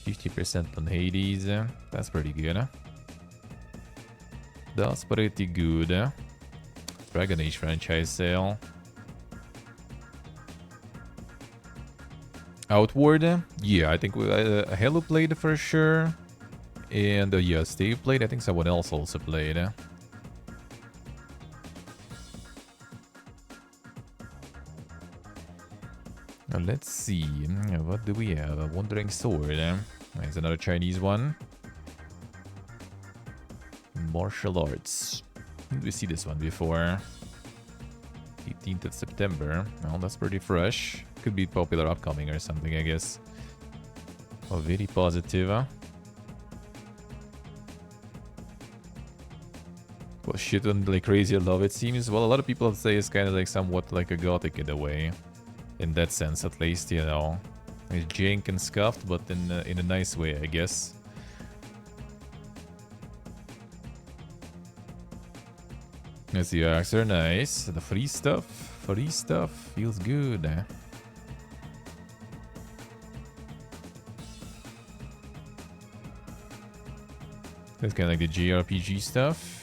50% on Hades. That's pretty good. That's pretty good. Dragon Age franchise sale. Outward? Yeah, I think Halo played for sure. And yeah, Steve played. I think someone else also played. Let's see. What do we have? A Wandering Sword. There's another Chinese one. Martial Arts. Did we see this one before? 18th of September. Well, that's pretty fresh. Could be popular upcoming or something, I guess. Oh, very positive. Well, shit on like crazy love, it seems. Well, a lot of people say it's kind of like somewhat like a gothic in a way. In that sense, at least, you know. It's jank and scuffed, but in a nice way, I guess. Yes, the arcs are nice. The free stuff feels good. That's kind of like the JRPG stuff.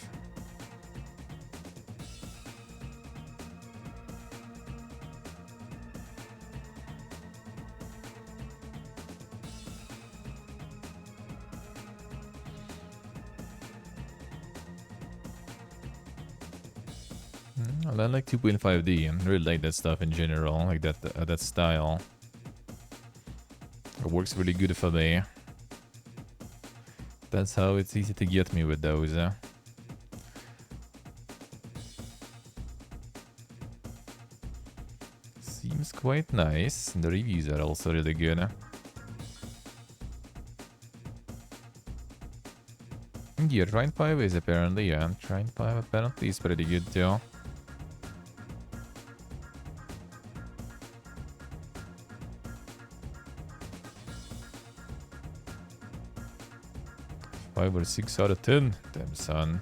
I like 2.5D. I really like that stuff in general, like that style. It works really good for me. That's how it's easy to get me with those. Seems quite nice. The reviews are also really good. Yeah, Trine 5 is apparently, yeah. Trine 5 apparently is pretty good too. Or 6 out of 10. Damn, son.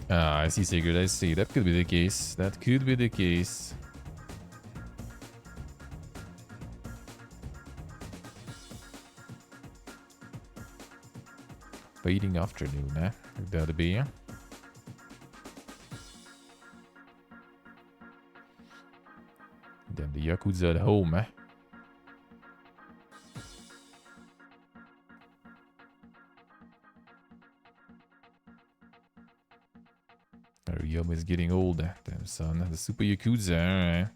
Ah, I see, Sigurd. I see. That could be the case. That could be the case. Fading afternoon, eh? Could that be? Then the Yakuza at home, eh? Ryoma is getting old. Damn, son. The Super Yakuza, alright.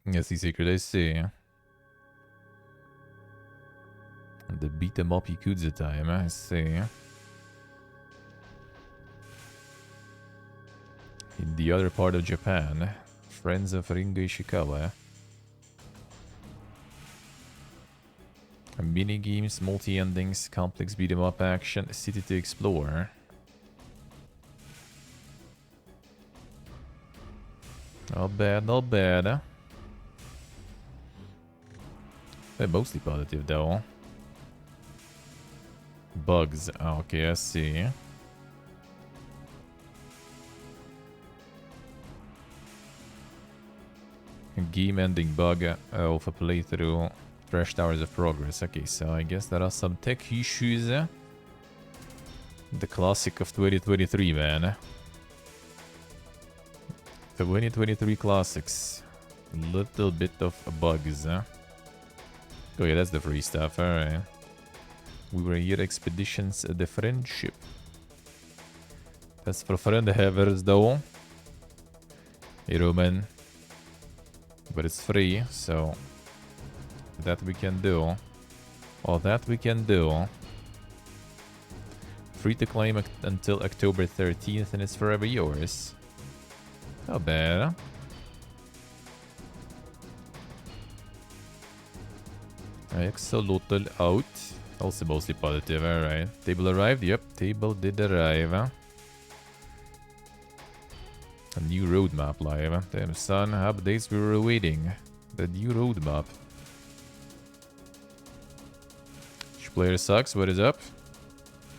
Yes, the secret I see. The beat 'em up Yakuza time, I see. In the other part of Japan, friends of Ringo Ishikawa. Mini games, multi-endings, complex beat-em up action, city to explore. Not bad, not bad. They're mostly positive though. Bugs, okay, I see. Game ending bug of a playthrough. Fresh hours of progress. Okay, so I guess there are some tech issues. The classic of 2023, man. The 2023 classics. Little bit of bugs. Oh yeah, that's the free stuff. Alright. We were here expeditions the friendship. That's for friend havers though. Hey Roman. But it's free, so that we can do. All that we can do. Free to claim until October 13th and it's forever yours. Not bad. Axolotl out. Also mostly positive, alright. Table arrived? Yep, table did arrive. A new roadmap live. Damn son, updates we were awaiting. The new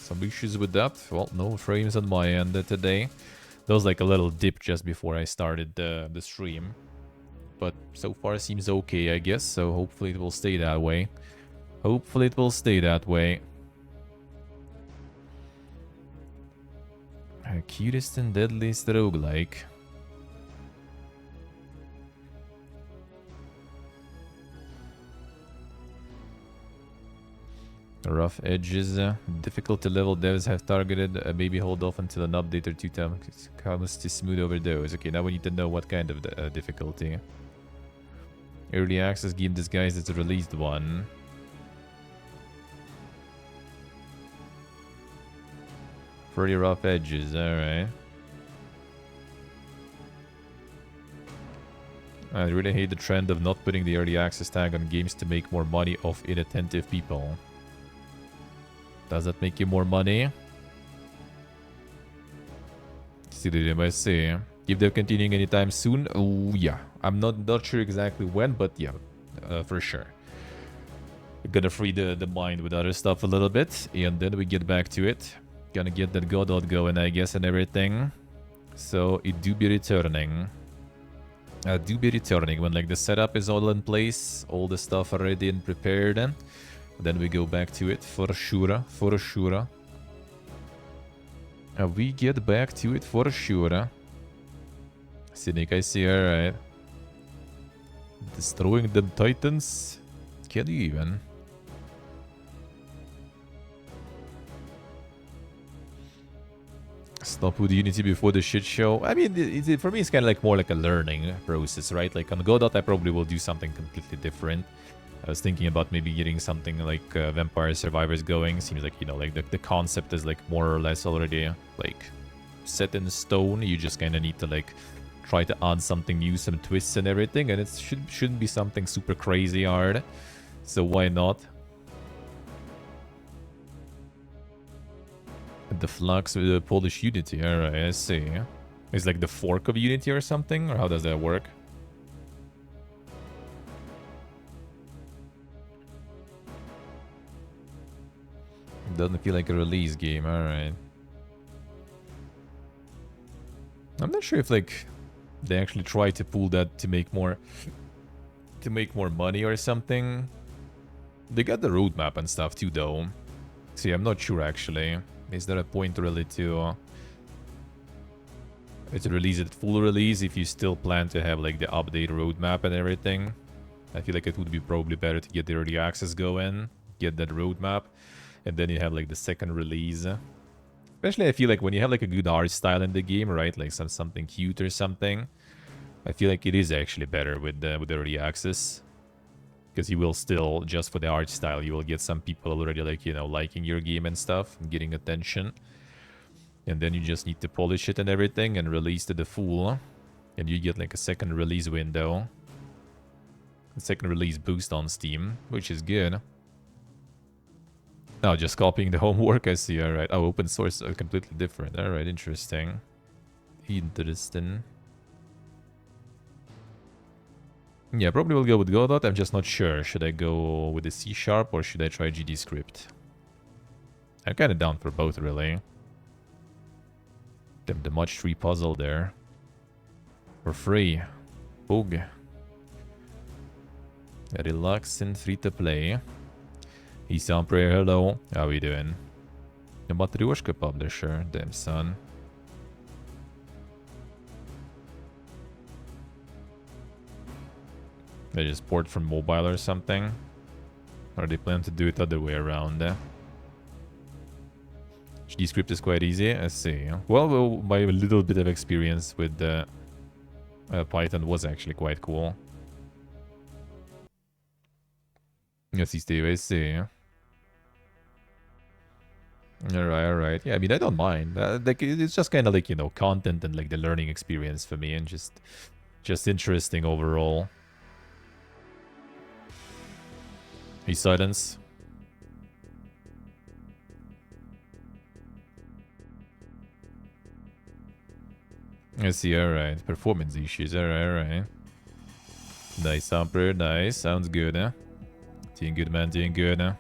Some issues with that. Well, no frames on my end today. There was like a little dip just before I started the stream. But so far seems okay, I guess. So hopefully it will stay that way. Hopefully it will stay that way. Cutest and deadliest roguelike. Rough edges. Difficulty level devs have targeted. Maybe hold off until an update or two comes to smooth over those. Okay, now we need to know what kind of difficulty. Early access game disguised as a released one. Pretty rough edges, alright. I really hate the trend of not putting the early access tag on games to make more money off inattentive people. Does that make you more money? See the MSC. If they're continuing anytime soon, oh yeah. I'm not sure exactly when, but yeah, for sure. We're gonna free the mind with other stuff a little bit, and then we get back to it. Gonna get that Godot going, I guess, and everything. So it do be returning. Do be returning when like the setup is all in place, all the stuff already and prepared. Then we go back to it for sure, for sure. We get back to it for sure. Cynic, I see, alright. Destroying them titans? Can you even? Stop with Unity before the shit show. I mean, for me, it's kind of like more like a learning process, right? Like on Godot, I probably will do something completely different. I was thinking about maybe getting something like Vampire Survivors going. Seems like, you know, like the concept is like more or less already like set in stone. You just kind of need to like try to add something new, some twists and everything. And it shouldn't be something super crazy hard. So why not? The Flux with the Polish Unity. Alright, I see. It's like the fork of Unity or something? Or how does that work? Doesn't feel like a release game, alright. I'm not sure if like they actually try to pull that to make more money or something. They got the roadmap and stuff too though. See, I'm not sure actually. Is there a point really to release it full release if you still plan to have like the update roadmap and everything? I feel like it would be probably better to get the early access going, get that roadmap. And then you have like the second release. Especially I feel like when you have like a good art style in the game, right? Like something cute or something. I feel like it is actually better with the early access. Because you will still, just for the art style, you will get some people already like, you know, liking your game and stuff. And getting attention. And then you just need to polish it and everything and release to the full. And you get like a second release window. A second release boost on Steam, which is good. Oh, just copying the homework, I see, alright. Oh, open source are completely different. Alright, interesting. Interesting. Yeah, probably will go with Godot. I'm just not sure. Should I go with the C# or should I try GDScript? I'm kind of down for both, really. Damn, the Much Tree puzzle there. For free. Boog. Relax and free to play. He's prayer, hello. How we doing? The Matryoshka publisher. Damn, son. They just port from mobile or something? Or they plan to do it the other way around? GDScript is quite easy, I see. Well, my little bit of experience with Python was actually quite cool. Yes, Steve, I see. Alright. Yeah, I mean, I don't mind. Like, it's just kind of like, you know, content and like the learning experience for me, and just interesting overall. Hey, silence. I see, alright. Performance issues, alright. Nice, Amper, nice. Sounds good, huh? Doing good, man, doing good, huh?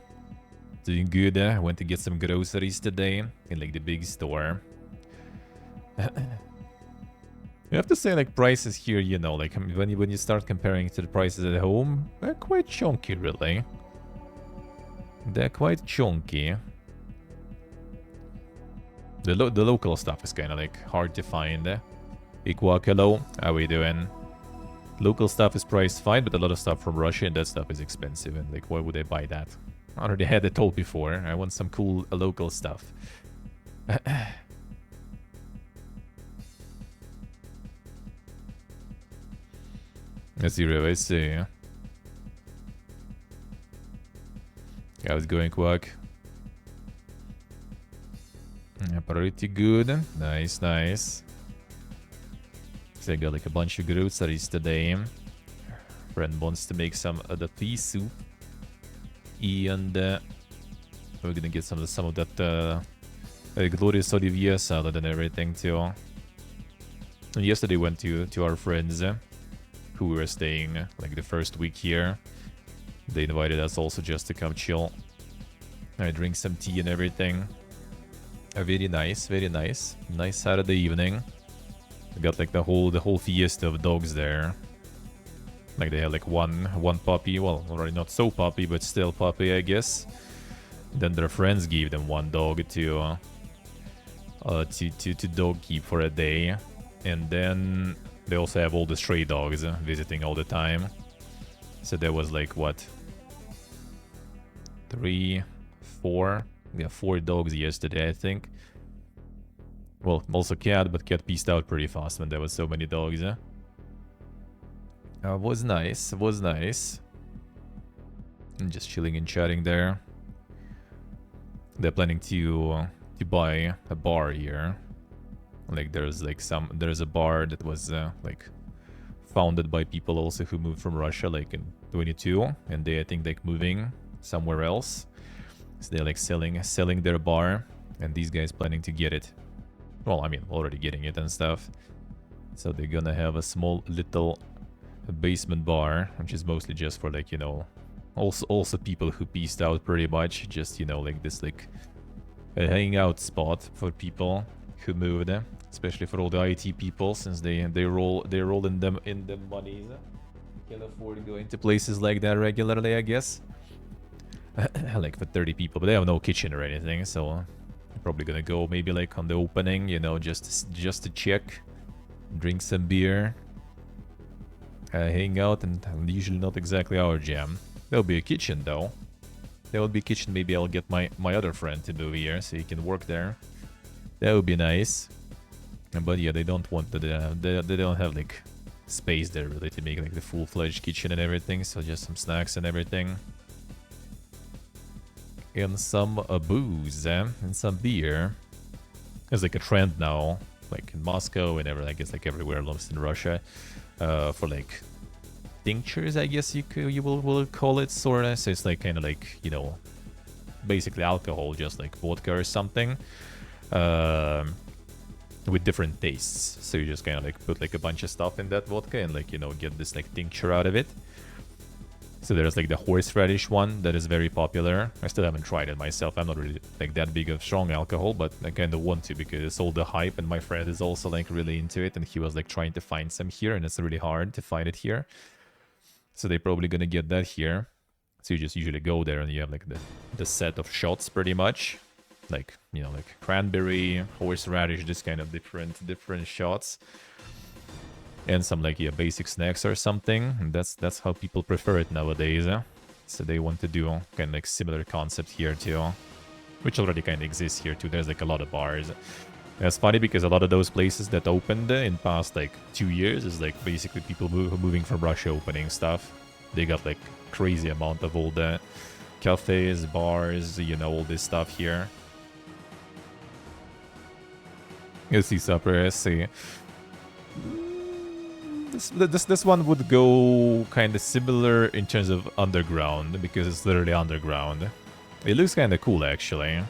doing good. I went to get some groceries today in like the big store. You have to say like prices here, you know, like when you start comparing to the prices at home, they're quite chunky, really. They're quite chunky. The local stuff is kind of like hard to find. Iguacalo, how we doing? Local stuff is priced fine, but a lot of stuff from Russia and that stuff is expensive. And like, why would I buy that? I already had it told before. I want some cool local stuff. Let's see, I see. How's it going, Quack? Yeah, pretty good. Nice, nice. So I got like a bunch of groceries today. Friend wants to make some of the pea soup. And we're gonna get some of that glorious Olivier salad and everything too. And yesterday went to our friends who were staying like the first week here. They invited us also just to come chill. I drink some tea and everything. Very nice, very nice. Nice Saturday evening. We got like the whole fiesta of dogs there. Like they had like one puppy. Well, already not so puppy, but still puppy, I guess. Then their friends gave them one dog to dog keep for a day, and then they also have all the stray dogs visiting all the time. So there was like what, 3, 4, yeah, 4 dogs yesterday, I think. Well, also cat, but cat pieced out pretty fast when there was so many dogs. Was nice, was nice. And just chilling and chatting there. They're planning to buy a bar here. Like there's a bar that was like founded by people also who moved from Russia like in 22, and they I think like moving somewhere else. So they're like selling their bar, and these guys planning to get it. Well, I mean, already getting it and stuff. So they're gonna have a small little basement bar, which is mostly just for like, you know, also people who pieced out pretty much. Just, you know, like this like a hangout spot for people who moved, especially for all the IT people, since they roll in them monies. Can afford going to places like that regularly, I guess. Like for 30 people, but they have no kitchen or anything, so I'm probably gonna go maybe like on the opening, you know, just to check, drink some beer, hang out, and usually not exactly our jam. There'll be a kitchen though. There will be a kitchen. Maybe I'll get my other friend to move here so he can work there. That would be nice. But yeah, they don't want they don't have like space there really to make like the full-fledged kitchen and everything. So just some snacks and everything. And some booze and some beer. There's like a trend now, like in Moscow and I guess like everywhere else in Russia, for like tinctures, I guess you will call it, sorta. So it's like kind of like, you know, basically alcohol, just like vodka or something, with different tastes. So you just kind of like put like a bunch of stuff in that vodka and like, you know, get this like tincture out of it. So there's like the horseradish one that is very popular. I still haven't tried it myself. I'm not really like that big of strong alcohol, but I kind of want to because it's all the hype, and my friend is also like really into it, and he was like trying to find some here, and it's really hard to find it here. So they're probably gonna get that here. So you just usually go there and you have like the set of shots pretty much. Like, you know, like cranberry, horseradish, this kind of different shots. And some like, yeah, basic snacks or something. And that's how people prefer it nowadays. So they want to do kind of like similar concept here too. Which already kind of exists here too. There's like a lot of bars. And it's funny because a lot of those places that opened in past like 2 years is like basically people moving from Russia opening stuff. They got like crazy amount of all the cafes, bars, you know, all this stuff here. You see supper, I see. This one would go kind of similar in terms of underground, because it's literally underground. It looks kind of cool, actually.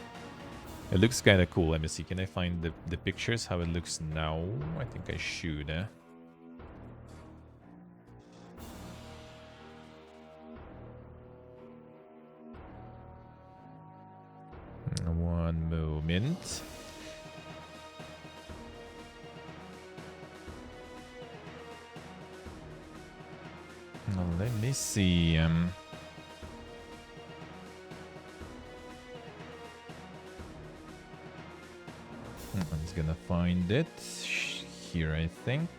It looks kind of cool. Let me see. Can I find the pictures? How it looks now? I think I should. moment. Now, let me see. I'm just gonna find it here, I think.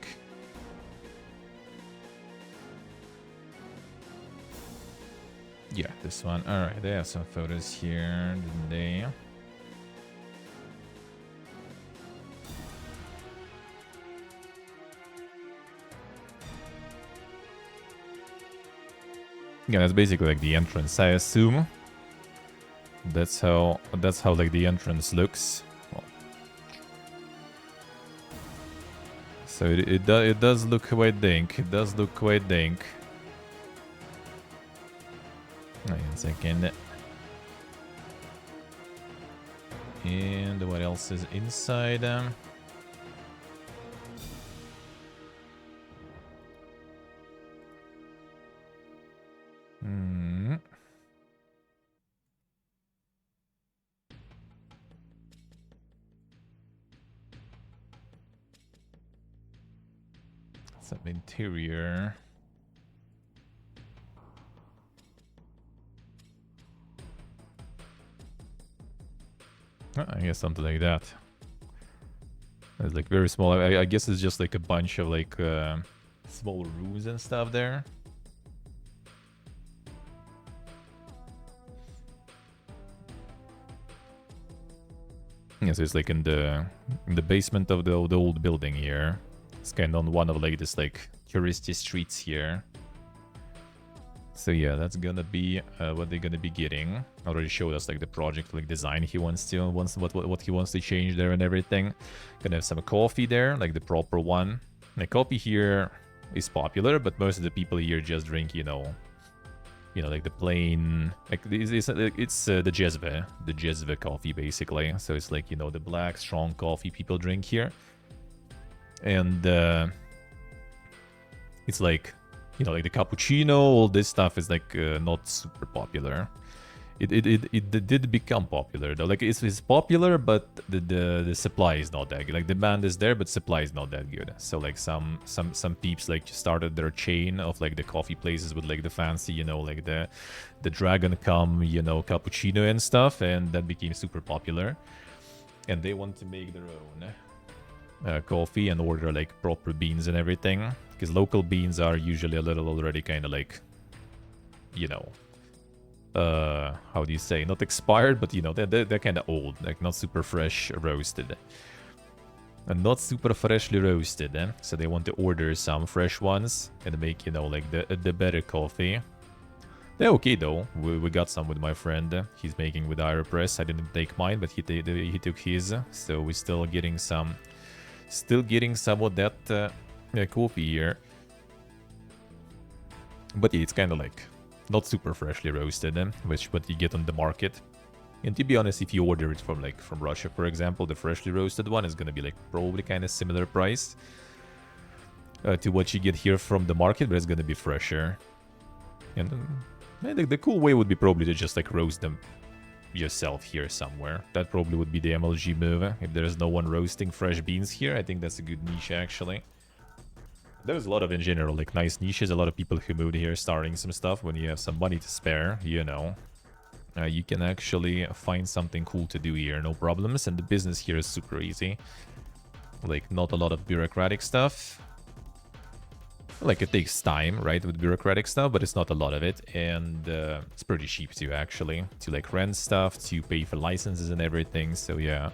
Yeah, this one. Alright, they have some photos here, didn't they? Yeah, that's basically like the entrance, I assume. That's how like the entrance looks. Well, so it does look quite dank. It does look quite dank. Wait a second. And what else is inside? Some interior. I guess something like that. It's like very small. I guess it's just like a bunch of like small rooms and stuff there. Yeah, so it's like in the basement of the old building here. It's kind of on one of like this like touristy streets here. So yeah, that's gonna be what they're gonna be getting. Already showed us like the project like design he wants what he wants to change there and everything. Gonna have some coffee there, like the proper one. The coffee here is popular, but most of the people here just drink, you know, like the plain, like it's the Jezve coffee basically. So it's like, you know, the black strong coffee people drink here, and it's like, you know, like the cappuccino, all this stuff is like not super popular. It did become popular though. Like it's popular, but the supply is not that good. Like demand is there, but supply is not that good. So like some peeps like started their chain of like the coffee places with like the fancy, you know, like the Dragon Come, you know, cappuccino and stuff, and that became super popular. And they want to make their own coffee and order like proper beans and everything, because local beans are usually a little already kind of like, you know, how do you say, not expired, but you know, they're kind of old, like not super fresh roasted, and not super freshly roasted. So they want to order some fresh ones and make, you know, like the better coffee. They're okay though. We got some with my friend. He's making with Aeropress. I didn't take mine, but he took his. So we're still getting some of that coffee here. But yeah, it's kind of like not super freshly roasted, which what you get on the market. And to be honest, if you order it from Russia, for example, the freshly roasted one is gonna be like probably kind of similar price to what you get here from the market, but it's gonna be fresher. And I think the cool way would be probably to just like roast them yourself here somewhere. That probably would be the MLG move. If there's no one roasting fresh beans here, I think that's a good niche actually. There's a lot of, in general, like nice niches. A lot of people who moved here starting some stuff. When you have some money to spare, you know, you can actually find something cool to do here, no problems. And the business here is super easy. Like, not a lot of bureaucratic stuff. Like, it takes time, right, with bureaucratic stuff, but it's not a lot of it. And it's pretty cheap too, actually, to like rent stuff, to pay for licenses and everything. So yeah.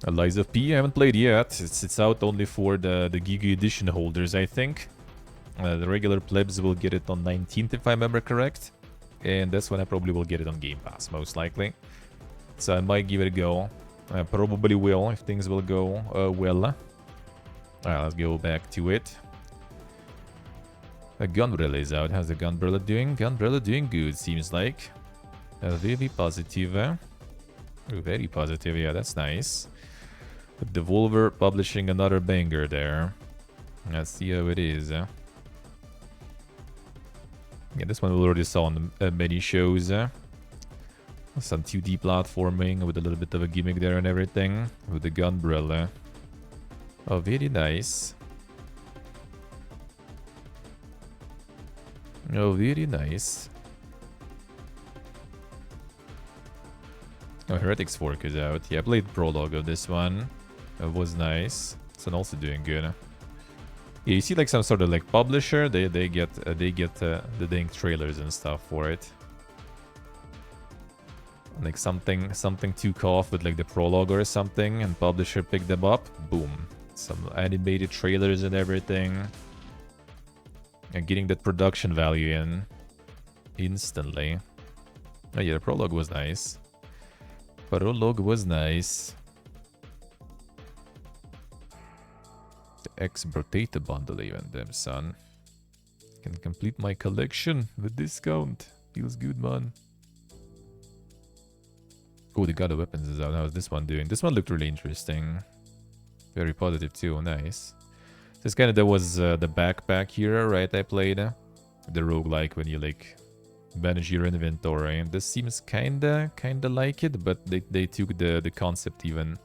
Lies of P, I haven't played yet. It's out only for the Giga Edition holders, I think. The regular plebs will get it on 19th, if I remember correct. And that's when I probably will get it on Game Pass, most likely. So I might give it a go. I probably will, if things will go well. Alright, let's go back to it. A Gunbrella is out. How's the Gunbrella doing? Gunbrella doing good, seems like. Really positive. Ooh, very positive, yeah, that's nice. Devolver publishing another banger there. Let's see how it is. Yeah, this one we already saw on many shows. Some 2D platforming with a little bit of a gimmick there and everything. With the Gunbrella. Oh, very nice. Oh, very nice. Oh, Heretics Fork is out. Yeah, I played prologue of this one. It was nice. It's also doing good. Yeah, you see like some sort of like publisher. They get the dang trailers and stuff for it. Like something took off with like the prologue or something, and publisher picked them up. Boom, some animated trailers and everything, and getting that production value in instantly. Oh yeah, the prologue was nice. Prologue was nice. The X-Brotator bundle even, damn son. Can complete my collection with discount. Feels good, man. Oh, the God of Weapons is out. How's this one doing? This one looked really interesting. Very positive too. Nice. This kind of, there was the backpack hero, right? I played the roguelike when you like manage your inventory, and this seems kinda like it, but they took the concept even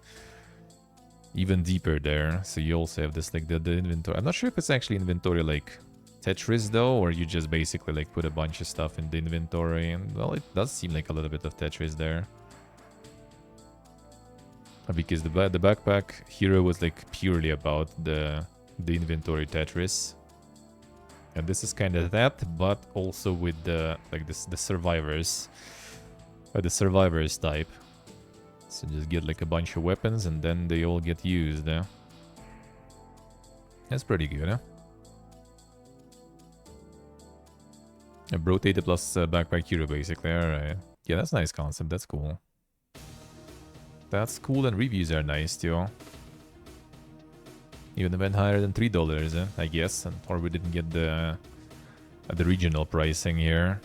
deeper there. So you also have this like the inventory. I'm not sure if it's actually inventory like Tetris though, or you just basically like put a bunch of stuff in the inventory. And well, it does seem like a little bit of Tetris there. Because the backpack hero was like purely about the inventory Tetris, and this is kind of that, but also with the like the survivors type. So just get like a bunch of weapons and then they all get used. That's pretty good. A Brotator plus backpack hero basically. Alright, yeah, that's a nice concept. That's cool. That's cool, and reviews are nice too. Even went higher than $3, I guess, or we didn't get the regional pricing here.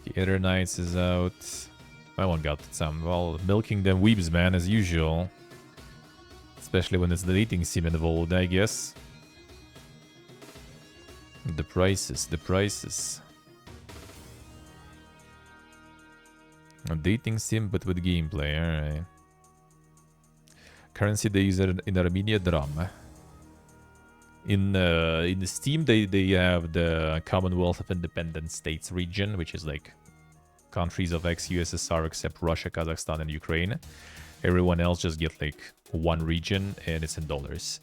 The Other Knights is out. My one got some. Well, milking them weebs, man, as usual. Especially when it's the dating sim involved, I guess. The prices. A dating sim, but with gameplay, alright. Currency they use it in Armenia Dram. In Steam they have the Commonwealth of Independent States region, which is like countries of ex-USSR except Russia, Kazakhstan, and Ukraine. Everyone else just get like one region, and it's in dollars.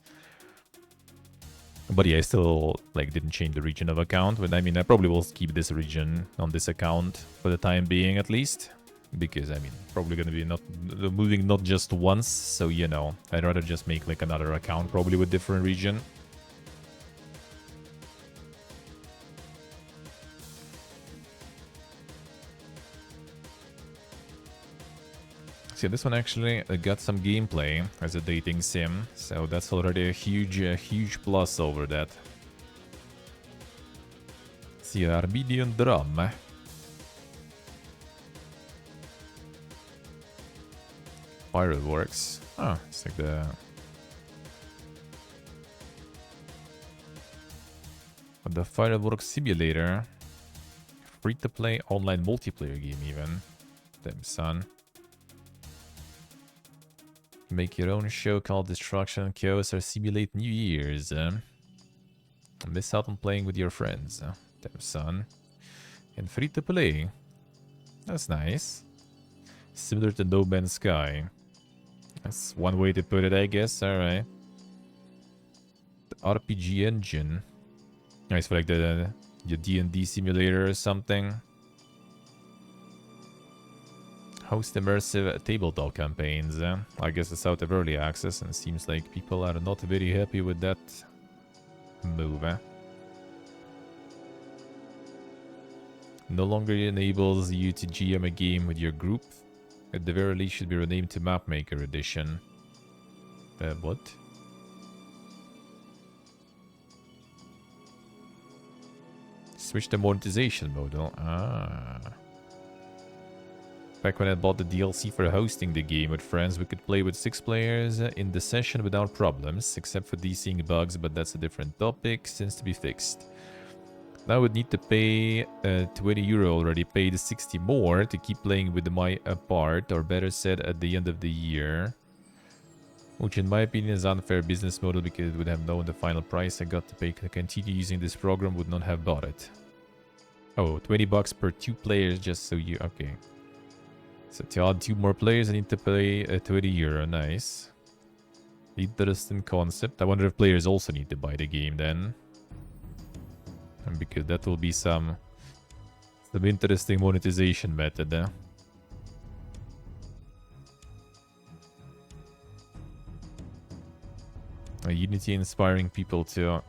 But yeah, I still like didn't change the region of account. But I mean, I probably will keep this region on this account for the time being, at least. Because, I mean, probably gonna be moving not just once, so, you know, I'd rather just make, like, another account, probably with different region. See, this one actually got some gameplay as a dating sim, so that's already a huge plus over that. See, Armenian Dram. Fireworks. Oh, it's like the Fireworks Simulator. Free-to-play online multiplayer game even. Damn, son. Make your own show called Destruction, Chaos, or simulate New Year's. Miss out on playing with your friends. Damn, son. And free-to-play. That's nice. Similar to No Man's Sky. That's one way to put it, I guess. Alright. The RPG engine. Nice for like the D&D simulator or something. Host immersive tabletop campaigns. I guess it's out of early access, and seems like people are not very happy with that move. No longer enables you to GM a game with your group. At the very least, should be renamed to Mapmaker Edition. What? Switch to monetization model. Ah. Back when I bought the DLC for hosting the game with friends, we could play with 6 players in the session without problems, except for DCing bugs, but that's a different topic, since to be fixed. I would need to pay 20 euro already, paid 60 more to keep playing with my part, or better said, at the end of the year. Which in my opinion is unfair business model because it would have known the final price I got to pay to continue using this program would not have bought it. Oh, 20 bucks per 2 players just so you... Okay. So to add 2 more players I need to pay 20 euro. Nice. Interesting concept. I wonder if players also need to buy the game then. And because that will be some interesting monetization method there. Unity inspiring people to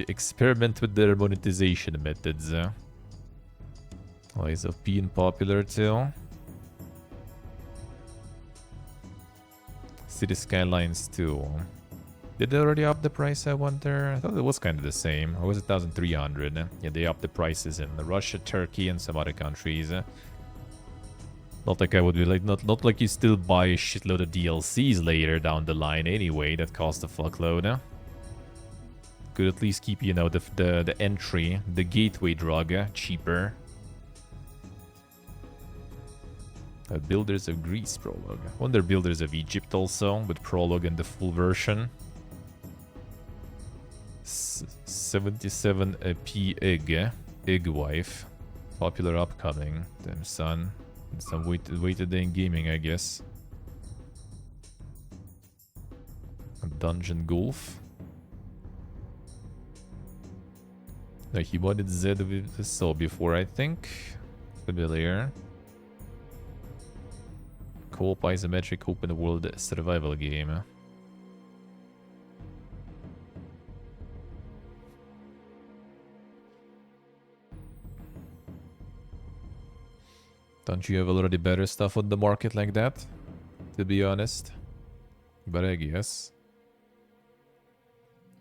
experiment with their monetization methods. Lies of being popular too. City Skylines 2. Did they already up the price, I wonder? I thought it was kind of the same. Or was it 1,300? Yeah, they upped the prices in Russia, Turkey, and some other countries. Not like I would be like, not like you still buy a shitload of DLCs later down the line anyway, that cost a fuckload. Could at least keep, you know, the entry, the gateway drug cheaper. Builders of Greece prologue. Wonder Builders of Egypt also, with prologue and the full version. 77p Egg Wife. Popular upcoming. Damn son. Some weighted in gaming, I guess. Dungeon Golf. No, he wanted Z with the saw before, I think. Familiar. Co-op isometric open world survival game. Don't you have already better stuff on the market like that? To be honest. But I guess.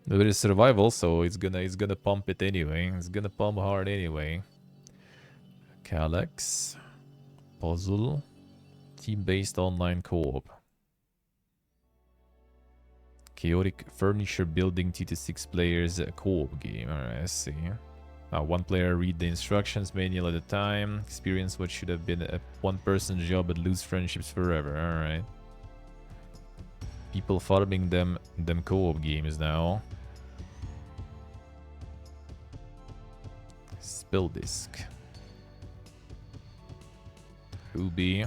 There is survival, so it's gonna pump it anyway. It's gonna pump hard anyway. Calyx. Puzzle. Team-based online co-op. Chaotic furniture building 2 to 6 players co-op game. Alright, I see. One player read the instructions manual at a time. Experience what should have been a one-person job but lose friendships forever. Alright. People farming them co-op games now. Spell disc. Ruby.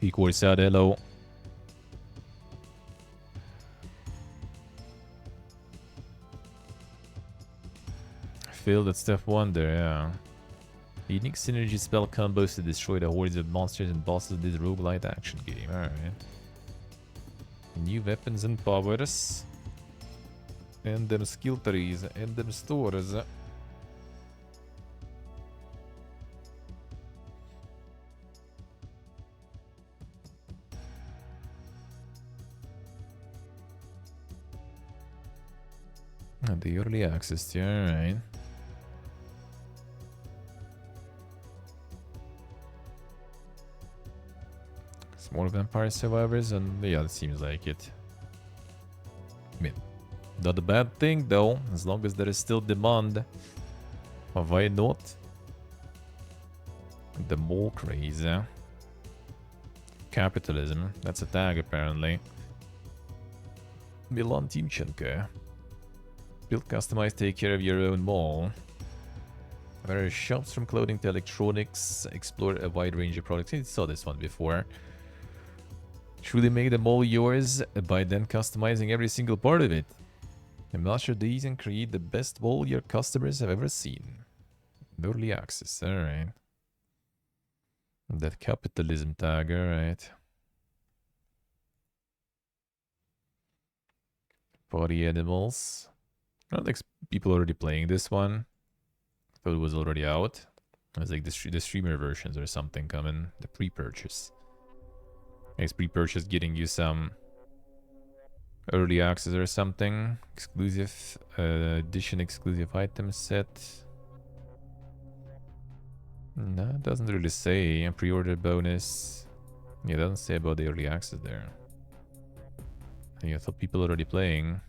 Equals out, hello. Failed at step 1 there, yeah. Unique synergy spell combos to destroy the hordes of monsters and bosses in this roguelite action game. Alright. New weapons and powers. And them skill trees and them stores. The early access, yeah, alright. More vampire survivors, and yeah, it seems like it. I mean, not a bad thing though, as long as there is still demand. Why not? The mole craze. Capitalism, that's a tag apparently. Milan Timchenko. Build, customize, take care of your own mall. Various shops from clothing to electronics. Explore a wide range of products. I saw this one before. Truly make them all yours by then customizing every single part of it. Master these and create the best wall your customers have ever seen. Early access, alright. That capitalism tag, alright. Party animals. I don't think people already playing this one. Thought it was already out. It was like the streamer versions or something coming. The pre-purchase. It's pre-purchase getting you some early access or something. Exclusive edition exclusive item set. No, it doesn't really say. A pre-order bonus. Yeah, it doesn't say about the early access there. Yeah, I thought people already playing.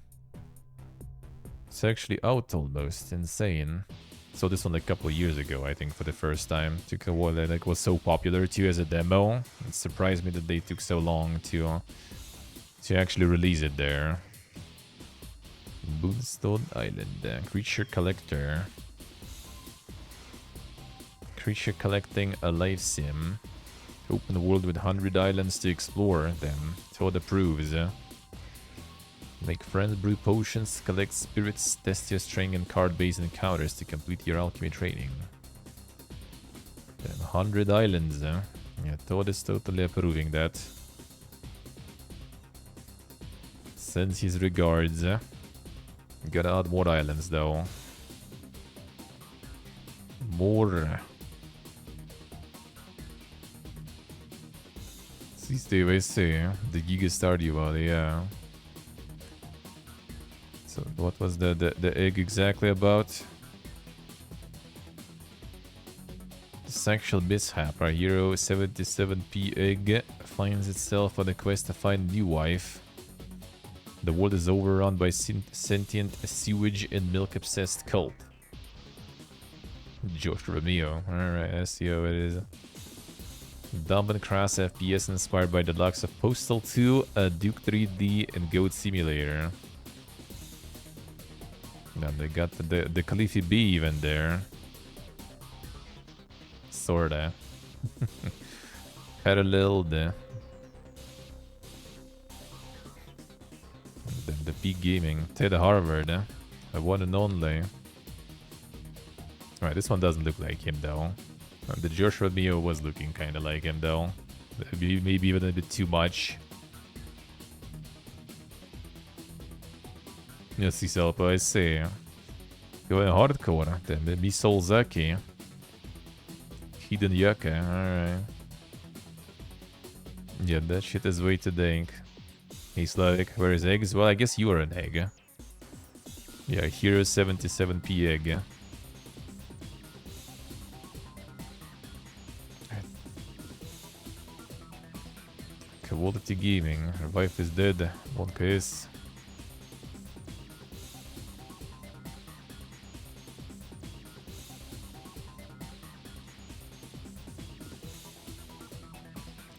It's actually out almost. Insane. So this one like a couple of years ago, I think, for the first time. Took a while, like was so popular too as a demo. It surprised me that they took so long to actually release it there. Boonstone Island, creature collector. Creature collecting a life sim. Open world with 100 islands to explore. Them. Todd approves. Make friends, brew potions, collect spirits, test your strength and card-based encounters to complete your alchemy training. Then 100 islands. Yeah, Todd is totally approving that. Sends his regards. Gotta add more islands though. More. Stay away, say the Giga Stardew Valley, yeah. So what was the egg exactly about? The sexual mishap. Our hero 77p egg finds itself on a quest to find a new wife. The world is overrun by sentient sewage and milk-obsessed cult. Josh Romeo. Alright, I see how it is. Dumb and crass FPS inspired by the likes of Postal 2, Duke 3D, and Goat Simulator. And they got the Khalifi B even there. Sorta. Paralleled. Then the Peak Gaming. Ted Harvard. The one and only. Alright, this one doesn't look like him though. The Joshua Mio was looking kind of like him though. Maybe even a bit too much. Yes, see, Selpa, I see. Going hardcore. Then Misol Zaki. Hidden Yucca, alright. Yeah, that shit is way too dank. He's like, where is eggs? Well, I guess you are an egg. Yeah, Hero 77p egg. Quality Gaming. Her wife is dead. Wonka is.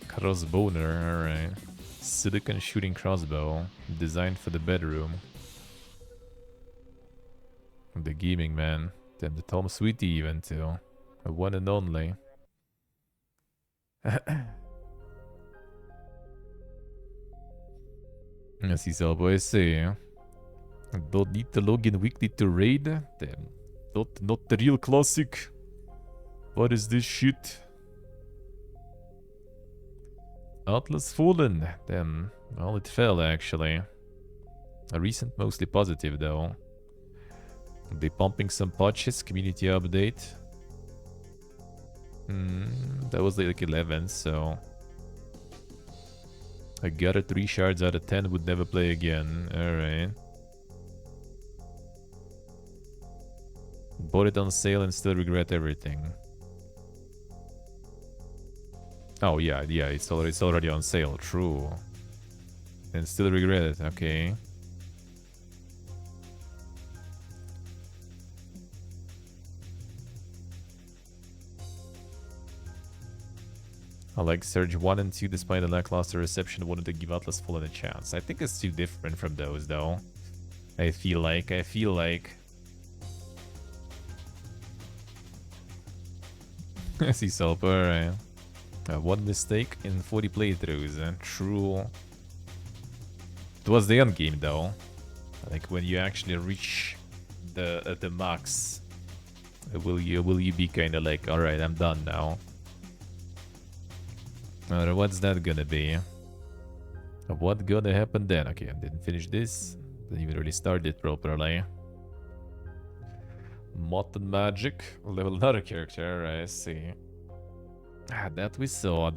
Crossbowner, alright. Silicon shooting crossbow. Designed for the bedroom. The gaming man. Damn, the Tom Sweetie event too. A one and only. Yes, he's all boys say. Don't need to log in weekly to raid. Damn. Not the real classic. What is this shit? Atlas Fallen. Damn. Well, it fell actually. A recent mostly positive though. They pumping some patches. Community update. That was like 11, so... I got it 3 shards out of 10, would never play again. Alright. Bought it on sale and still regret everything. Oh yeah, it's already on sale, true. And still regret it, okay. I like Surge 1 and 2 despite the lackluster reception, wanted to give Atlas Fallen a chance. I think it's too different from those though. I feel like. I see Sulper, one mistake in 40 playthroughs, true. It was the end game though. Like when you actually reach the max, will you be kind of like, alright, I'm done now. What's that gonna be? What gonna happen then? Okay, I didn't finish this. Didn't even really start it properly. Mutton Magic. Level another character, I see. That we saw.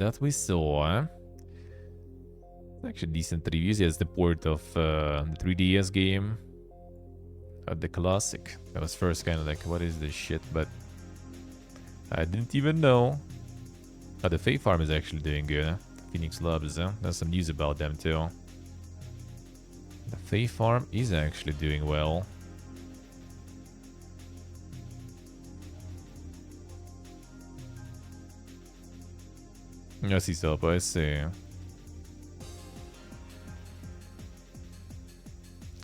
Actually decent reviews. Yes, the port of the 3DS game. The classic. I was first kind of like, what is this shit? But I didn't even know. The Fae Farm is actually doing good. Phoenix Labs, there's some news about them too. The Fae Farm is actually doing well. I see, so I see.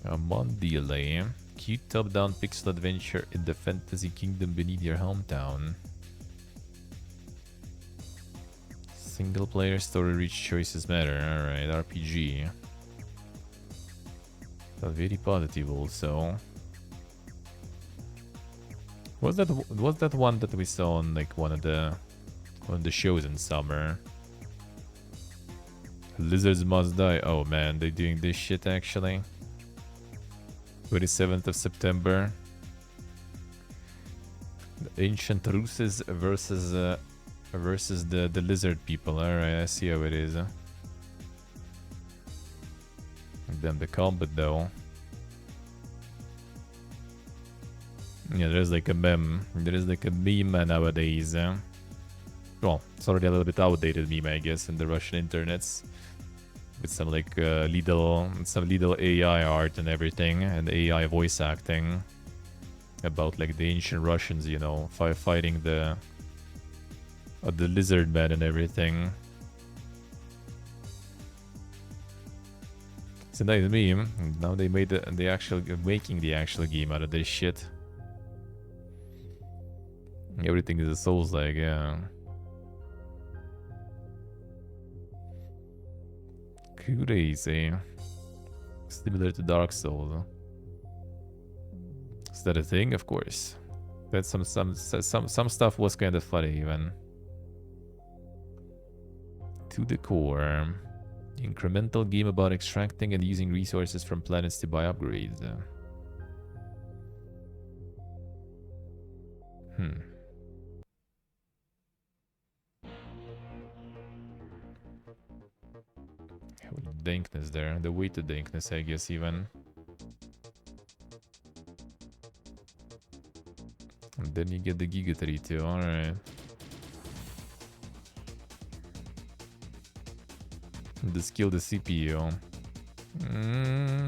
Mondiale. Cute top-down pixel adventure in the fantasy kingdom beneath your hometown. Single player story rich choices matter. Alright, RPG. Very positive also. Was that one that we saw on like one of the shows in summer? Lizards Must Die. Oh man, they're doing this shit actually. 27th of September. The ancient Russes versus the lizard people. Alright, I see how it is. Damn, the combat though. Yeah, there's like a meme. There is like a meme nowadays. Well, it's already a little bit outdated meme, I guess, in the Russian internets. With some like little AI art and everything, and AI voice acting. About like the ancient Russians, you know, fighting the lizard man and everything. It's a nice meme. Now they made making the actual game out of this shit. Everything is a Souls-like, yeah. Crazy. Similar to Dark Souls. Is that a thing? Of course. But some stuff was kind of funny even. To the core. Incremental game about extracting and using resources from planets to buy upgrades. Dankness there. The way to dankness, I guess, even. And then you get the Giga Tree too, alright. The skill, the CPU.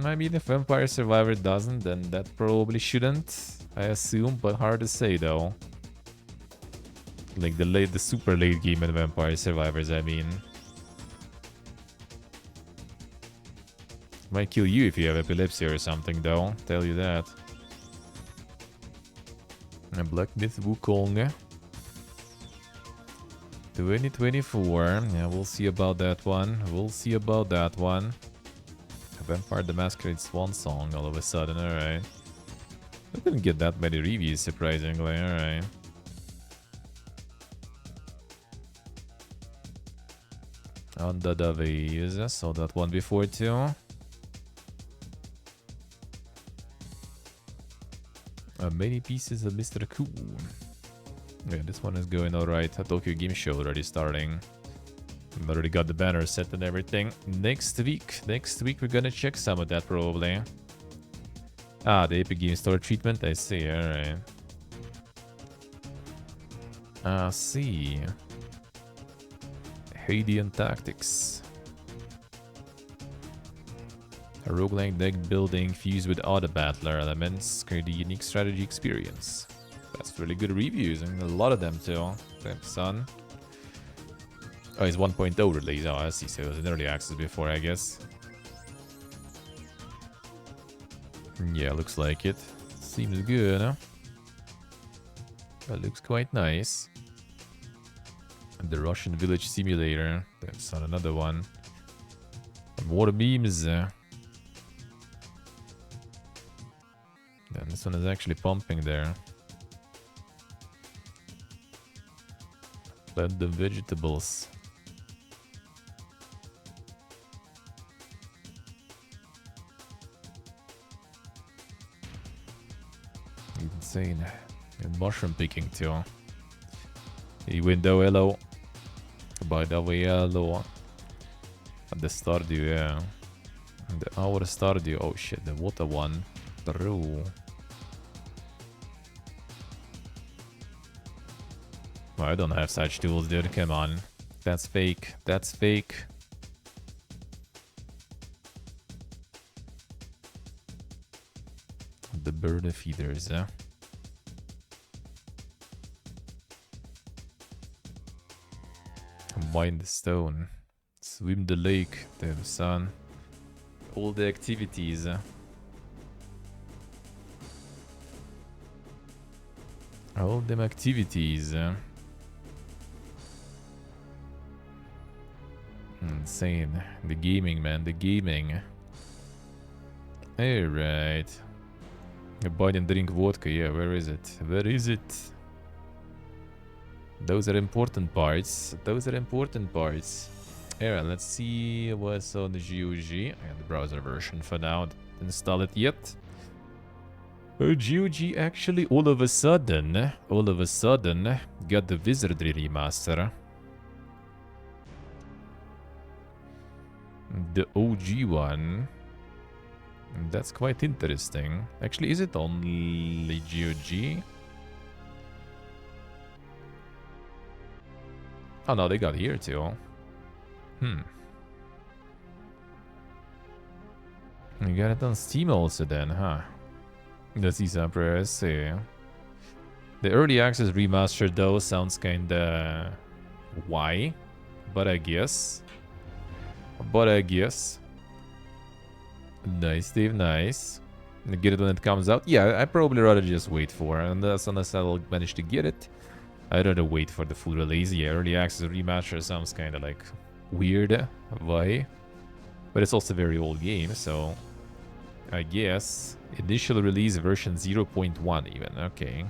I mean, if Vampire Survivor doesn't, then that probably shouldn't, I assume, but hard to say though. Like the super late game in Vampire Survivors, I mean. Might kill you if you have epilepsy or something though, tell you that. And Black Myth Wukong. 2024. Yeah, we'll see about that one. We'll see about that one. Vampire the Masquerade Swan Song all of a sudden, alright. I didn't get that many reviews, surprisingly, alright. Under the Vase, I saw that one before too. Many pieces of Mr. Cool. Yeah, this one is going alright. Tokyo Game Show already starting. I've already got the banner set and everything. Next week we're gonna check some of that probably. Ah, the Epic Game Store treatment, I see, alright. I see. Hadean Tactics. A roguelike deck building fused with auto battler elements, create a unique strategy experience. That's really good reviews, and a lot of them too. Thanks, son. Oh, it's 1.0 release. Oh, I see. So it was in early access before, I guess. Yeah, looks like it. Seems good, huh? That looks quite nice. And the Russian Village Simulator. That's on another one. More memes. And this one is actually pumping there. Plant the vegetables. Insane. And mushroom picking too. Hey, window, hello. By the way, hello. At the Stardew, yeah. The hour Stardew. Oh shit, the water one. True. Oh, I don't have such tools, dude. Come on. That's fake. That's fake. The bird feeders, eh? Mine the stone. Swim the lake. Damn, son. All the activities. All them activities. Insane. The gaming, man. The gaming. Alright. Buy and drink vodka. Yeah, where is it? Where is it? Those are important parts. Those are important parts. Alright, let's see what's on the GOG. I have the browser version for now. Didn't install it yet. GOG actually all of a sudden got the Wizardry remaster. The OG one. That's quite interesting. Actually, is it only GOG? Oh no, they got here too. You got it on Steam also then, huh? Let's see some prayers. See. The early access remaster though sounds kinda why, but I guess. Nice, Dave, nice. Get it when it comes out. Yeah, I'd probably rather just wait for it. Unless I'll manage to get it. I'd rather wait for the full release. Yeah, early access remaster sounds kinda like weird. Why? But it's also a very old game, so I guess. Initial release version 0.1 even. Okay.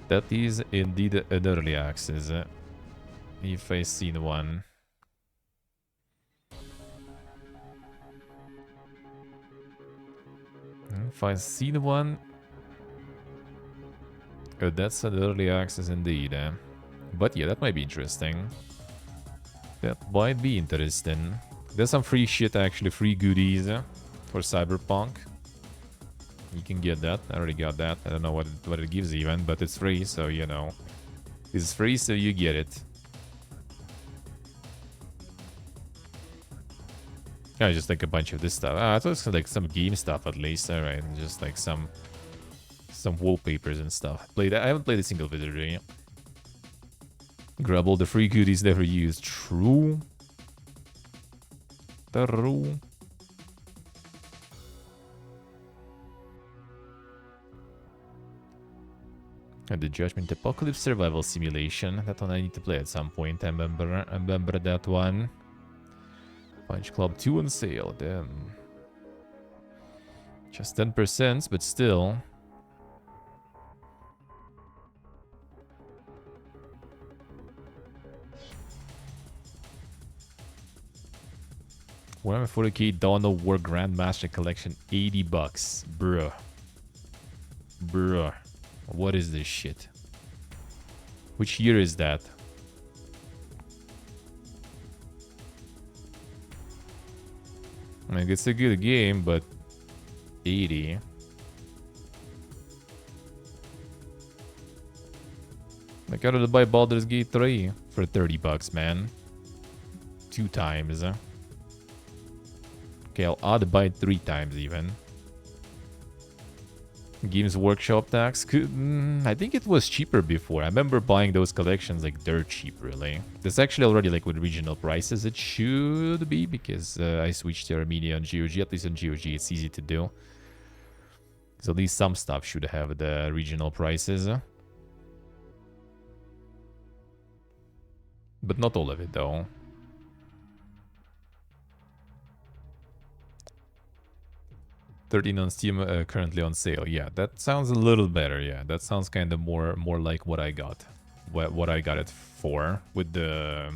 That is indeed an early access. If I seen one. If I seen one. Oh, that's an early access indeed. But yeah, that might be interesting. That might be interesting. There's some free shit actually, free goodies for Cyberpunk. You can get that. I already got that. I don't know what it gives even, but it's free, so you know. It's free, so you get it. Yeah, just like a bunch of this stuff. Ah, I thought it was like some game stuff at least. Alright, just like some wallpapers and stuff. I haven't played a single Wizardry. Grab all the free goodies never used. True. True. And the Judgment Apocalypse Survival Simulation. That one I need to play at some point. I remember that one. Punch Club 2 on sale. Damn. Just 10%, but still. Warhammer 40k Dawn of War Grandmaster Collection, $80. Bruh. Bruh. What is this shit? Which year is that? Like, it's a good game, but 80. Like, I gotta buy Baldur's Gate 3 for $30, man. 2 times. Okay, I'll buy it 3 times even. Games Workshop tax. I think it was cheaper before. I remember buying those collections like dirt cheap, really. That's actually already like with regional prices it should be, because I switched to Armenia on GOG. At least on GOG it's easy to do. So at least some stuff should have the regional prices. But not all of it though. $13 on Steam, currently on sale. Yeah, that sounds a little better. Yeah, that sounds kind of more like what I got. What I got it for. With the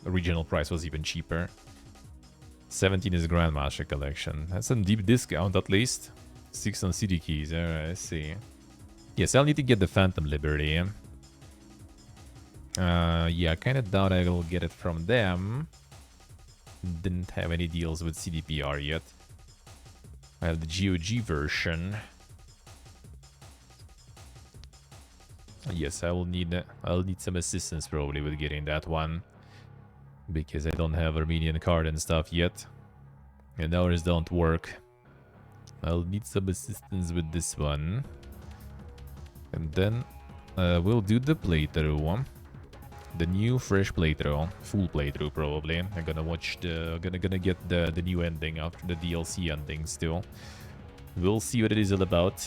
original price was even cheaper. 17 is Grandmaster Collection. That's a deep discount at least. 6 on CD keys. Alright, I see. Yes, I'll need to get the Phantom Liberty. Yeah, I kind of doubt I will get it from them. Didn't have any deals with CDPR yet. I have the GOG version. Yes, I'll need some assistance probably with getting that one, because I don't have Armenian card and stuff yet, and ours don't work. I'll need some assistance with this one, and then we'll do the playthrough one. The new fresh playthrough, full playthrough probably. I'm gonna watch gonna get the new ending after the DLC ending still. We'll see what it is all about.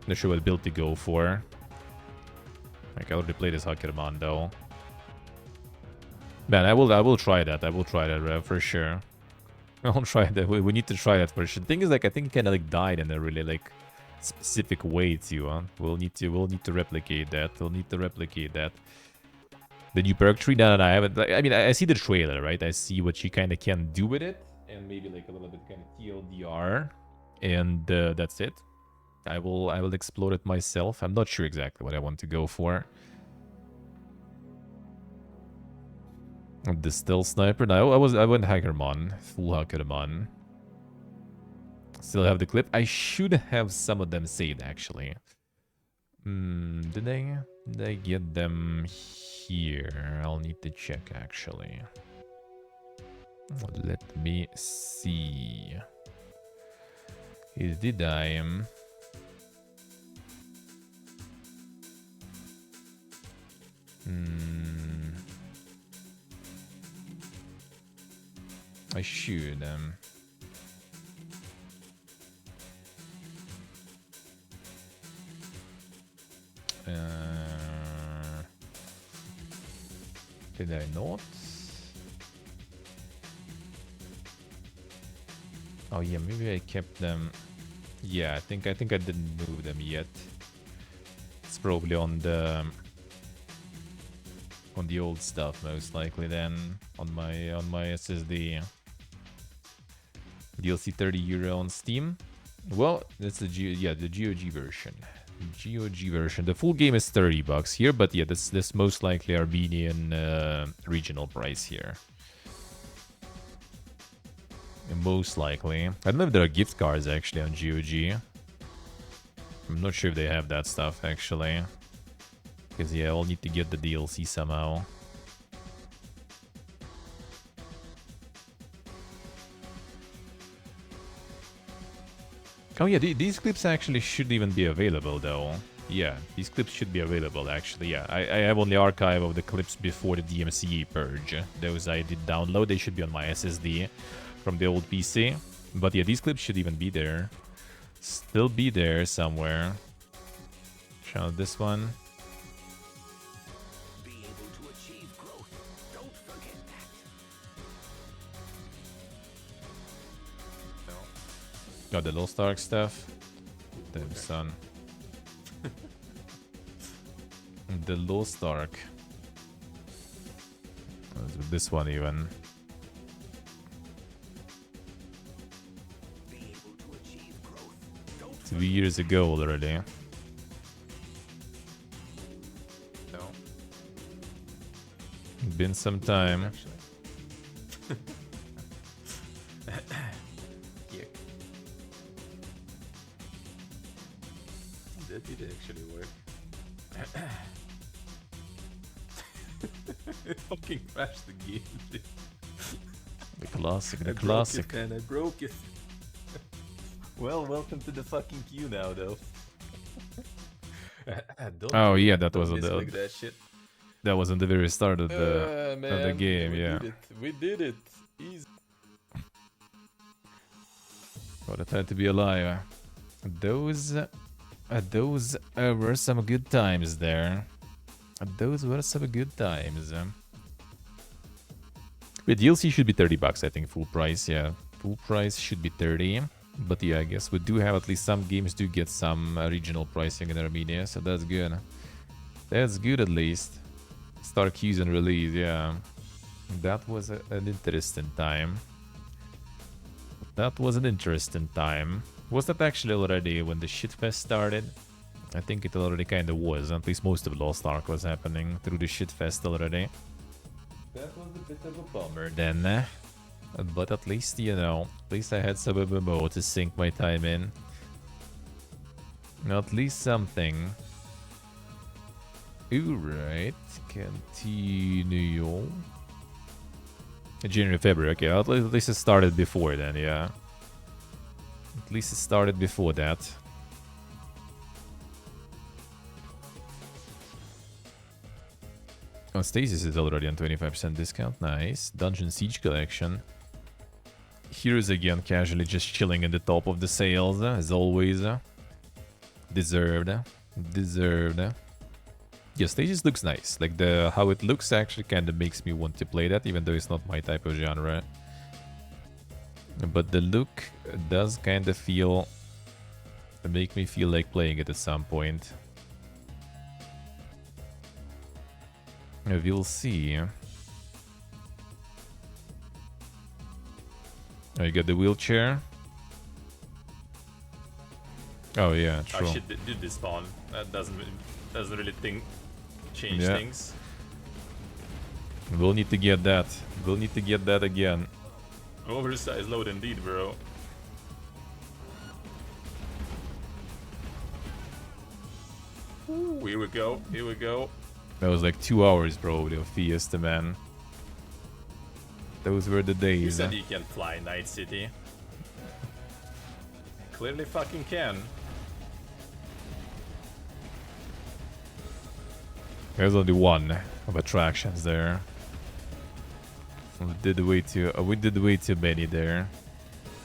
Not sure what build to go for. Like I already played as Hakerman though. Man, I will try that. I will try that for sure. I'll try that. We need to try that for sure. The thing is, like, I think it kind of like died in a really like specific way too. Huh? We'll need to replicate that. We'll need to replicate that. The new perk tree. No, I haven't. I mean, I see the trailer, right? I see what you kind of can do with it, and maybe like a little bit kind of TLDR, and that's it. I will explore it myself. I'm not sure exactly what I want to go for. The stealth sniper. No, I went Hackerman. Full Hackerman. Still have the clip. I should have some of them saved actually. Did I get them here? I'll need to check actually. Let me see. Did I? I should. Did I not? Oh yeah, maybe I kept them. Yeah, I think I didn't move them yet. It's probably on the old stuff most likely then on my SSD. DLC 30 euro on Steam. Well, that's the GOG version. GOG version. The full game is 30 bucks here, but yeah, this most likely Armenian regional price here. Most likely. I don't know if there are gift cards actually on GOG. I'm not sure if they have that stuff actually. Because yeah, I'll need to get the DLC somehow. Oh yeah, these clips actually should even be available though. Yeah, these clips should be available actually. Yeah, I have on the archive of the clips before the DMCA purge. Those I did download. They should be on my SSD from the old PC. But yeah, these clips should even be there. Still be there somewhere. Shout out this one. Got the Lost Ark stuff. Damn son. The Lost Ark. This one even. Growth, 2 years ago already. No. Been some time. That did actually work. It fucking crashed the game. The classic, the classic. Broke it, man, I broke it. Well, welcome to the fucking queue now, though. Oh yeah, that was on the that shit. That was on the very start of the game. We did it. Easy. What a time to be alive. Those were some good times there. Those were some good times. The DLC should be 30 bucks, I think, full price. Yeah, full price should be 30. But yeah, I guess we do have at least some games do get some regional pricing in Armenia, so that's good. That's good at least. Start queues and release, yeah. That was an interesting time. That was an interesting time. Was that actually already when the shitfest started? I think it already kind of was. At least most of Lost Ark was happening through the shitfest already. That was a bit of a bummer then. But at least, you know, at least I had some MMO to sink my time in. At least something. Alright, continue. January, February, okay, at least it started before then, yeah. At least it started before that. Oh, Stasis is already on 25% discount. Nice. Dungeon Siege Collection. Heroes again, casually just chilling in the top of the sales, as always. Deserved. Deserved. Yeah, Stasis looks nice. Like, the how it looks actually kind of makes me want to play that, even though it's not my type of genre. But the look does kind of feel... make me feel like playing it at some point. We'll see. Oh, you got the wheelchair. Oh yeah, true. Oh shit, did this spawn? That doesn't really change Yeah. things. We'll need to get that. We'll need to get that again. Oversized load indeed, bro. Ooh, here we go. Here we go. That was like 2 hours, bro, the Fiesta, man. Those were the You days. said you can fly, Night City. Clearly fucking can. There's only one of attractions there. We did way too many there.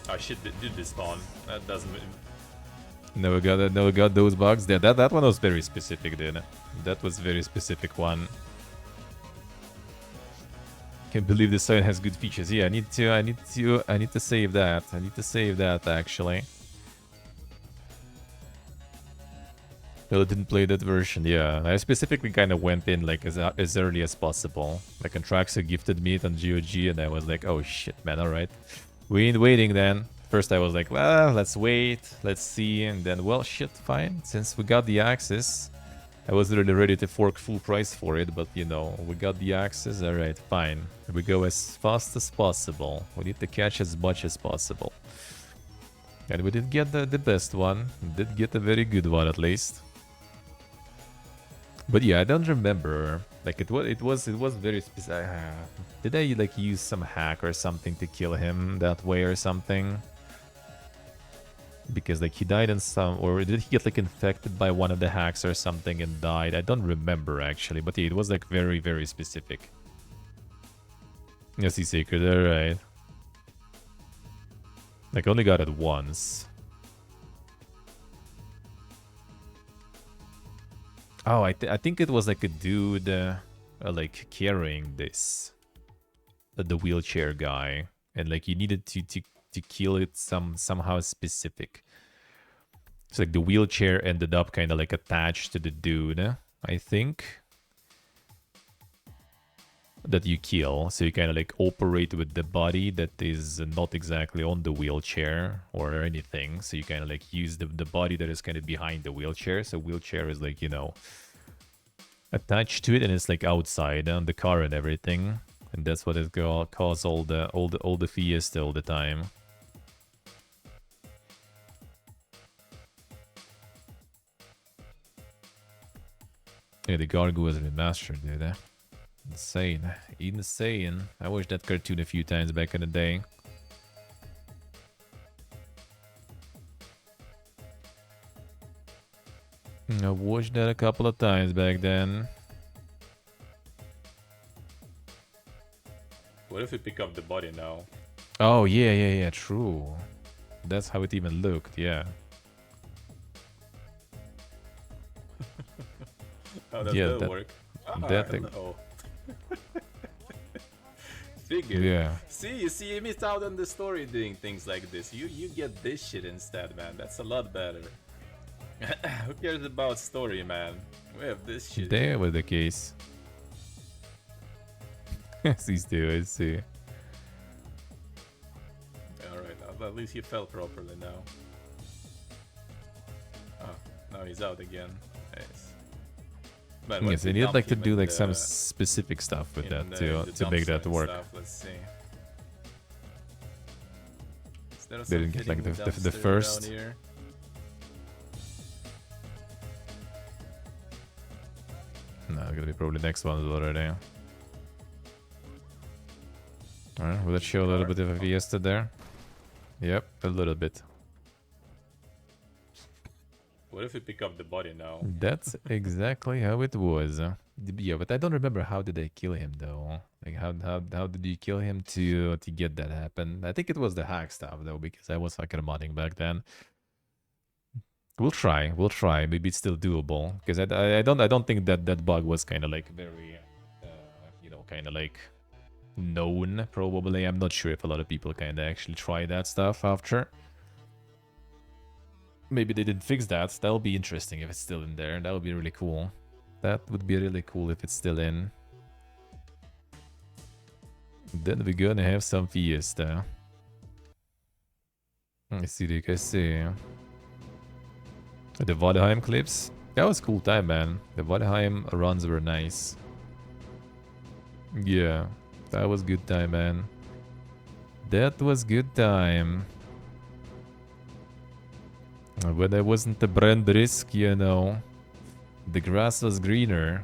Oh shit, did this spawn? That doesn't... Never got those bugs. Yeah, that one was very specific, dude. That was very specific one. Can't believe this site has good features. Yeah, I need to save that. I need to save that actually. Well, I didn't play that version. Yeah, I specifically kind of went in like as early as possible. Like Antraxa gifted me it on GOG, and I was like, oh shit, man. All right, we ain't waiting then. First I was like, well, let's wait, let's see, and then, well, shit, fine. Since we got the access, I wasn't really ready to fork full price for it, but, you know, we got the access, alright, fine. We go as fast as possible. We need to catch as much as possible. And we did get the best one. We did get a very good one, at least. But yeah, I don't remember. Like, it was very specific. Did I, like, use some hack or something to kill him that way or something? Because like he died in some, or did he get like infected by one of the hacks or something and died? I don't remember actually, but yeah, it was like very specific. Yes, he's sacred, alright. Like only got it once. Oh, I think it was like a dude like carrying this, the wheelchair guy, and like you needed to kill it somehow specific. It's like the wheelchair ended up kind of like attached to the dude, I think, that you kill. So you kind of like operate with the body that is not exactly on the wheelchair or anything. So you kind of like use the body that is kind of behind the wheelchair. So wheelchair is like, you know, attached to it, and it's like outside on the car and everything. And that's what it cause all the Fiesta all the time. Yeah, the Gargoyle has been mastered, dude. Insane. Insane. I watched that cartoon a few times back in the day. I watched that a couple of times back then. What if we pick up the body now? Oh, yeah, true. That's how it even looked, yeah. Oh, that Yeah, will work. that thing. No. Figured. Yeah. See, you missed out on the story doing things like this. You get this shit instead, man. That's a lot better. Who cares about story, man? We have this shit. There was the case. I see. Alright, at least he fell properly now. Oh, now he's out again. Nice. Man, Yes, they need like to do like some specific stuff with that to make that work. Let's see. They didn't get like the first. No, it's gonna be probably next one already. Alright, will it show a little bit of a Fiesta there? Yep, a little bit. What if we pick up the body now? That's exactly how it was. Yeah, but I don't remember how did they kill him though. Like how did you kill him to get that happen? I think it was the hack stuff though, because I was fucking modding back then. We'll try. We'll try. Maybe it's still doable because I don't think that bug was kind of like very, kind of like known. Probably I'm not sure if a lot of people kind of actually try that stuff after. Maybe they didn't fix that. That'll be interesting if it's still in there. That would be really cool. That would be really cool if it's still in. Then we're gonna have some fiesta. I see, I see. The Valheim clips. That was cool time, man. The Valheim runs were nice. Yeah, that was good time, man. That was good time. When I wasn't a brand risk, you know, the grass was greener.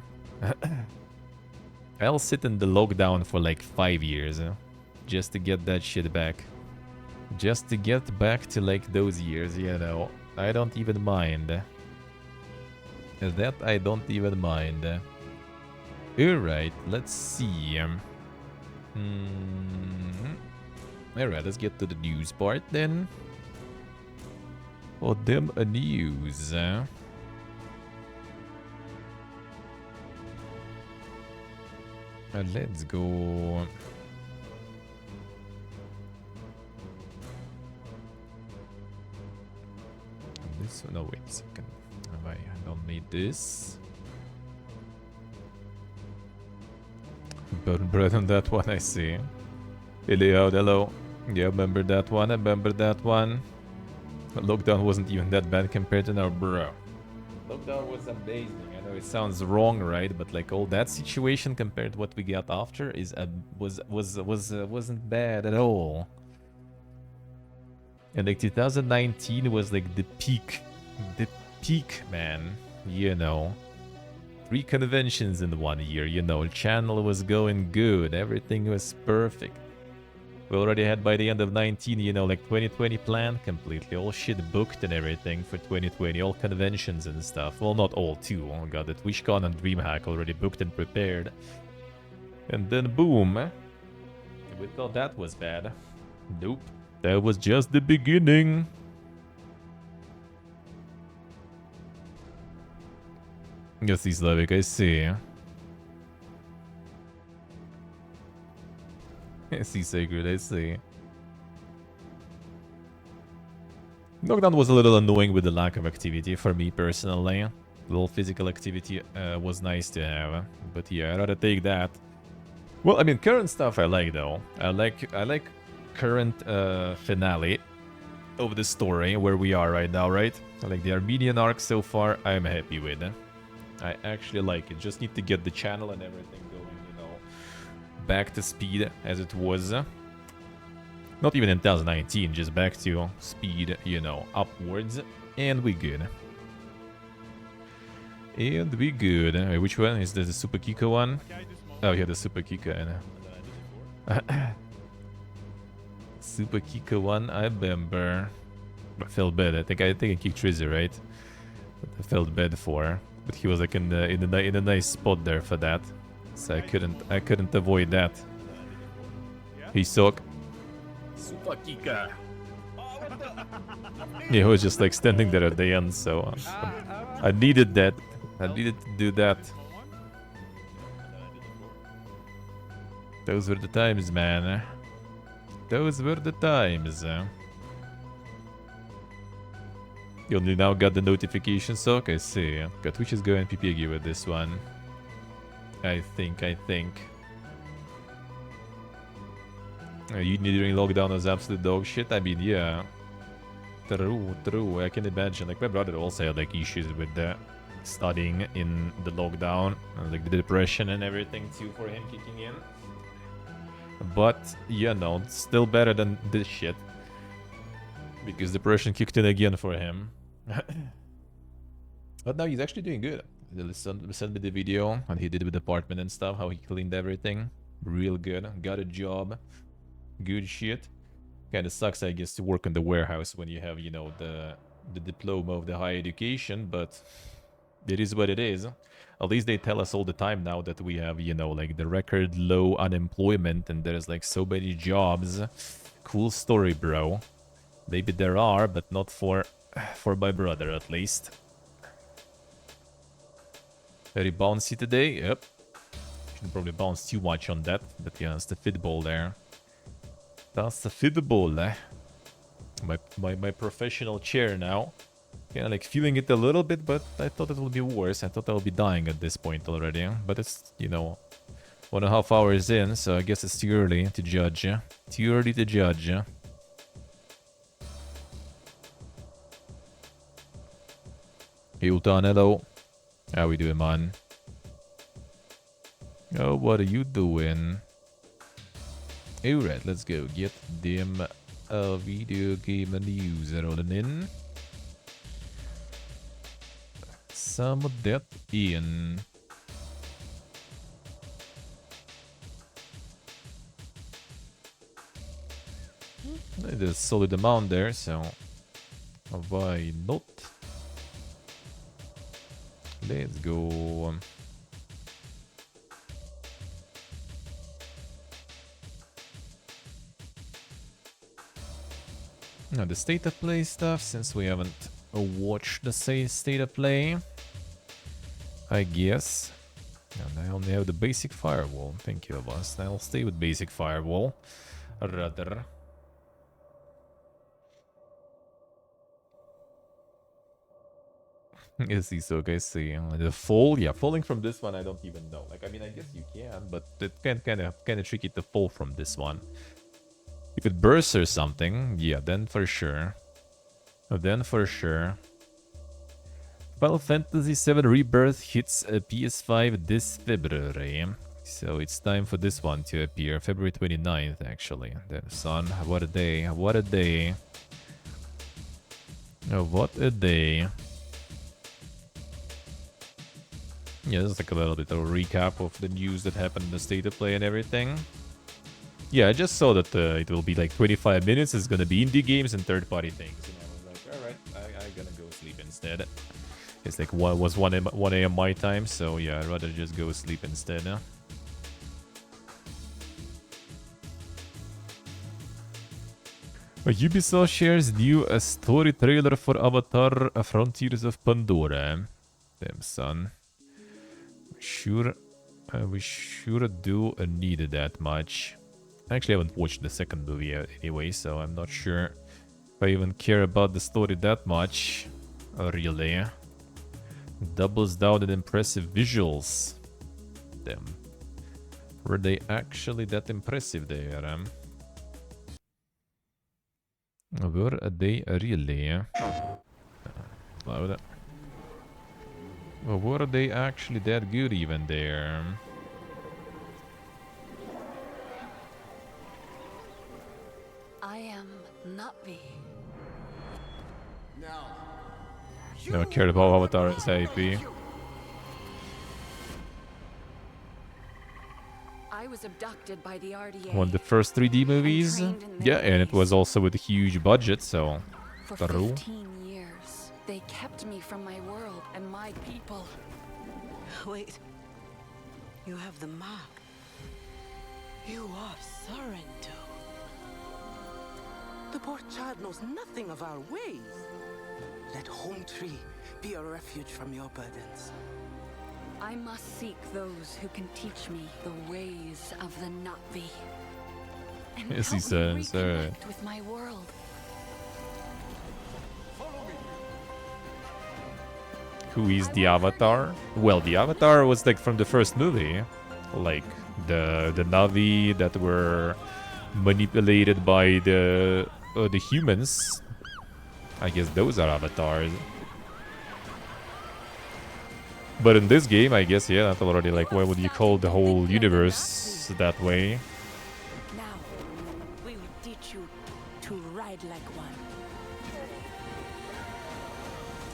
I'll sit in the lockdown for like 5 years, just to get that shit back. Just to get back to like those years, you know. I don't even mind. That I don't even mind. Alright, let's see. Alright, let's get to the news part then. For them a news. Let's go. This one, no, wait a second. I don't need this. Burn bread on that one, I see. Hello, hello. Yeah, remember that one? I remember that one. Lockdown wasn't even that bad compared to now, bro. Lockdown was amazing. I know it sounds wrong, right? But like all that situation compared to what we got after is wasn't bad at all. And like 2019 was like the peak, man. You know, 3 conventions in 1 year. You know, channel was going good. Everything was perfect. We already had by the end of 19, you know, like 2020 planned completely. All shit booked and everything for 2020. All conventions and stuff. Well, not all, too. Oh god, the TwitchCon and DreamHack already booked and prepared. And then boom. We thought that was bad. Nope. That was just the beginning. Yes, he's Slavic, I see. I see Sacred, I see. Lockdown was a little annoying with the lack of activity for me personally. A little physical activity was nice to have, but yeah, I'd rather take that. Well, I mean, current stuff I like though. I like current finale of the story where we are right now, right? I like the Armenian arc so far. I'm happy with it. I actually like it. Just need to get the channel and everything going, you know, back to speed as it was. Not even in 2019, just back to speed, you know, upwards. And we good. And we good. Wait, which one? Is this the Super Kiko one? Oh, yeah, the Super Kiko. Super Kiko one, I remember. I felt bad. I think I kicked Trizzy, right? I felt bad for, but he was like in a nice spot there for that, so I couldn't avoid that. He sucked. Super Kika. Yeah, he was just like standing there at the end, so I needed that. I needed to do that. Those were the times, man. Those were the times. You only now got the notification, so okay, see. Okay, Twitch is going PPG with this one. I think. You during lockdown was absolute dog shit. I mean, yeah. True. I can imagine. Like, my brother also had like issues with the studying in the lockdown. Like the depression and everything too for him kicking in. But, you know, still better than this shit. Because depression kicked in again for him. But now he's actually doing good. He sent me the video and he did with the apartment and stuff, how he cleaned everything. Real good. Got a job. Good shit. Kinda sucks, I guess, to work in the warehouse when you have, you know, the diploma of the higher education, but it is what it is. At least they tell us all the time now that we have, you know, like the record low unemployment and there's like so many jobs. Cool story, bro. Maybe there are, but not for my brother at least. Very bouncy today. Yep. Shouldn't probably bounce too much on that, but yeah, that's the football there. That's the football. My professional chair now. Kinda like feeling it a little bit, but I thought it would be worse. I thought I would be dying at this point already. But it's, you know, 1.5 hours in, so I guess it's too early to judge. Too early to judge. Hey, Ultan, hello. How we doing, man? Oh, what are you doing? Alright, let's go get them video game news rolling in. Some of that in. There's a solid amount there, so why not? Let's go. Now the state of play stuff, since we haven't watched the state of play, I guess. And I only have the basic firewall. Thank you, boss. I'll stay with basic firewall. Rather. Yes, see, so guys, see the fall. Yeah, falling from this one, I don't even know. Like, I mean, I guess you can, but it can kind of tricky to fall from this one. If it bursts or something, yeah, then for sure. Then for sure. Final Fantasy VII Rebirth hits a PS5 this February. So it's time for this one to appear. February 29th, actually. Then, son, what a day. What a day. Oh, what a day. Yeah, this is like a little bit of a recap of the news that happened in the state of play and everything. Yeah, I just saw that it will be like 25 minutes. It's gonna be indie games and third-party things. And I was like, alright, I'm gonna go sleep instead. It's like 1 a.m. my time, so yeah, I'd rather just go sleep instead. Ubisoft shares new story trailer for Avatar Frontiers of Pandora. Damn, son. We sure do need that much. I actually haven't watched the second movie yet anyway, so I'm not sure if I even care about the story that much. Really. Doubles down in impressive visuals. Damn. Were they actually that impressive there? Were they really? Loud. Well, were they actually that good even there? I am Na'vi. Never cared about Avatar as AP. I was abducted by the RDA. One of the first 3D movies. Yeah, and it was also with a huge budget, so... For 15 years, they kept me from my world and my people. Wait. You have the mark. You are Sorrento. The poor child knows nothing of our ways. Let Home Tree be a refuge from your burdens. I must seek those who can teach me the ways of the Na'vi. And Yes, he help me says, reconnect with my world. Who is the Avatar? Well, the Avatar was like from the first movie. Like the Na'vi that were manipulated by the humans. I guess those are avatars. But in this game, I guess, yeah, that's already like, why would you call the whole universe that way? Now, we will teach you to ride like one.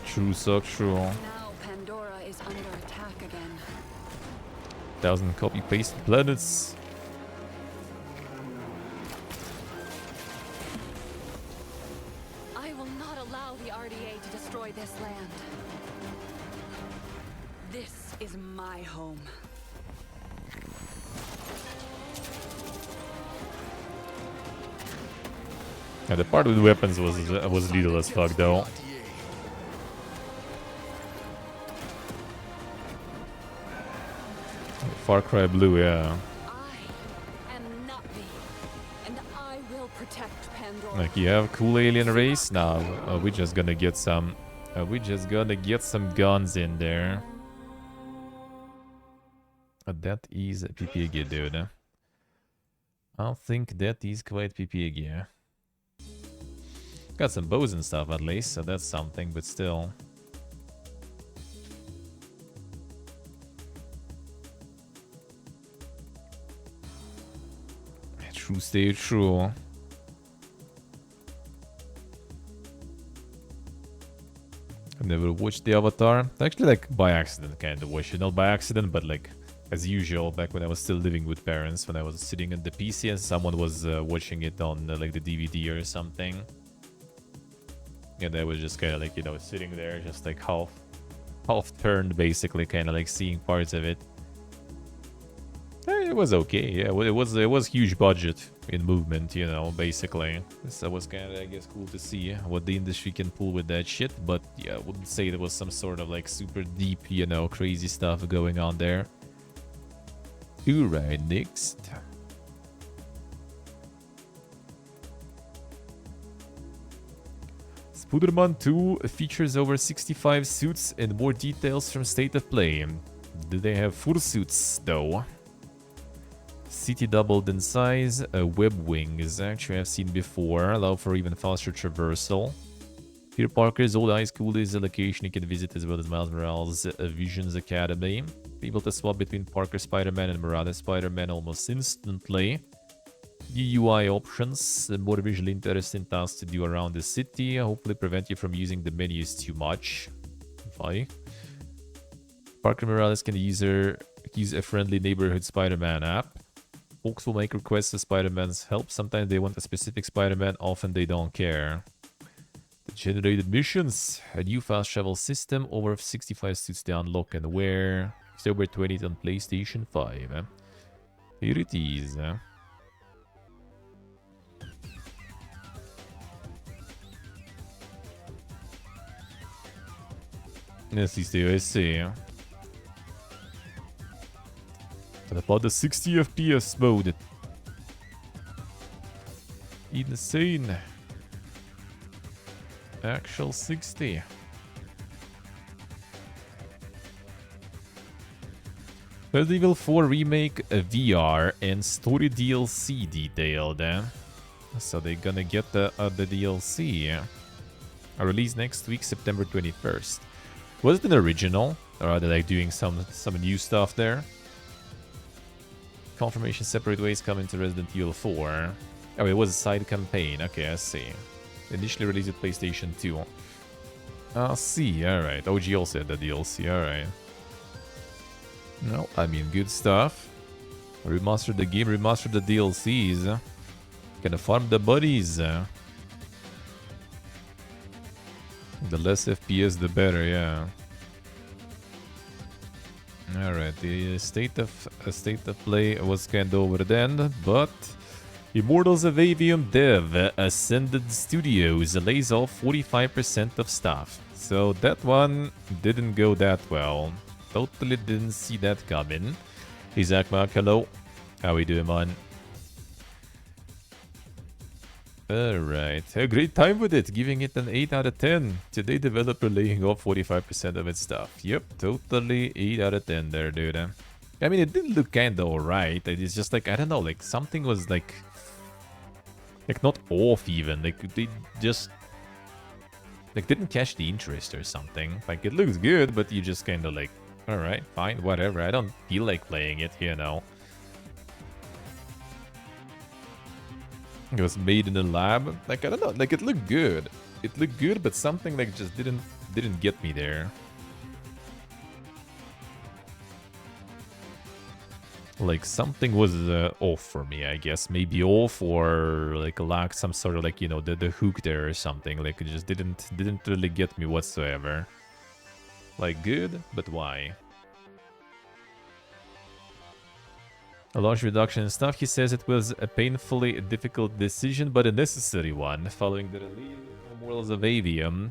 True, so true. Now Pandora is under attack again. 1,000 copy-paste planets. I will not not allow the RDA to destroy this land. This is my home. Yeah, the part with weapons was lethal as fuck though. Far Cry Blue, yeah. I am Na'vi, and I will protect Pandora. Like you have cool alien race. Now we're just gonna get some. We're just gonna get some guns in there. That is PPG, dude. I think that is quite PPG. Got some bows and stuff at least, so that's something, but still. True, stay true. I never watched the Avatar. Actually, like by accident, kind of watched it. Not by accident, but like as usual, back when I was still living with parents, when I was sitting on the PC and someone was watching it on like the DVD or something. And I was just kind of like, you know, sitting there, just like half turned, basically, kind of like seeing parts of it. It was okay, yeah. It was huge budget in movement, you know, basically. So it was kind of, I guess, cool to see what the industry can pull with that shit. But yeah, I wouldn't say there was some sort of like super deep, you know, crazy stuff going on there. Alright, next. Spider-Man 2 features over 65 suits and more details from State of Play. Do they have fursuits though? City doubled in size, web wings, actually I've seen before, allow for even faster traversal. Peter Parker's old high school is a location you can visit, as well as Miles Morales' Visions Academy. Be able to swap between Parker Spider-Man and Morales Spider-Man almost instantly. New UI options, more visually interesting tasks to do around the city, hopefully prevent you from using the menus too much. Why? Parker Morales can use a friendly neighborhood Spider-Man app. Folks will make requests to Spider-Man's help. Sometimes they want a specific Spider-Man, often they don't care. The generated missions. A new fast travel system. Over 65 suits to unlock and wear. October 20th on PlayStation 5. Here it is. Yes, it's the USA. And about the 60 FPS mode. Insane. Actual 60. Resident Evil 4 Remake VR and story DLC detailed. So they're gonna get the DLC. A release next week, September 21st. Was it an original? Or are they like doing some new stuff there? Confirmation separate ways coming to Resident Evil 4. Oh, it was a side campaign. Okay, I see. Initially released at PlayStation 2. I see, alright. OG also had the DLC, alright. No, I mean, good stuff. Remastered the game, remastered the DLCs. Gonna farm the buddies. The less FPS, the better, yeah. Alright, the state of play was kind of over then, but Immortals of Avium dev Ascended Studios lays off 45% of staff. So that one didn't go that well. Totally didn't see that coming. Hey Zach Mark, hello. How we doing, man? Alright, a great time with it, giving it an 8 out of 10. Today developer laying off 45% of its stuff. Yep, totally 8 out of 10 there, dude. I mean, it did look kinda alright. It's just like, I don't know, like something was like not off even. Like they just like didn't catch the interest or something. Like it looks good, but you just kinda like, alright, fine, whatever. I don't feel like playing it, you know. It was made in a lab. Like, I don't know, like it looked good. It looked good, but something like just didn't get me there. Like something was off for me, I guess. Maybe off or like lacked some sort of like, you know, the hook there or something. Like it just didn't really get me whatsoever. Like good, but why? A large reduction in stuff. He says it was a painfully difficult decision, but a necessary one, following the release of Immortals of Avium.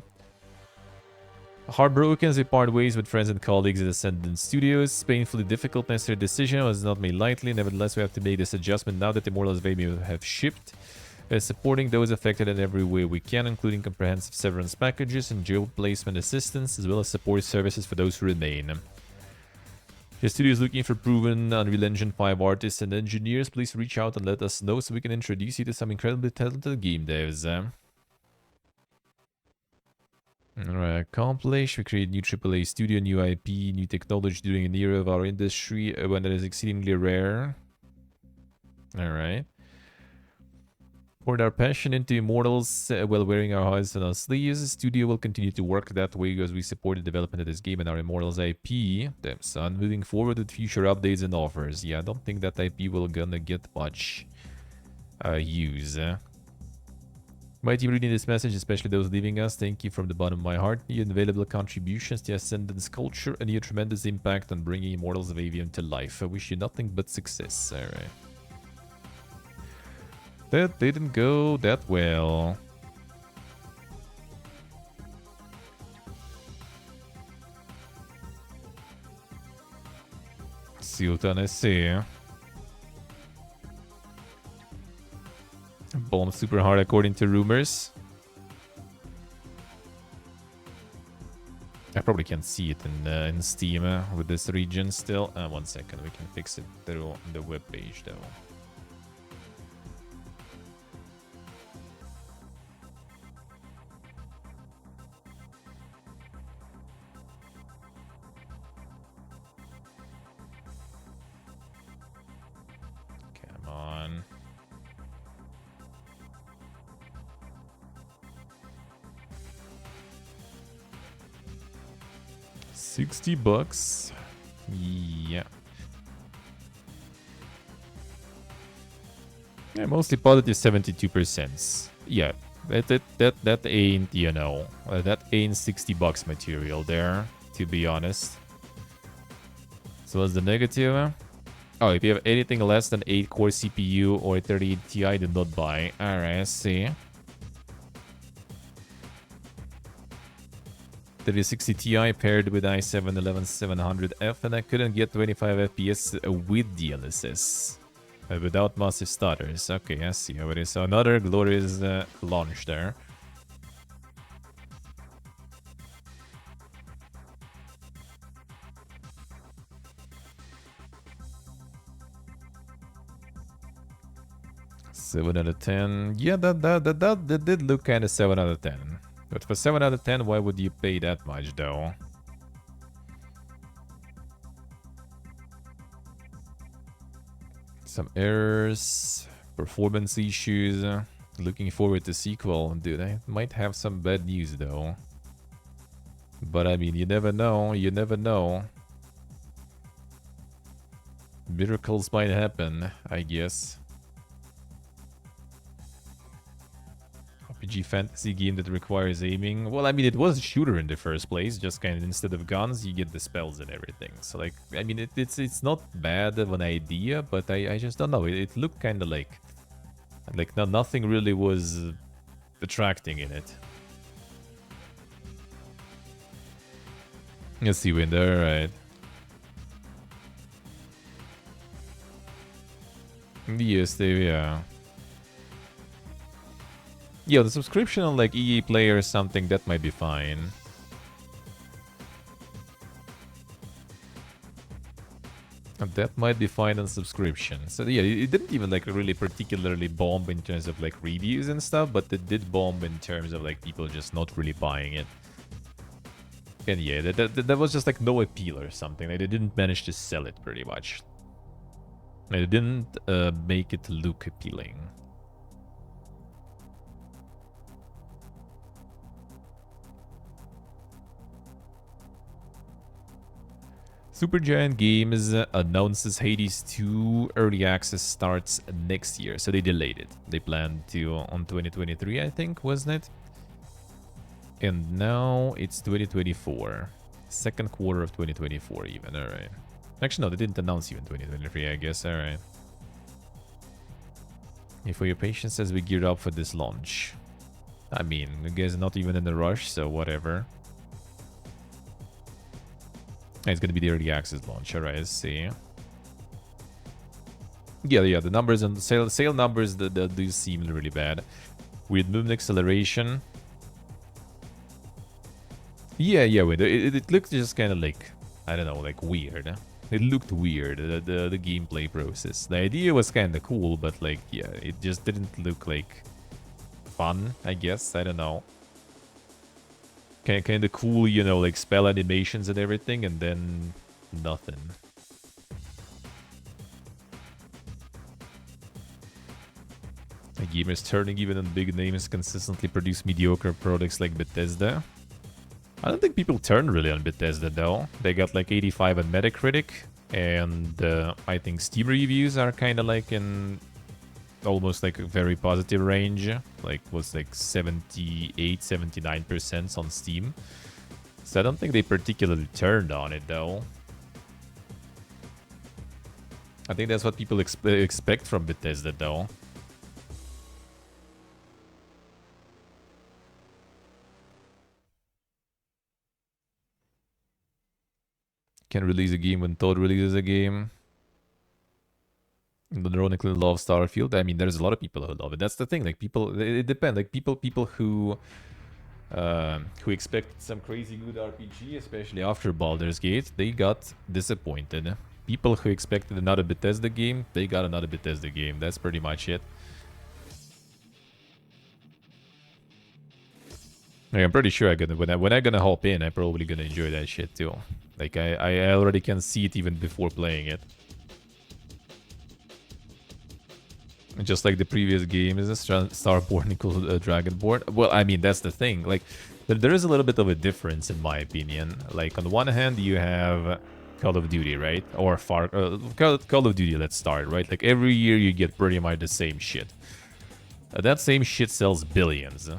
Heartbroken as we part ways with friends and colleagues at Ascendant Studios. Painfully difficult, necessary decision was not made lightly. Nevertheless, we have to make this adjustment now that the Immortals of Avium have shipped. Supporting those affected in every way we can, including comprehensive severance packages and job placement assistance, as well as support services for those who remain. The studio is looking for proven Unreal Engine 5 artists and engineers. Please reach out and let us know so we can introduce you to some incredibly talented game devs. Alright, accomplish. We create new AAA studio, new IP, new technology during an era of our industry when that is exceedingly rare. Alright. Poured our passion into Immortals while wearing our hearts on our sleeves. The studio will continue to work that way as we support the development of this game and our Immortals IP. Damn son, moving forward with future updates and offers. Yeah, I don't think that IP will gonna get much use. My team reading this message, especially those leaving us, thank you from the bottom of my heart. Your invaluable contributions to Ascendant's culture and your tremendous impact on bringing Immortals of Avium to life. I wish you nothing but success. Alright. That didn't go that well. Sultan SC. Bomb super hard according to rumors. I probably can't see it in Steam with this region still. 1 second, we can fix it through the web page though. Come on. $60. Yeah. Yeah, mostly positive 72%. Yeah, that ain't, you know, that ain't $60 material there, to be honest. So what's the negative? Oh, if you have anything less than 8-core CPU or 30 Ti, do not buy. Alright, I see. 3060 Ti paired with i7-11700F, and I couldn't get 25 FPS with DLSS. Without massive stutters. Okay, I see how it is. So another glorious launch there. Seven out of 10. Yeah, that did look kind of 7 out of 10. But for 7 out of 10, why would you pay that much, though? Some errors, performance issues. Looking forward to sequel. Dude, I might have some bad news, though. But I mean, you never know. You never know. Miracles might happen, I guess. RPG fantasy game that requires aiming. Well, I mean, it was a shooter in the first place. Just kind of instead of guns, you get the spells and everything. So, like, I mean, it's not bad of an idea, but I just don't know. It looked kind of like no, nothing really was attracting in it. Let's see, Winder. All right. Yes, yeah. Yeah, the subscription on like EA Play or something, that might be fine. That might be fine on subscription. So yeah, it didn't even like really particularly bomb in terms of like reviews and stuff, but it did bomb in terms of like people just not really buying it. And yeah, that was just like no appeal or something. Like, they didn't manage to sell it pretty much. They didn't make it look appealing. Supergiant Games announces Hades 2 early access starts next year, so they delayed it. They planned to on 2023, I think, wasn't it? And now it's 2024. Second quarter of 2024 even, alright. Actually, no, they didn't announce even 2023, I guess, alright. For your patience as we geared up for this launch. I mean, you guys are not even in a rush, so whatever. It's gonna be the early access launch, alright, let's see. Yeah, the numbers and the sale numbers that do seem really bad. Weird movement acceleration. Yeah, wait, it looked just kind of like, I don't know, like weird. It looked weird, the gameplay process. The idea was kind of cool, but like, yeah, it just didn't look like fun, I guess, I don't know. Kind of cool, you know, like spell animations and everything, and then nothing. The gamers turning even on big names consistently produce mediocre products like Bethesda. I don't think people turn really on Bethesda though. They got like 85 on Metacritic, and I think Steam reviews are kind of like in almost like a very positive range, like was like 78-79% on Steam. So I don't think they particularly turned on it though. I think that's what people expect from Bethesda though. Can release a game when Todd releases a game. Ironically love Starfield. I mean, there's a lot of people who love it. That's the thing. Like people, it depends. Like people who expect some crazy good RPG, especially after Baldur's Gate, they got disappointed. People who expected another Bethesda game, they got another Bethesda game. That's pretty much it. Like, I'm pretty sure when I'm gonna hop in, I'm probably gonna enjoy that shit too. Like I already can see it even before playing it. Just like the previous game, is a Starborn equals Dragonborn? Well, I mean, that's the thing. Like, there is a little bit of a difference, in my opinion. Like, on one hand, you have Call of Duty, right? Or Call of Duty, let's start, right? Like, every year you get pretty much the same shit. That same shit sells billions.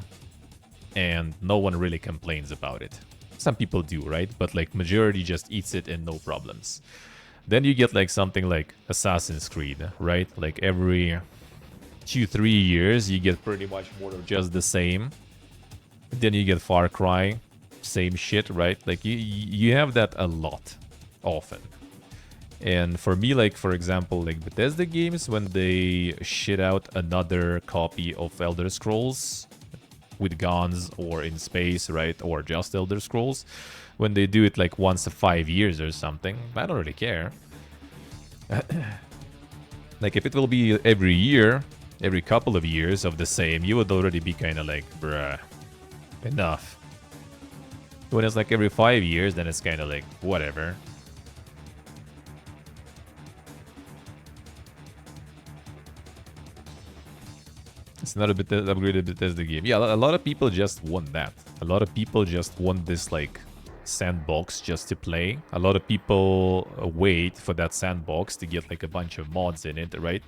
And no one really complains about it. Some people do, right? But, like, majority just eats it and no problems. Then you get, like, something like Assassin's Creed, right? Like, every 2-3 years, you get pretty much more of just the same. Then you get Far Cry, same shit, right? Like, you have that a lot, often. And for me, like, for example, like Bethesda games, when they shit out another copy of Elder Scrolls with guns or in space, right? Or just Elder Scrolls, when they do it like once a 5 years or something, I don't really care. Like, if it will be every year, every couple of years of the same, you would already be kind of like, bruh, enough. When it's like every 5 years, then it's kind of like, whatever. It's not a bit upgraded Bethesda game. Yeah, a lot of people just want that. A lot of people just want this, like, sandbox just to play. A lot of people wait for that sandbox to get, like, a bunch of mods in it, right?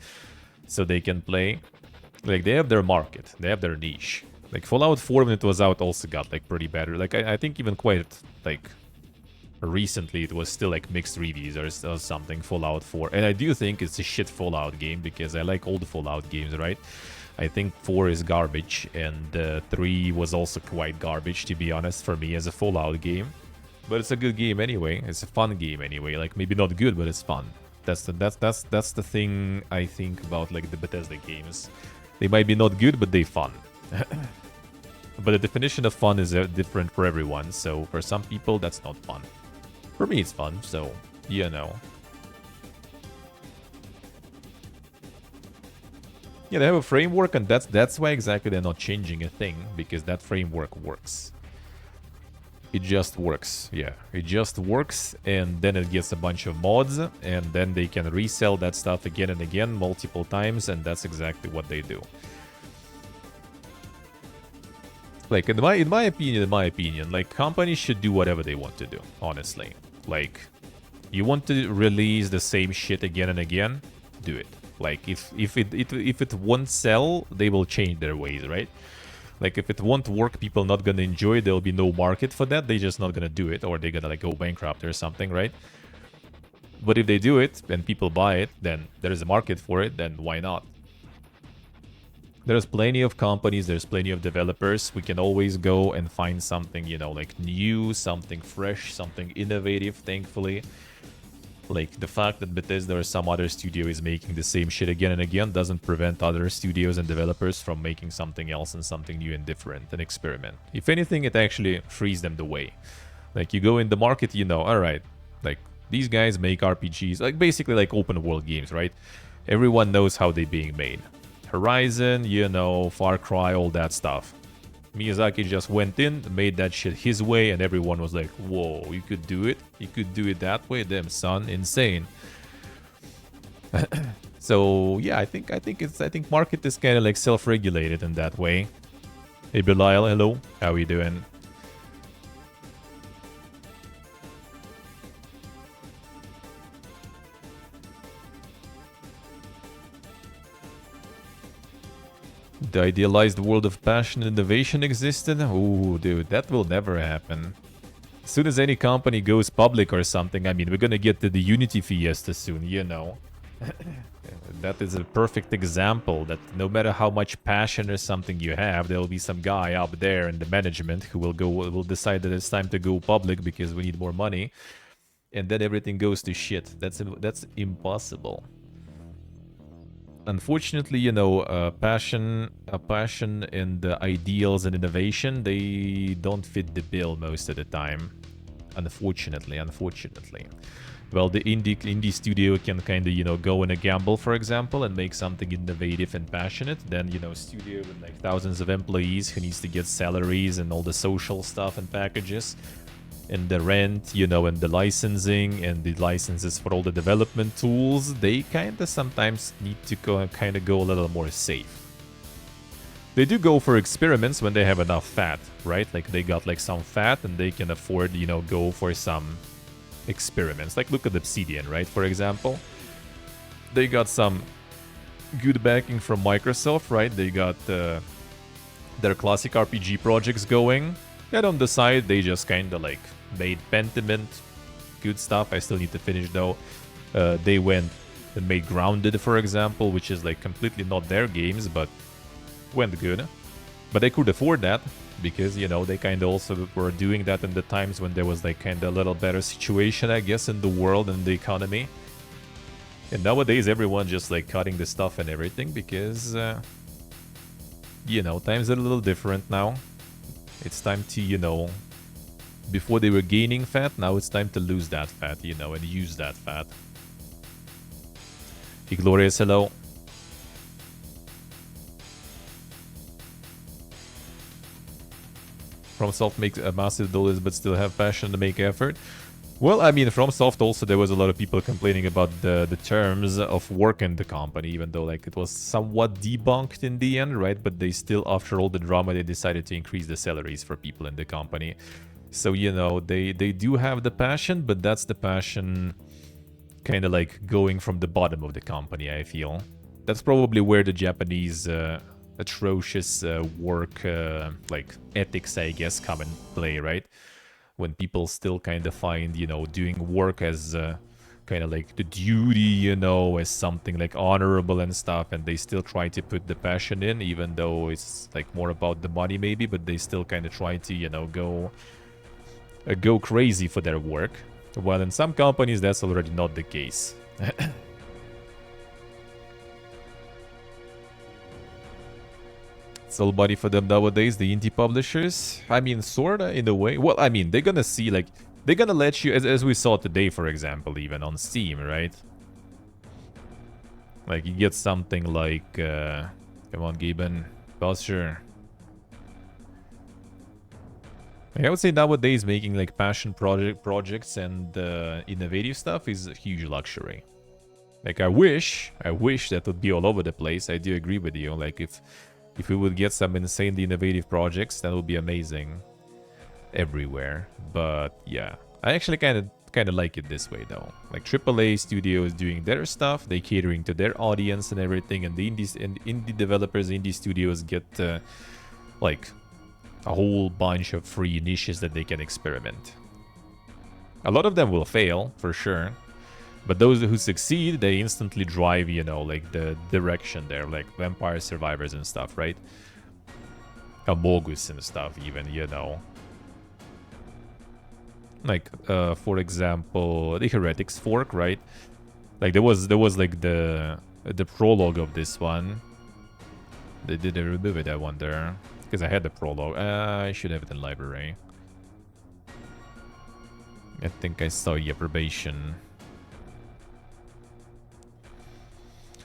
So they can play. Like, they have their market. They have their niche. Like, Fallout 4, when it was out, also got, like, pretty bad. Like, I think even quite, like, recently it was still, like, mixed reviews or something, Fallout 4. And I do think it's a shit Fallout game because I like old Fallout games, right? I think 4 is garbage, and 3 was also quite garbage, to be honest, for me as a Fallout game. But it's a good game anyway. It's a fun game anyway. Like, maybe not good, but it's fun. That's the thing I think about, like, the Bethesda games. They might be not good, but they fun. But the definition of fun is different for everyone. So for some people, that's not fun. For me, it's fun. So, you know. Yeah, they have a framework, and that's why exactly they're not changing a thing, because that framework works. It just works, yeah. It just works, and then it gets a bunch of mods, and then they can resell that stuff again and again, multiple times, and that's exactly what they do. Like, in my opinion, like, companies should do whatever they want to do, honestly. Like, You want to release the same shit again and again? Do it. Like, if it won't sell, they will change their ways, right? Like, if it won't work, people not gonna enjoy it, there'll be no market for that, they just not gonna do it, or they're gonna, like, go bankrupt or something, right? But if they do it, and people buy it, then there is a market for it, then why not? There's plenty of companies, there's plenty of developers. We can always go and find something, you know, like new, something fresh, something innovative, thankfully. Like, the fact that Bethesda or some other studio is making the same shit again and again doesn't prevent other studios and developers from making something else and something new and different, and experiment. If anything, it actually frees them the way. Like, you go in the market, you know, alright, like, these guys make RPGs, like, basically like open world games, right? Everyone knows how they're being made. Horizon, you know, Far Cry, all that stuff. Miyazaki just went in, made that shit his way, and everyone was like, whoa, you could do it? You could do it that way? Damn, son, insane. So, yeah, I think market is kind of like self-regulated in that way. Hey, Belial, hello. How are you doing? The idealized world of passion and innovation existed? Ooh, dude, that will never happen. As soon as any company goes public or something, I mean, we're gonna get to the Unity Fiesta soon, you know. That is a perfect example that no matter how much passion or something you have, there will be some guy up there in the management who will decide that it's time to go public because we need more money. And then everything goes to shit. That's impossible. Unfortunately, you know, passion and ideals and innovation, they don't fit the bill most of the time. Unfortunately. Well, the indie studio can kind of, you know, go in a gamble, for example, and make something innovative and passionate. Then, you know, studio with like thousands of employees who needs to get salaries and all the social stuff and packages. And the rent, you know, and the licensing and the licenses for all the development tools, they kind of sometimes need to go a little more safe. They do go for experiments when they have enough fat, right? Like, they got like some fat and they can afford, you know, go for some experiments. Like, look at Obsidian, right? For example, they got some good backing from Microsoft, right? They got their classic RPG projects going. And on the side, they just kind of like made Pentiment, good stuff. I still need to finish though. They went and made Grounded, for example, which is like completely not their games, but went good. But they could afford that because, you know, they kind of also were doing that in the times when there was like kind of a little better situation, I guess, in the world and the economy. And nowadays, everyone just like cutting the stuff and everything because, you know, times are a little different now. It's time to, you know, before they were gaining fat, now it's time to lose that fat, you know, and use that fat. Glorious, hello. FromSoft makes massive dollars but still have passion to make effort. Well, I mean, FromSoft also, there was a lot of people complaining about the terms of work in the company, even though, like, it was somewhat debunked in the end, right? But they still, after all the drama, they decided to increase the salaries for people in the company. So, you know, they do have the passion, but that's the passion kind of, like, going from the bottom of the company, I feel. That's probably where the Japanese atrocious work, like, ethics, I guess, come in play, right? When people still kind of find, you know, doing work as kind of like the duty, you know, as something like honorable and stuff, and they still try to put the passion in, even though it's like more about the money maybe, but they still kind of try to, you know, go crazy for their work. Well, in some companies, that's already not the case. It's all money for them nowadays, the indie publishers. I mean, sorta, in a way. Well, I mean, they're gonna see, like, they're gonna let you, as we saw today, for example, even on Steam, right? Like, you get something like, come on, Gaben, Belcher. Like, I would say nowadays making, like, passion projects and innovative stuff is a huge luxury. Like, I wish that would be all over the place. I do agree with you. Like, if we would get some insanely innovative projects, that would be amazing everywhere. But yeah, I actually kind kind of like it this way, though. Like AAA studios doing their stuff, they catering to their audience and everything, and the indie developers, indie studios get like a whole bunch of free niches that they can experiment. A lot of them will fail, for sure. But those who succeed, they instantly drive, you know, like the direction there, like Vampire Survivors and stuff, right? Amogus and stuff, even, you know. Like, for example, the Heretics fork, right? Like there was like the prologue of this one. Did they remove it? I wonder. Because I had the prologue. I should have it in library. I think I saw your probation.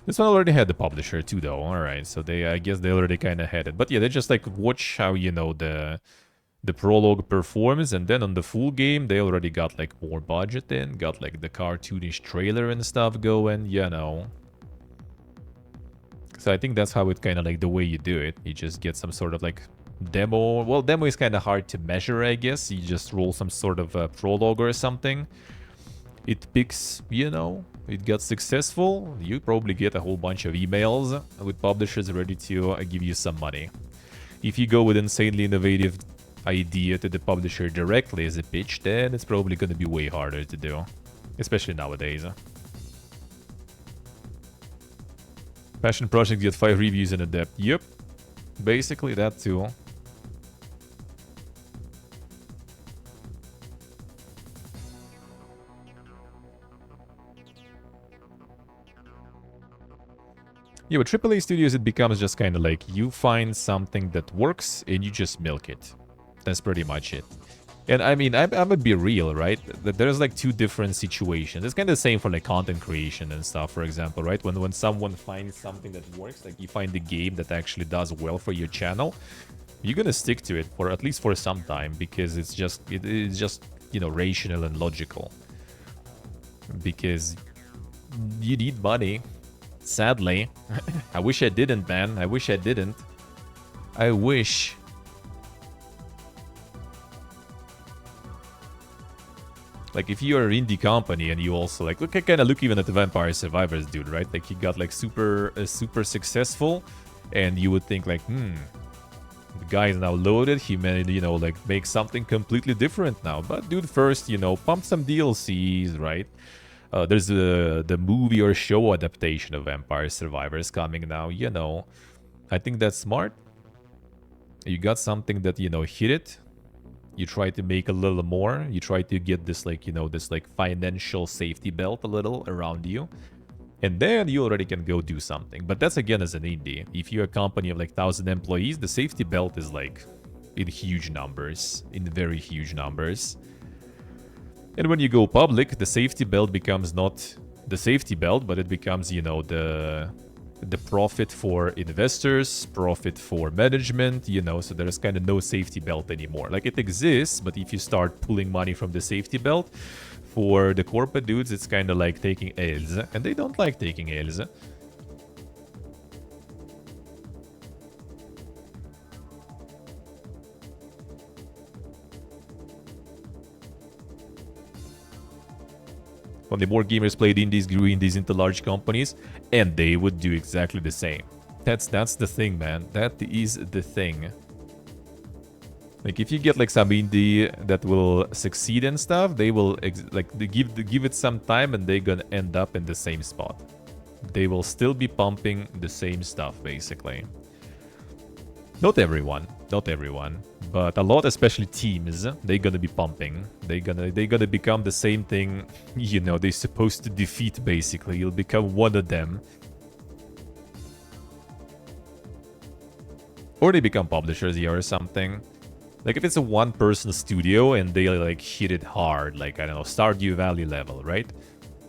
This one already had the publisher too, though. All right, so I guess they already kind of had it. But yeah, they just like watch how, you know, the prologue performs, and then on the full game they already got like more budget in, got like the cartoonish trailer and stuff going, you know. So I think that's how it kind of like the way you do it. You just get some sort of like demo. Well, demo is kind of hard to measure, I guess. You just roll some sort of prologue or something. It picks, you know, it got successful. You probably get a whole bunch of emails with publishers ready to give you some money. If you go with insanely innovative idea to the publisher directly as a pitch, then it's probably going to be way harder to do, especially nowadays. Passion project get 5 reviews in a depth. Yep, basically that too. Yeah, with AAA studios, it becomes just kind of like you find something that works and you just milk it. That's pretty much it. And I mean, I'm gonna be real, right? There's like two different situations. It's kind of the same for like content creation and stuff, for example, right? When someone finds something that works, like you find the game that actually does well for your channel, you're gonna stick to it for at least for some time, because it's just you know, rational and logical. Because you need money. Sadly. I wish I didn't, man. I wish I didn't. I wish. Like, if you're an indie company and you also, like, look, I kind of look even at the Vampire Survivors dude, right? Like, he got, like, super successful, and you would think, like, the guy is now loaded, he managed, you know, like, make something completely different now. But, dude, first, you know, pump some DLCs, right? There's the movie or show adaptation of Vampire Survivors coming now, you know. I think that's smart. You got something that, you know, hit it. You try to make a little more. You try to get this, like, you know, this, like, financial safety belt a little around you. And then you already can go do something. But that's, again, as an indie. If you're a company of, like, 1,000 employees, the safety belt is, like, in huge numbers. In very huge numbers. And when you go public, the safety belt becomes not the safety belt, but it becomes, you know, the profit for investors, profit for management, you know, so there's kind of no safety belt anymore. Like, it exists, but if you start pulling money from the safety belt, for the corporate dudes, it's kind of like taking L's, and they don't like taking L's. When the more gamers played indies, grew indies into large companies, and they would do exactly the same. That's the thing, man. That is the thing. Like, if you get like some indie that will succeed and stuff, they will they give it some time, and they're gonna end up in the same spot. They will still be pumping the same stuff, basically. Not everyone, but a lot, especially teams, they're gonna be pumping. They're gonna become the same thing, you know, they're supposed to defeat, basically. You'll become one of them. Or they become publishers here or something. Like, if it's a one-person studio and they, like, hit it hard, like, I don't know, Stardew Valley level, right?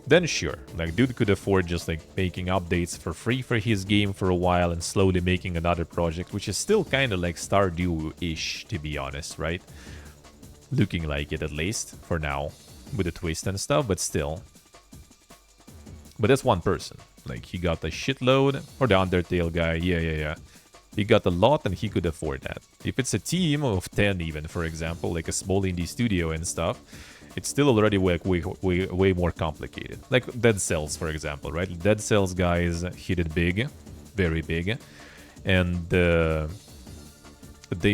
Then sure, like, dude could afford just, like, making updates for free for his game for a while and slowly making another project, which is still kind of like Stardew-ish, to be honest, right? Looking like it, at least, for now, with a twist and stuff, but still. But that's one person. Like, he got a shitload, or the Undertale guy, yeah. He got a lot and he could afford that. If it's a team of 10 even, for example, like a small indie studio and stuff, it's still already way more complicated. Like Dead Cells, for example, right? Dead Cells guys hit it big, very big, and they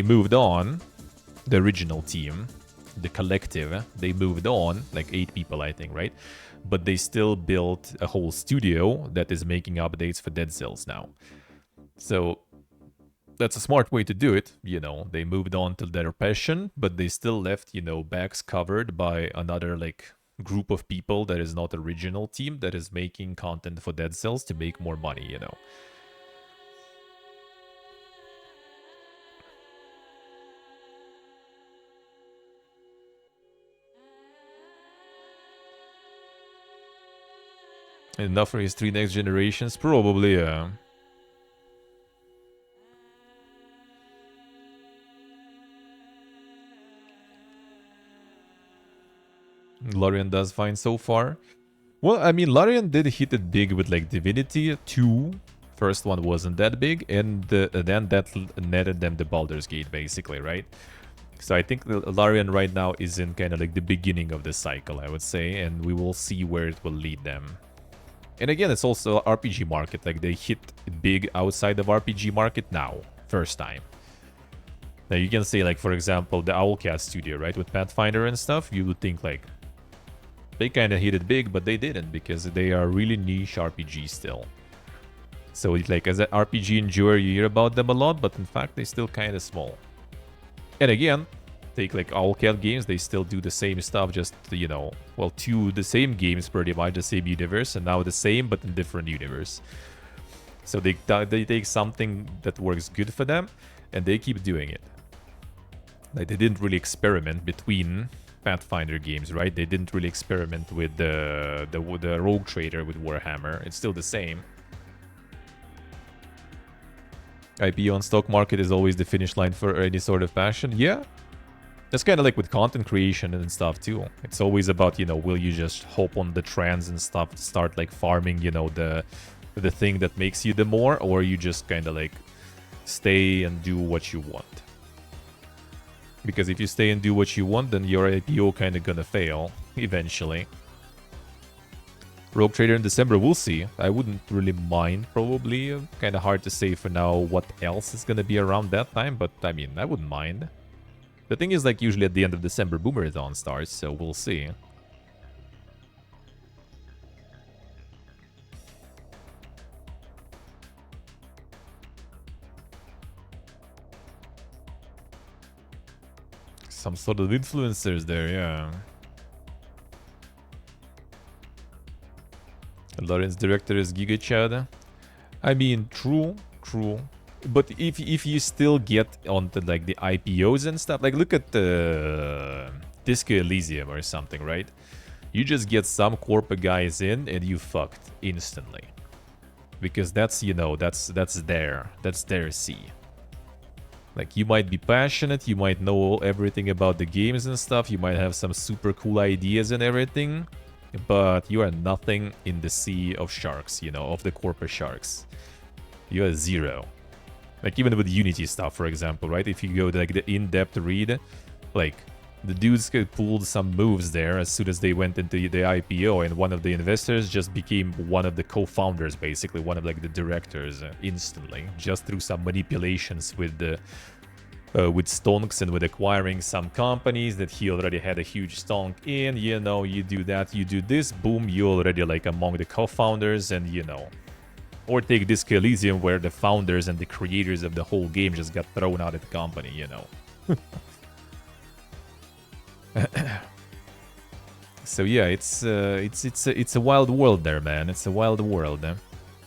moved on. The original team, the collective, they moved on, like 8 people, I think, right? But they still built a whole studio that is making updates for Dead Cells now. So that's a smart way to do it, you know. They moved on to their passion, but they still left, you know, backs covered by another, like, group of people that is not original team that is making content for Dead Cells to make more money, you know. Enough for his 3 next generations? Probably, yeah. Larian does fine so far. Well, I mean, Larian did hit it big with, like, Divinity 2. First one wasn't that big, and then that netted them the Baldur's Gate, basically, right? So I think Larian right now is in kind of like the beginning of this cycle, I would say, and we will see where it will lead them. And again, it's also RPG market, like they hit big outside of RPG market now, first time. Now you can say, like, for example, the Owlcat studio, right, with Pathfinder and stuff, you would think like they kind of hit it big, but they didn't, because they are really niche RPG still. So it's like, as an RPG enjoyer, you hear about them a lot, but in fact, they're still kind of small. And again, take like Owlcat games, they still do the same stuff, just, you know, well, the same games pretty much, the same universe, and now the same, but in different universe. So they take something that works good for them, and they keep doing it. Like, they didn't really experiment between Pathfinder games, right? They didn't really experiment with the Rogue Trader with Warhammer. It's still the same. IPO on stock market is always the finish line for any sort of passion. Yeah. That's kind of like with content creation and stuff too. It's always about, you know, will you just hop on the trends and stuff, start like farming, you know, the thing that makes you the more, or you just kind of like stay and do what you want. Because if you stay and do what you want, then your IPO kind of gonna fail eventually. Rogue Trader in December, we'll see. I wouldn't really mind, probably. Kind of hard to say for now what else is gonna be around that time, but I mean, I wouldn't mind. The thing is, like, usually at the end of December, Boomerthon starts, so we'll see. Some sort of influencers there, yeah. Lawrence director is Giga Chad. I mean, true. But if you still get onto like the IPOs and stuff, like look at the Disco Elysium or something, right? You just get some corporate guys in and you fucked instantly. Because that's, you know, that's their sea. Like, you might be passionate, you might know everything about the games and stuff, you might have some super cool ideas and everything, but you are nothing in the sea of sharks, you know, of the corporate sharks. You are zero. Like, even with Unity stuff, for example, right? If you go to, like, the in-depth read, like, the dudes pulled some moves there as soon as they went into the IPO, and one of the investors just became one of the co-founders, basically, one of, like, the directors instantly, just through some manipulations with the with stonks and with acquiring some companies that he already had a huge stonk in. You know, you do that, you do this, boom, you already, like, among the co-founders, and, you know. Or take Disco Elysium, where the founders and the creators of the whole game just got thrown out of the company, you know. So yeah, it's a wild world there, man. It's a wild world,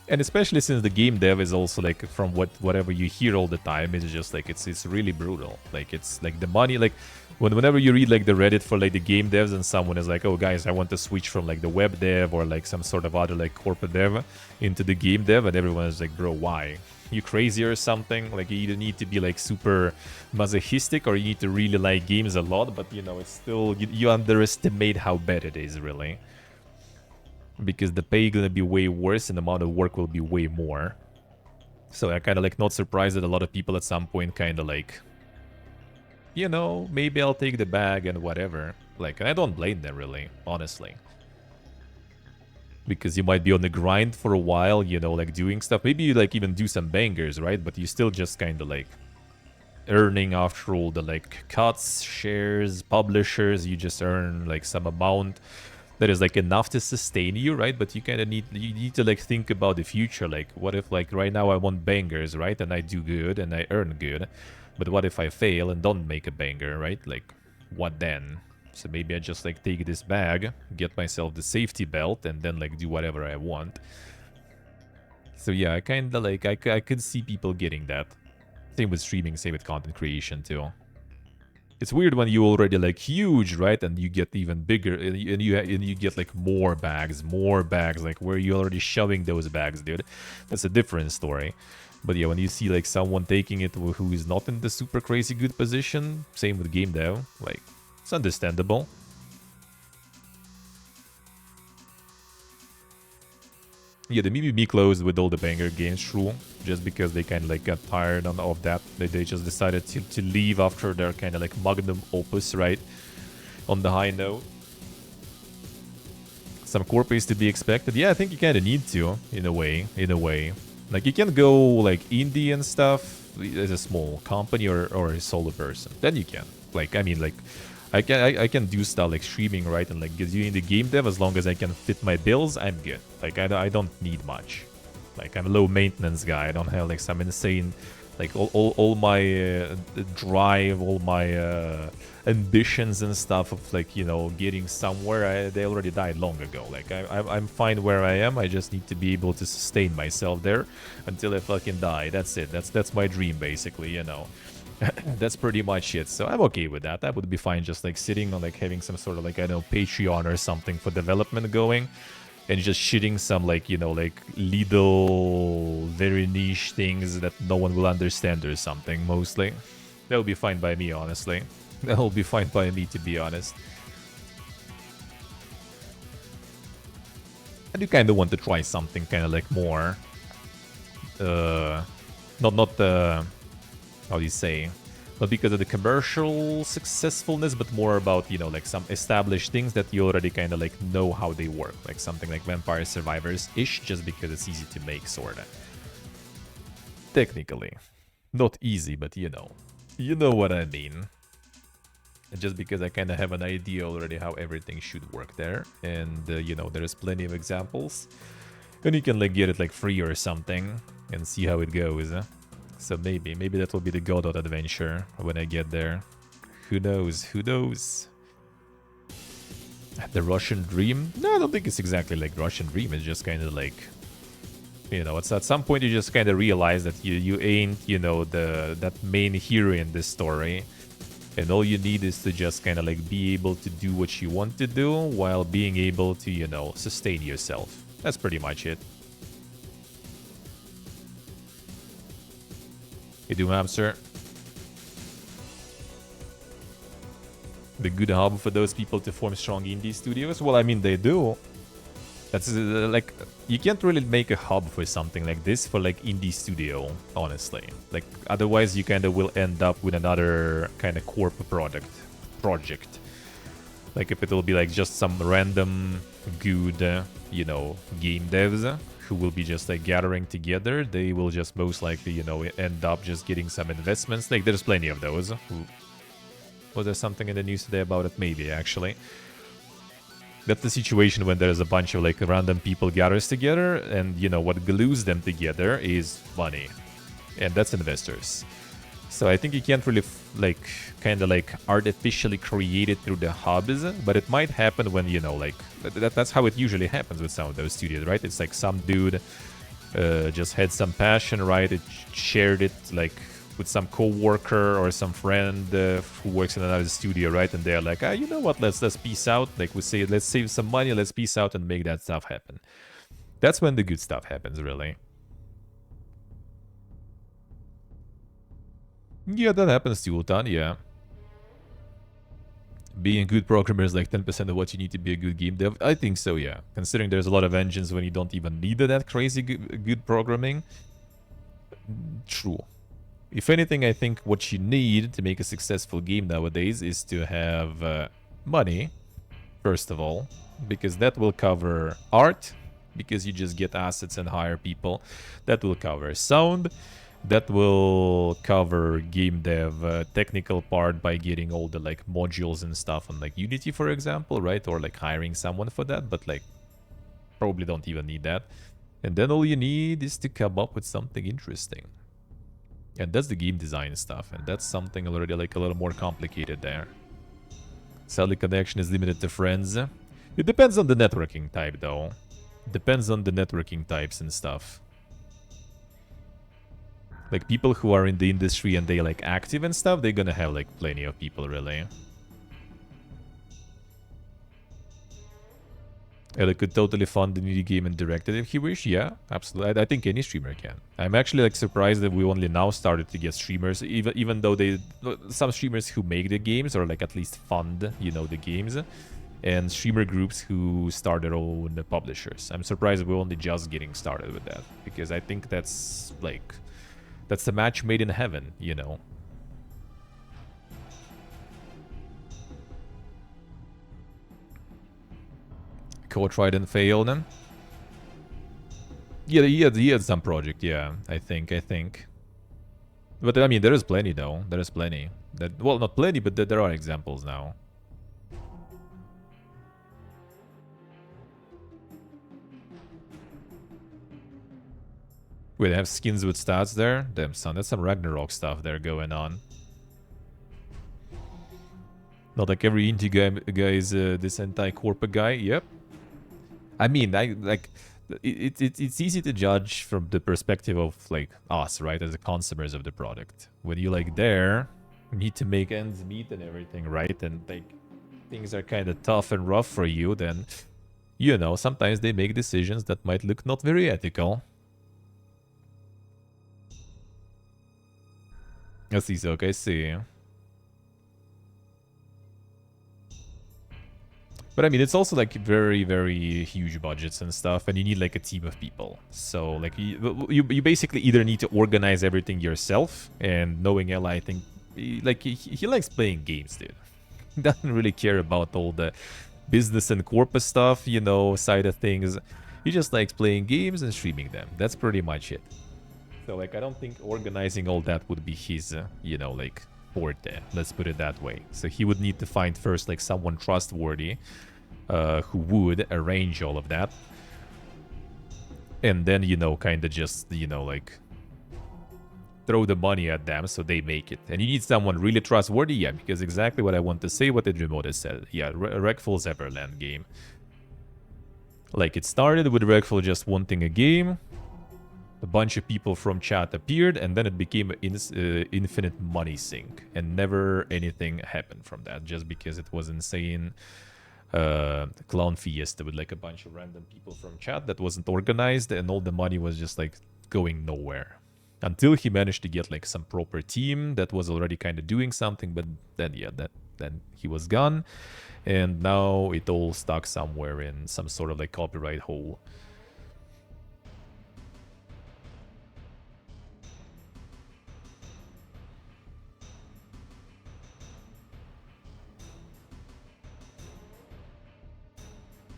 and especially since the game dev is also, like, from whatever you hear all the time, it's just like it's really brutal. Like, it's like the money, like whenever you read like the Reddit for like the game devs, and someone is like, oh guys, I want to switch from like the web dev or like some sort of other like corporate dev into the game dev, and everyone is like, bro, why? You crazy or something? Like, you either need to be like super masochistic or you need to really like games a lot, but you know, it's still, you underestimate how bad it is, really. Because the pay gonna be way worse and the amount of work will be way more. So I kind of like not surprised that a lot of people at some point kind of like you know, maybe I'll take the bag and whatever. Like, and I don't blame them really, honestly. Because you might be on the grind for a while, you know, like doing stuff. Maybe you like even do some bangers, right? But you still just kind of like earning after all the like cuts, shares, publishers. You just earn like some amount that is like enough to sustain you, right? But you kind of need to like think about the future. Like, what if like right now I want bangers, right? And I do good and I earn good. But what if I fail and don't make a banger, right? Like, what then? So maybe I just like take this bag, get myself the safety belt, and then like do whatever I want. So yeah, I kind of like, I could see people getting that. Same with streaming, same with content creation too. It's weird when you already like huge, right? And you get even bigger, and you get like more bags, like where you already shoving those bags, dude. That's a different story. But yeah, when you see like someone taking it who is not in the super crazy good position, same with game dev, like it's understandable. Yeah, the MMB closed with all the banger games, true. Just because they kind of like got tired of that. They just decided to leave after their kind of like magnum opus, right? On the high note. Some core pace to be expected. Yeah, I think you kind of need to, in a way. Like, you can go like indie and stuff as a small company or a solo person. Then you can. Like, I mean, like, I can do stuff like streaming, right? And like get you into game dev as long as I can fit my bills, I'm good. Like, I don't need much. Like, I'm a low maintenance guy. I don't have like some insane, like all my drive, all my ambitions and stuff of like, you know, getting somewhere. They already died long ago. Like, I'm fine where I am. I just need to be able to sustain myself there until I fucking die. That's it. That's my dream, basically, you know. That's pretty much it. So I'm okay with that. That would be fine, just like sitting on like having some sort of like, I don't know, Patreon or something for development going, and just shitting some like, you know, like little very niche things that no one will understand or something, mostly. That would be fine by me, honestly. That will be fine by me, to be honest. I do kind of want to try something kind of like more how do you say, not because of the commercial successfulness, but more about, you know, like some established things that you already kind of like know how they work, like something like Vampire Survivors-ish, just because it's easy to make, sorta. Technically. Not easy, but you know what I mean. Just because I kind of have an idea already how everything should work there, and you know, there's plenty of examples, and you can like get it like free or something and see how it goes. So maybe that will be the Godot adventure when I get there. Who knows? The Russian Dream? No, I don't think it's exactly like Russian Dream. It's just kind of like, you know, it's at some point you just kind of realize that you ain't, you know, that main hero in this story. And all you need is to just kind of like be able to do what you want to do while being able to, you know, sustain yourself. That's pretty much it. You do, Hamster? The good hub for those people to form strong indie studios? Well, I mean, they do. That's like, you can't really make a hub for something like this for like indie studio, honestly. Like, otherwise you kind of will end up with another kind of corp project. Like, if it'll be like just some random good, you know, game devs who will be just like gathering together, they will just most likely, you know, end up just getting some investments. Like, there's plenty of those. Was there something in the news today about it? Maybe, actually. That's the situation when there's a bunch of like random people gathers together, and you know what glues them together is money, and that's investors. So I think you can't really like kind of like artificially create it through the hubs, but it might happen when, you know, like that's how it usually happens with some of those studios, right? It's like some dude just had some passion, right? It shared it like with some co-worker or some friend who works in another studio, right? And they're like, you know what, let's peace out. Like we say, let's save some money, let's peace out and make that stuff happen. That's when the good stuff happens, really. Yeah, that happens to Ultan, yeah. Being a good programmer is like 10% of what you need to be a good game dev. I think so, yeah. Considering there's a lot of engines when you don't even need that crazy good programming. True. If anything, I think what you need to make a successful game nowadays is to have money, first of all, because that will cover art, because you just get assets and hire people. That will cover sound. That will cover game dev technical part by getting all the like modules and stuff on like Unity, for example, right? Or like hiring someone for that, but like probably don't even need that. And then all you need is to come up with something interesting. And that's the game design stuff, and that's something already like a little more complicated there. Sadly, connection is limited to friends. It depends on the networking type, though. Depends on the networking types and stuff. Like, people who are in the industry and they, like, active and stuff, they're gonna have, like, plenty of people, really. Ellie could totally fund the new game and direct it if he wish. Yeah, absolutely. I think any streamer can. I'm actually like surprised that we only now started to get streamers, even though some streamers who make the games or like at least fund, you know, the games, and streamer groups who start their own publishers. I'm surprised we're only just getting started with that, because I think that's like that's a match made in heaven, you know. Tried and failed then. Yeah, he had some project, yeah, I think. But I mean, there is plenty though. There is plenty. Well, not plenty, but there are examples now. Wait, they have skins with stats there? Damn, son, that's some Ragnarok stuff there going on. Not like every indie guy is this anti-corpa guy. Yep. I mean, it's easy to judge from the perspective of like us, right, as the consumers of the product. When you like there, you need to make ends meet and everything, right? And like things are kind of tough and rough for you, then you know sometimes they make decisions that might look not very ethical. I see, so okay, see. But I mean, it's also like very, very huge budgets and stuff, and you need like a team of people. So like you basically either need to organize everything yourself, and knowing Ella, I think he likes playing games, dude. He doesn't really care about all the business and corporate stuff, you know, side of things. He just likes playing games and streaming them. That's pretty much it. So like I don't think organizing all that would be his, you know, like forte. Let's put it that way. So he would need to find first like someone trustworthy who would arrange all of that, and then, you know, kind of just, you know, like throw the money at them so they make it. And you need someone really trustworthy, yeah, because exactly what I want to say, what the Dreamodus said. Yeah, Wreckful's Everland game. Like, it started with Wreckful just wanting a game. A bunch of people from chat appeared, and then it became an infinite money sink. And never anything happened from that, just because it was insane clown fiesta with like a bunch of random people from chat that wasn't organized, and all the money was just like going nowhere. Until he managed to get like some proper team that was already kind of doing something, but then yeah, then he was gone. And now it all stuck somewhere in some sort of like copyright hole.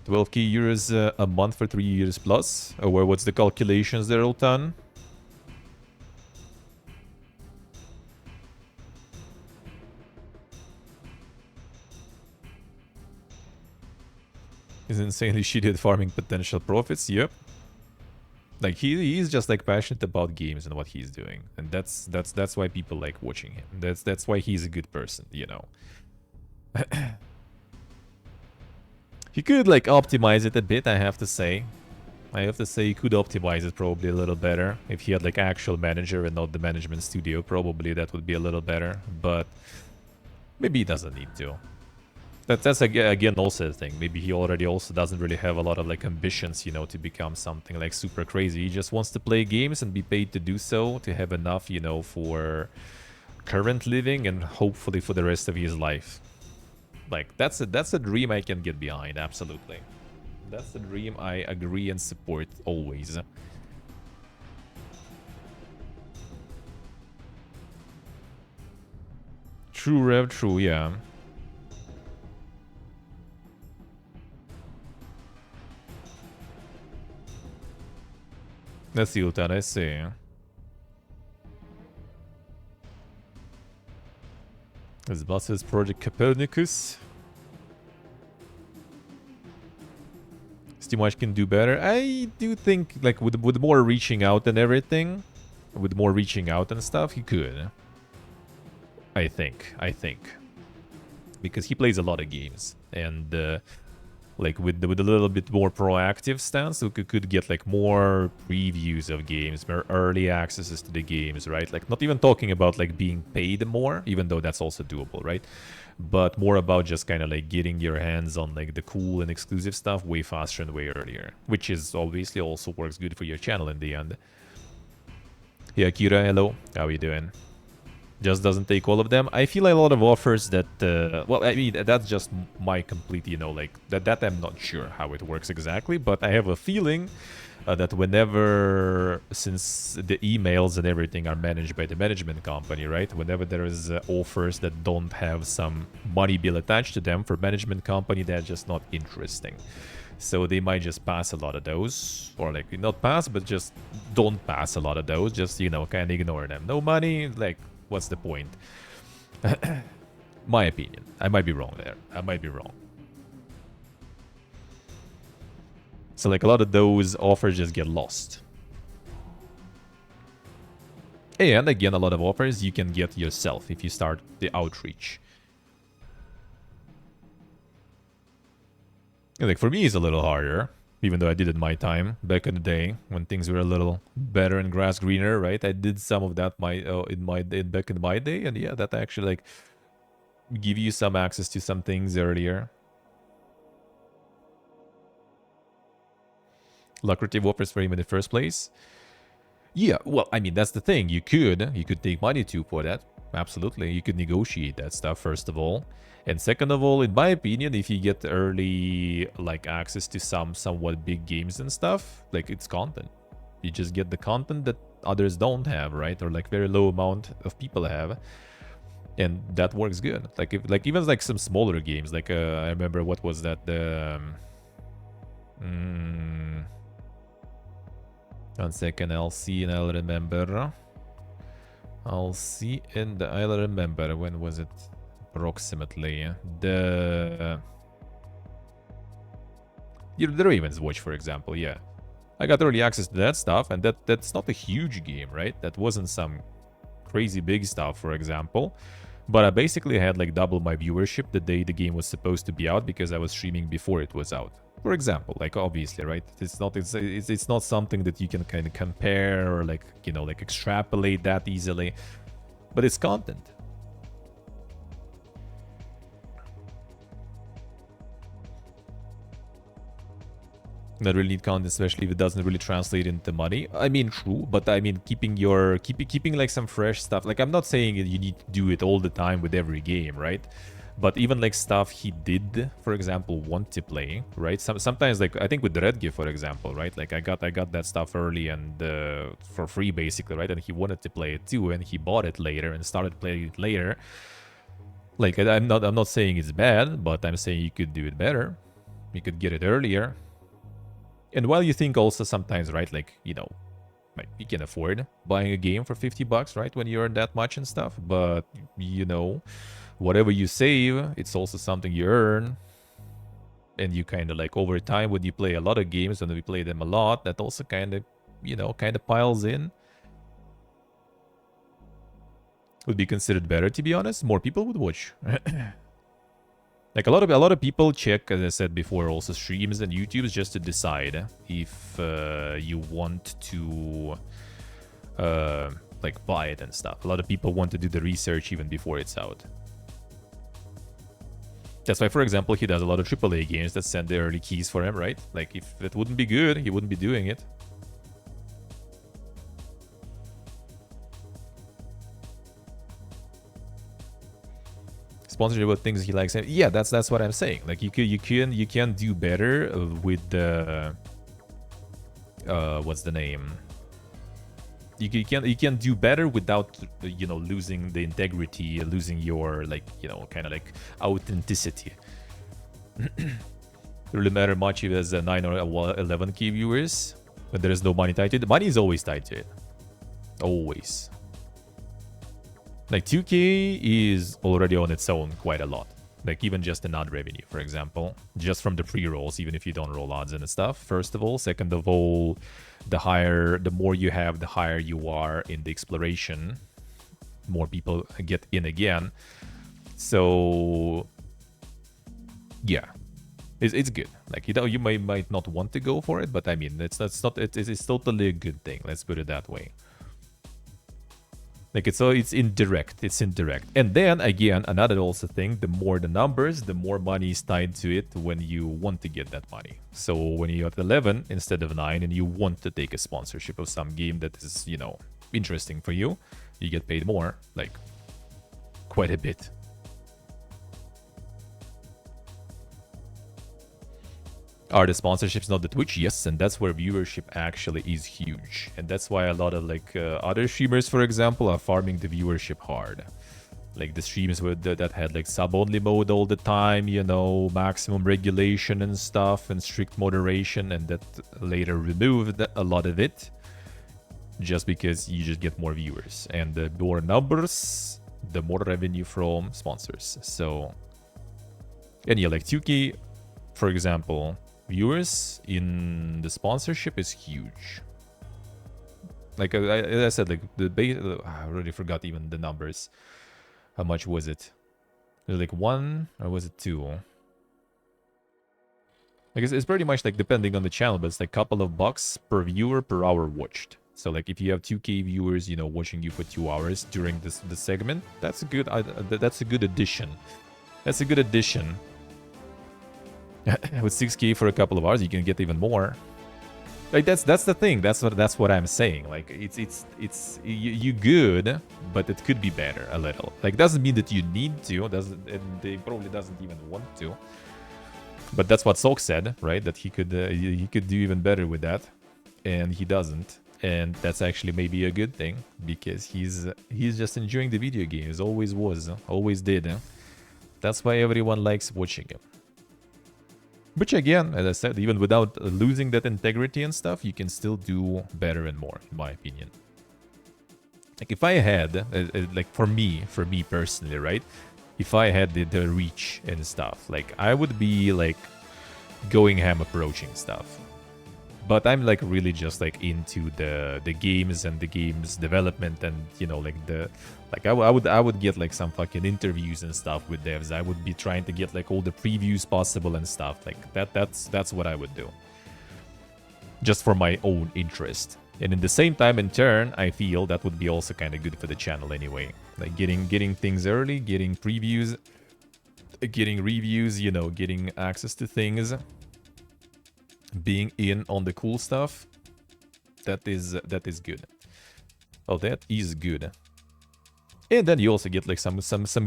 12k euros a month for 3 years plus. Or what's the calculations there, Ultan? Is insanely shitty at farming potential profits. Yep. Like he's just like passionate about games and what he's doing, and that's why people like watching him. That's why he's a good person, you know. He could like optimize it a bit, I have to say. He could optimize it probably a little better. If he had like actual manager and not the management studio, probably that would be a little better. But maybe he doesn't need to. That's again also the thing. Maybe he already also doesn't really have a lot of like ambitions, you know, to become something like super crazy. He just wants to play games and be paid to do so, to have enough, you know, for current living and hopefully for the rest of his life. Like that's a dream I can get behind, absolutely. That's a dream I agree and support always. True, Rev, true, yeah. Let's see, Ultan, I see. This boss is Project Copernicus. Steamwatch can do better. I do think, like, with more reaching out and everything, with more reaching out and stuff, he could. I think. Because he plays a lot of games. And, like, with a little bit more proactive stance, we could get, like, more previews of games, more early accesses to the games, right? Like, not even talking about, like, being paid more, even though that's also doable, right? But more about just kind of, like, getting your hands on, like, the cool and exclusive stuff way faster and way earlier. Which is obviously also works good for your channel in the end. Yeah, Kira, hello. How are you doing? Just doesn't take all of them. I feel like a lot of offers that, well, I mean, that's just my complete, you know, like, that I'm not sure how it works exactly, but I have a feeling that whenever, since the emails and everything are managed by the management company, right? Whenever there is offers that don't have some money bill attached to them for management company, they're just not interesting. So they might just pass a lot of those, or like, not pass, but just don't pass a lot of those, just, you know, kind of ignore them. No money, like, what's the point? My opinion. I might be wrong there. I might be wrong. So like a lot of those offers just get lost. And again, a lot of offers you can get yourself if you start the outreach. And like for me, it's a little harder. Even though I did it my time back in the day when things were a little better and grass greener, right? I did some of that back in my day, and yeah, that actually like give you some access to some things earlier. Lucrative offers for him in the first place. Yeah, well, I mean that's the thing. You could take money too for that. Absolutely, you could negotiate that stuff first of all. And second of all, in my opinion, if you get early like access to some somewhat big games and stuff, like it's content. You just get the content that others don't have, right? Or like very low amount of people have. And that works good. Like if like even like some smaller games, like I remember what was that? The 1 second, I'll see and I'll remember. I'll see and I'll remember. When was it? Approximately. The Raven's Watch, for example, yeah. I got early access to that stuff, and that's not a huge game, right? That wasn't some crazy big stuff, for example. But I basically had like double my viewership the day the game was supposed to be out because I was streaming before it was out. For example, like obviously, right? It's not something that you can kind of compare or like, you know, like extrapolate that easily. But it's content. Not really need content, especially if it doesn't really translate into money. I mean, true, but I mean, keeping like some fresh stuff. Like, I'm not saying you need to do it all the time with every game, right? But even like stuff he did, for example, want to play, right? Sometimes, like I think with the Red Gift, for example, right? Like I got that stuff early and for free, basically, right? And he wanted to play it too, and he bought it later and started playing it later. Like I'm not saying it's bad, but I'm saying you could do it better. You could get it earlier. And while you think also sometimes, right, like, you know, like you can afford buying a game for $50, right, when you earn that much and stuff. But, you know, whatever you save, it's also something you earn. And you kind of like over time when you play a lot of games, and we play them a lot, that also kind of, you know, kind of piles in. Would be considered better, to be honest. More people would watch. Like a lot of people check, as I said before, also streams and YouTubes just to decide if you want to like buy it and stuff. A lot of people want to do the research even before it's out. That's why, for example, he does a lot of AAA games that send the early keys for him, right? Like if it wouldn't be good, he wouldn't be doing it. Sponsorship about things he likes. Yeah, that's what I'm saying. Like you can do better with the what's the name? You can't do better without, you know, losing the integrity, losing your, like, you know, kind of like authenticity. It really matter much if there's a 9 or 11k viewers when there is no money tied to it. Money is always tied to it, always. Like 2k is already on its own quite a lot. Like even just an ad revenue, for example, just from the pre-rolls, even if you don't roll odds and stuff. First of all, second of all, the more you have, the higher you are in the exploration. More people get in again. So yeah, it's good. Like, you know, you might not want to go for it, but I mean, it's totally a good thing. Let's put it that way. Like, it's indirect. It's indirect. And then again, another also thing, the more the numbers, the more money is tied to it when you want to get that money. So when you're at 11 instead of 9 and you want to take a sponsorship of some game that is, you know, interesting for you, you get paid more, like quite a bit. Are the sponsorships not the Twitch? Yes, and that's where viewership actually is huge. And that's why a lot of like other streamers, for example, are farming the viewership hard. Like the streams that had like sub-only mode all the time, you know, maximum regulation and stuff, and strict moderation, and that later removed a lot of it. Just because you just get more viewers. And the more numbers, the more revenue from sponsors. So, and yeah, like 2k, for example, viewers in the sponsorship is huge. Like as I said, like the base, I already forgot even the numbers. How much was it? Was it like 1 or was it 2? I guess it's pretty much like depending on the channel, but it's like a couple of bucks per viewer per hour watched. So like if you have 2k viewers, you know, watching you for 2 hours during this segment, that's a good addition. That's a good addition. With 6k for a couple of hours, you can get even more. Like that's the thing. That's what I'm saying. Like it's you good, but it could be better a little. Like doesn't mean that you need to. And they probably doesn't even want to. But that's what Sok said, right? That he could do even better with that, and he doesn't. And that's actually maybe a good thing because he's just enjoying the video games. Always was, always did. That's why everyone likes watching him. Which again, as I said, even without losing that integrity and stuff, you can still do better and more, in my opinion. Like if I had, like for me personally, right? If I had the reach and stuff, like I would be like going ham approaching stuff. But I'm like really just like into the games and the games development, and you know, like I would get like some fucking interviews and stuff with devs. I would be trying to get like all the previews possible and stuff like that. That's what I would do, just for my own interest. And in the same time, in turn, I feel that would be also kind of good for the channel anyway. Like getting things early, getting previews, getting reviews, you know, getting access to things. Being in on the cool stuff, that is good. Oh, that is good. And then you also get like some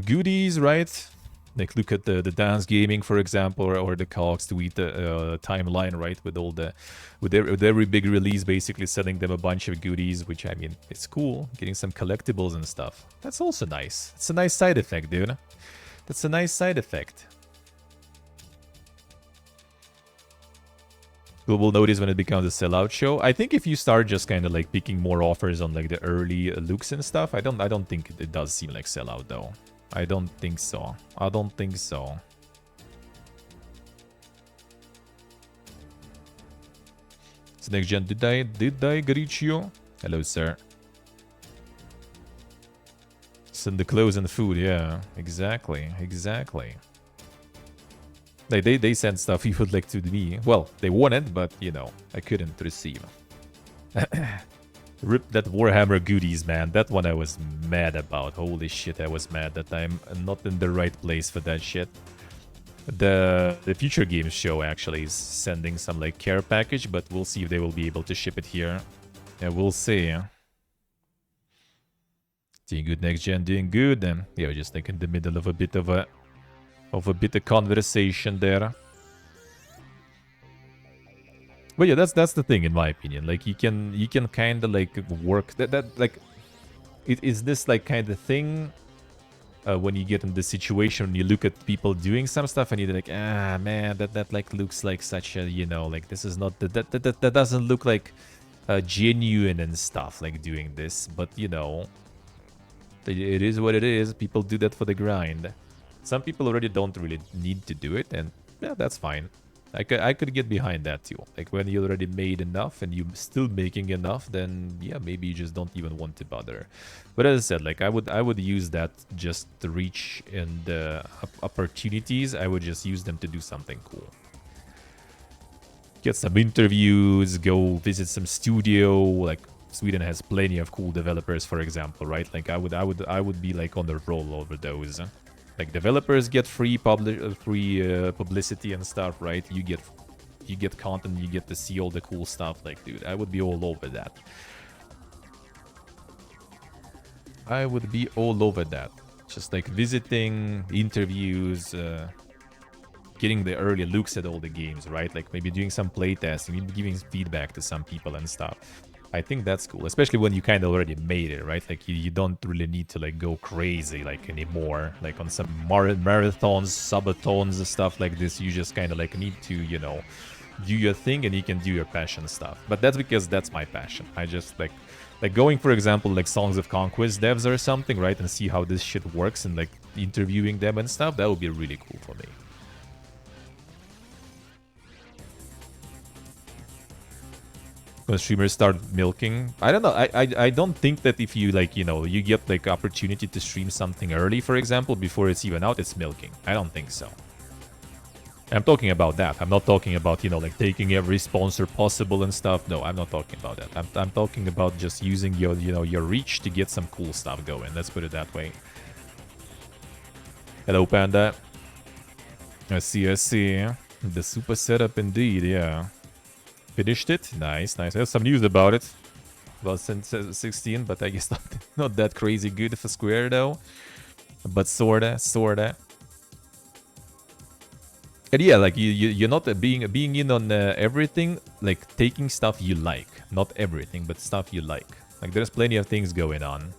goodies, right? Like look at the Dance Gaming, for example, or the Cox tweet timeline, right? With every big release, basically sending them a bunch of goodies, which I mean, it's cool. Getting some collectibles and stuff. That's also nice. It's a nice side effect, dude. That's a nice side effect. People will notice when it becomes a sellout show. I think if you start just kind of like picking more offers on like the early looks and stuff, I don't think it does seem like sellout though. I don't think so. I don't think so. So next gen, did I greet you? Hello, sir. Send the clothes and the food. Yeah, exactly. They sent stuff you would like to me. Well, they wanted, but, you know, I couldn't receive. Rip that Warhammer goodies, man. That one I was mad about. Holy shit, I was mad that I'm not in the right place for that shit. The Future Games show actually is sending some, like, care package, but we'll see if they will be able to ship it here. Yeah, we'll see. Doing good, next gen, doing good. Yeah, just like in the middle of a bit of conversation there. But yeah, that's the thing in my opinion. Like you can kind of like work that like it is this like kind of thing when you get in this situation, you look at people doing some stuff and you're like, ah man, that like looks like such a, you know, like this is not that doesn't look like genuine and stuff, like doing this. But you know, it is what it is. People do that for the grind. Some people already don't really need to do it, and yeah, that's fine. I could get behind that too. Like when you already made enough and you're still making enough, then yeah, maybe you just don't even want to bother. But as I said, like I would use that just to reach in the opportunities. I would just use them to do something cool. Get some interviews, go visit some studio. Like Sweden has plenty of cool developers, for example, right? Like I would be like on the roll over those. Like developers get free publicity and stuff, right? You get content, you get to see all the cool stuff. Like, dude, I would be all over that. I would be all over that. Just like visiting, interviews, getting the early looks at all the games, right? Like maybe doing some playtesting, maybe giving feedback to some people and stuff. I think that's cool, especially when you kind of already made it, right? Like you don't really need to like go crazy like anymore. Like on some marathons, subathons and stuff like this, you just kind of like need to, you know, do your thing and you can do your passion stuff. But that's because that's my passion. I just like going, for example, like Songs of Conquest devs or something, right? And see how this shit works and like interviewing them and stuff. That would be really cool for me. When streamers start milking, I don't know. I don't think that if you like, you know, you get like opportunity to stream something early, for example, before it's even out, it's milking. I don't think so. I'm talking about that. I'm not talking about, you know, like taking every sponsor possible and stuff. No, I'm not talking about that. I'm talking about just using your, you know, your reach to get some cool stuff going. Let's put it that way. Hello, Panda. I see. The super setup indeed, yeah. Finished it. Nice. There's some news about it. Well, since 16, but I guess not that crazy good for Square though. But sorta. And yeah, like you're not being in on everything. Like taking stuff you like, not everything, but stuff you like. Like there's plenty of things going on.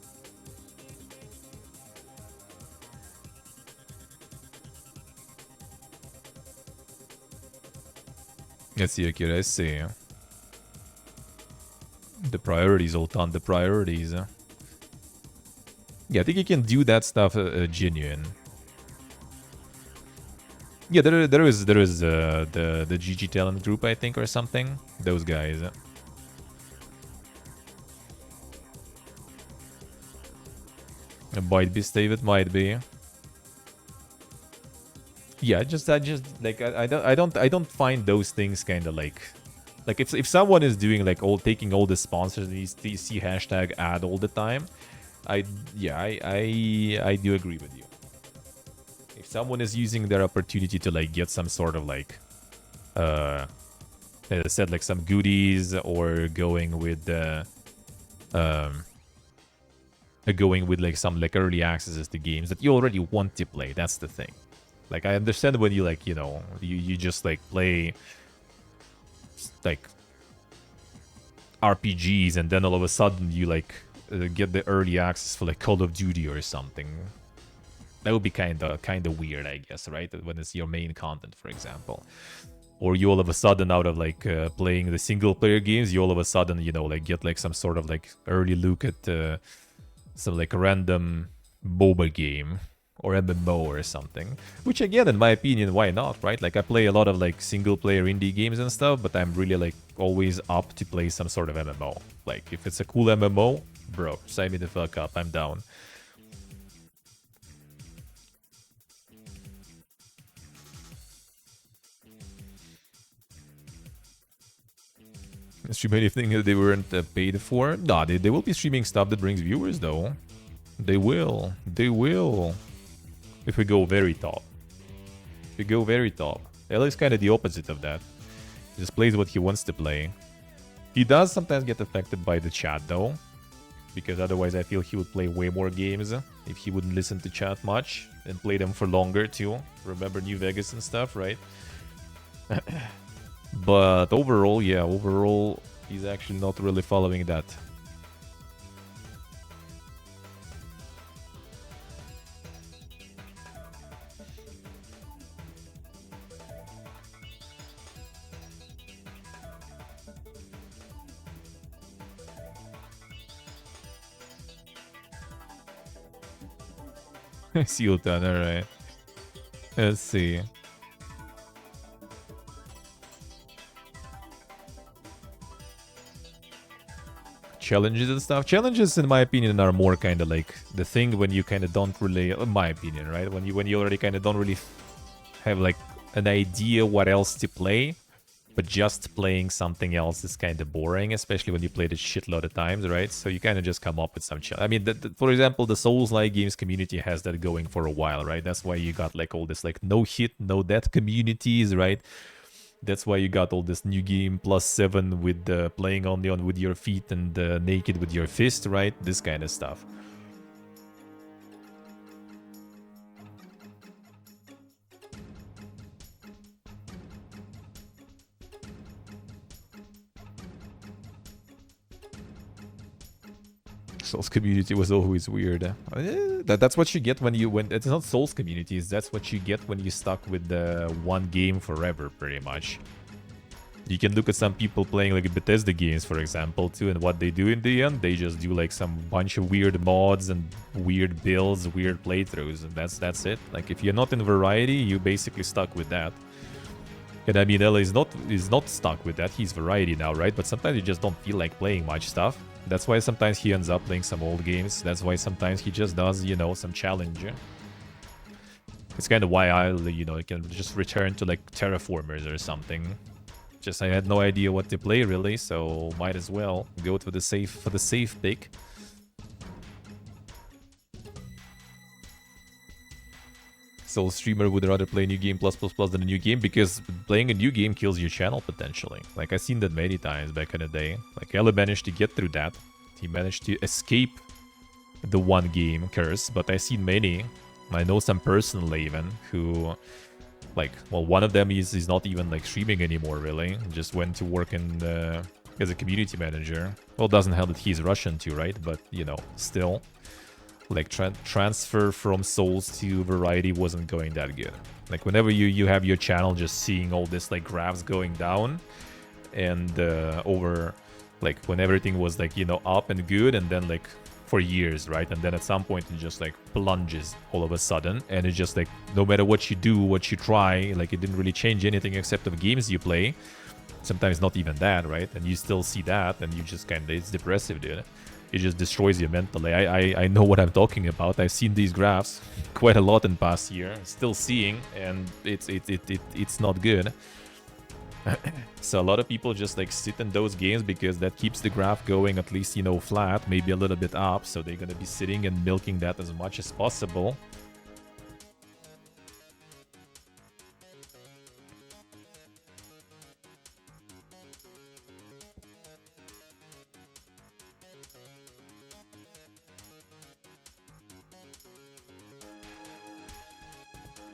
Let's see, Akira, I see. The priorities, Oltan, the priorities. Yeah, I think you can do that stuff genuine. Yeah, there is the GG Talent group, I think, or something. Those guys. It might be, Steve, it might be. Yeah, I just like I don't find those things kind of like if someone is doing like taking all the sponsors and you see hashtag ad all the time, I do agree with you. If someone is using their opportunity to like get some sort of like as I said, like some goodies, or going with like some like early accesses to games that you already want to play, that's the thing. Like, I understand when you, like, you know, you just, like, play, like, RPGs, and then all of a sudden you, like, get the early access for, like, Call of Duty or something. That would be kind of weird, I guess, right? When it's your main content, for example. Or you all of a sudden, out of, like, playing the single-player games, you all of a sudden, you know, like, get, like, some sort of, like, early look at some, like, random MOBA game. Or MMO or something. Which again, in my opinion, why not, right? Like I play a lot of like single player indie games and stuff, but I'm really like always up to play some sort of MMO. Like if it's a cool MMO, bro, sign me the fuck up, I'm down. Stream anything that they weren't paid for? Nah, they will be streaming stuff that brings viewers though. They will. If we go very top. Ella is kind of the opposite of that. He just plays what he wants to play. He does sometimes get affected by the chat though. Because otherwise I feel he would play way more games if he wouldn't listen to chat much. And play them for longer too. Remember New Vegas and stuff, right? But overall, yeah, overall, he's actually not really following that. Sultan, alright. Let's see. Challenges and stuff. Challenges, in my opinion, are more kind of like the thing when you kind of don't really, in my opinion, right? When you already kind of don't really have like an idea what else to play, but just playing something else is kind of boring, especially when you played it shitload of times, right? So you kind of just come up with some challenge. I mean, for example, the Souls-like games community has that going for a while, right? That's why you got like all this like no hit, no death communities, right? That's why you got all this new game +7 with playing only on with your feet and naked with your fist, right? This kind of stuff. Souls community was always weird. That's what you get when it's not Souls communities. That's what you get when you stuck with the one game forever, pretty much. You can look at some people playing like Bethesda games, for example, too, and what they do in the end, they just do like some bunch of weird mods and weird builds, weird playthroughs, and that's it. Like if you're not in variety, you basically stuck with that. And I mean, Ella is not stuck with that. He's variety now, right? But sometimes you just don't feel like playing much stuff. That's why sometimes he ends up playing some old games. That's why sometimes he just does, you know, some challenge. It's kind of why I, you know, can just return to like Terraformers or something. Just I had no idea what to play really, so might as well go to the safe pick. Soul streamer would rather play new game +++ than a new game because playing a new game kills your channel potentially. Like I've seen that many times back in the day. Like Ella managed to get through that. He managed to escape the one game curse, but I've seen many. I know some personally even who, like, well, one of them is not even like streaming anymore really. Just went to work in as a community manager. Well, doesn't help that he's Russian too, right? But you know, still. Like transfer from Souls to variety wasn't going that good. Like whenever you have your channel just seeing all this like graphs going down and over like when everything was like, you know, up and good and then like for years, right? And then at some point it just like plunges all of a sudden and it's just like no matter what you do, what you try, like it didn't really change anything except the games you play. Sometimes not even that, right? And you still see that and you just kind of, it's depressive, dude. It just destroys you mentally. I know what I'm talking about. I've seen these graphs quite a lot in past year. Still seeing, and it's not good. So a lot of people just like sit in those games because that keeps the graph going at least, you know, flat, maybe a little bit up. So they're gonna be sitting and milking that as much as possible.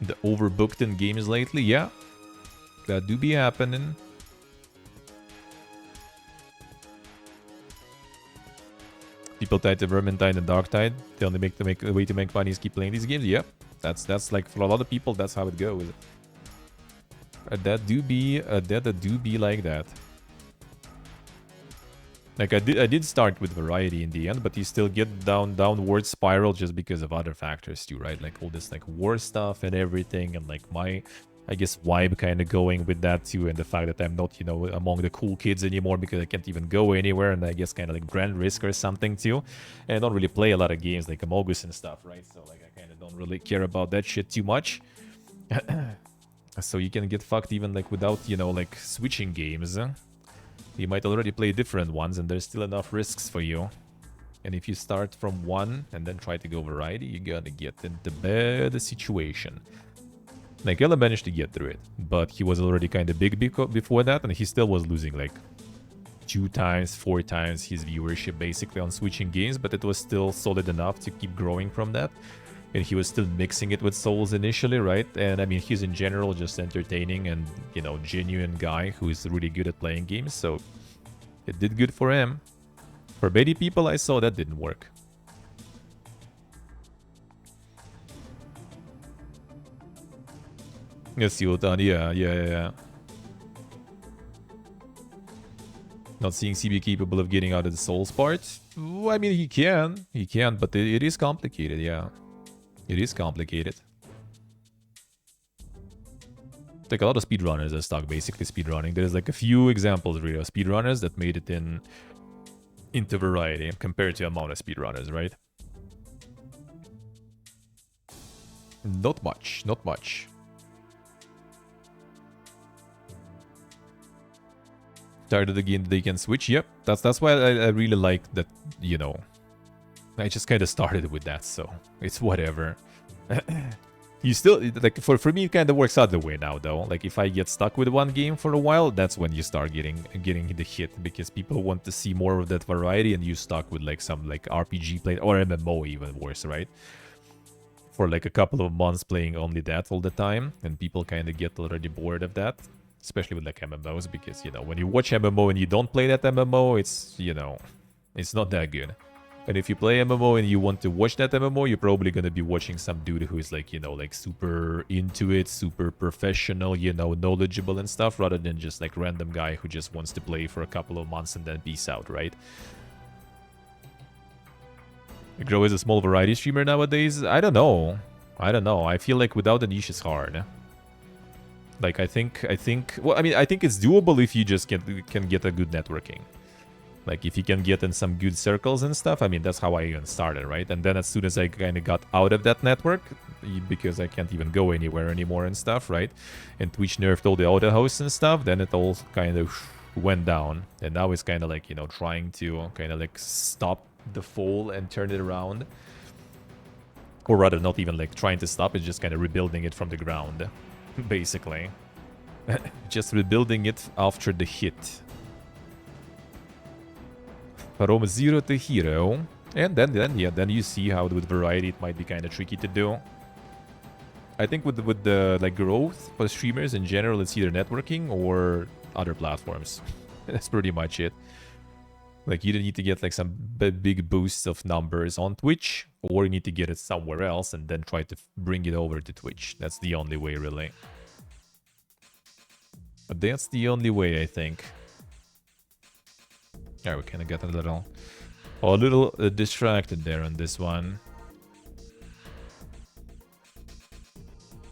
The overbooked in games lately, yeah. That do be happening. People tied to Vermintide and Darktide. They only make the way to make money is keep playing these games. Yep. That's like for a lot of people that's how it goes. That do be like that. Like I did start with variety in the end, but you still get downward spiral just because of other factors too, right? Like all this like war stuff and everything, and like my, I guess, vibe kind of going with that too, and the fact that I'm not, you know, among the cool kids anymore because I can't even go anywhere, and I guess kind of like Grand Risk or something too. And I don't really play a lot of games like Amogus and stuff, right? So like I kind of don't really care about that shit too much. So you can get fucked even like without, you know, like switching games. You might already play different ones and there's still enough risks for you. And if you start from one and then try to go variety, you're gonna get in the bad situation. Like Ella managed to get through it, but he was already kind of big before that, and he still was losing like 2 times, 4 times his viewership basically on switching games, but it was still solid enough to keep growing from that. And he was still mixing it with Souls initially, right? And I mean, he's in general just entertaining and, you know, genuine guy who is really good at playing games. So it did good for him. For many people I saw, that didn't work. Yes, Yotan, yeah. Not seeing CB capable of getting out of the Souls part? Well, I mean, he can, but it is complicated, yeah. It is complicated. Like a lot of speedrunners are stuck basically speedrunning. There's like a few examples really of speedrunners that made it into variety compared to amount of speedrunners, right? Not much, not much. Started the game, they can switch. Yep, that's why I really like that, you know. I just kind of started with that, so it's whatever. You still, like, for me, it kind of works out the way now, though. Like, if I get stuck with one game for a while, that's when you start getting the hit, because people want to see more of that variety, and you stuck with, like, some, like, RPG play, or MMO even worse, right? For, like, a couple of months playing only that all the time, and people kind of get already bored of that. Especially with, like, MMOs, because, you know, when you watch MMO and you don't play that MMO, it's, you know, it's not that good. And if you play MMO and you want to watch that MMO, you're probably going to be watching some dude who is, like, you know, like, super into it, super professional, you know, knowledgeable and stuff, rather than just, like, random guy who just wants to play for a couple of months and then peace out, right? Grow is a small variety streamer nowadays? I don't know. I feel like without a niche is hard. Like, I think, well, I mean, I think it's doable if you just can get a good networking. Like, if you can get in some good circles and stuff, I mean, that's how I even started, right? And then as soon as I kind of got out of that network, because I can't even go anywhere anymore and stuff, right? And Twitch nerfed all the auto hosts and stuff, then it all kind of went down. And now it's kind of like, you know, trying to kind of like stop the fall and turn it around. Or rather, not even like trying to stop it, just kind of rebuilding it from the ground. Basically. Just rebuilding it after the hit. From zero to hero. And then you see how with variety it might be kind of tricky to do. I think with the like growth for streamers in general, it's either networking or other platforms. That's pretty much it. Like, you don't need to get like some big boosts of numbers on Twitch, or you need to get it somewhere else and then try to bring it over to Twitch. That's the only way, really. But that's the only way, I think. Yeah, we kind of got a little distracted there on this one.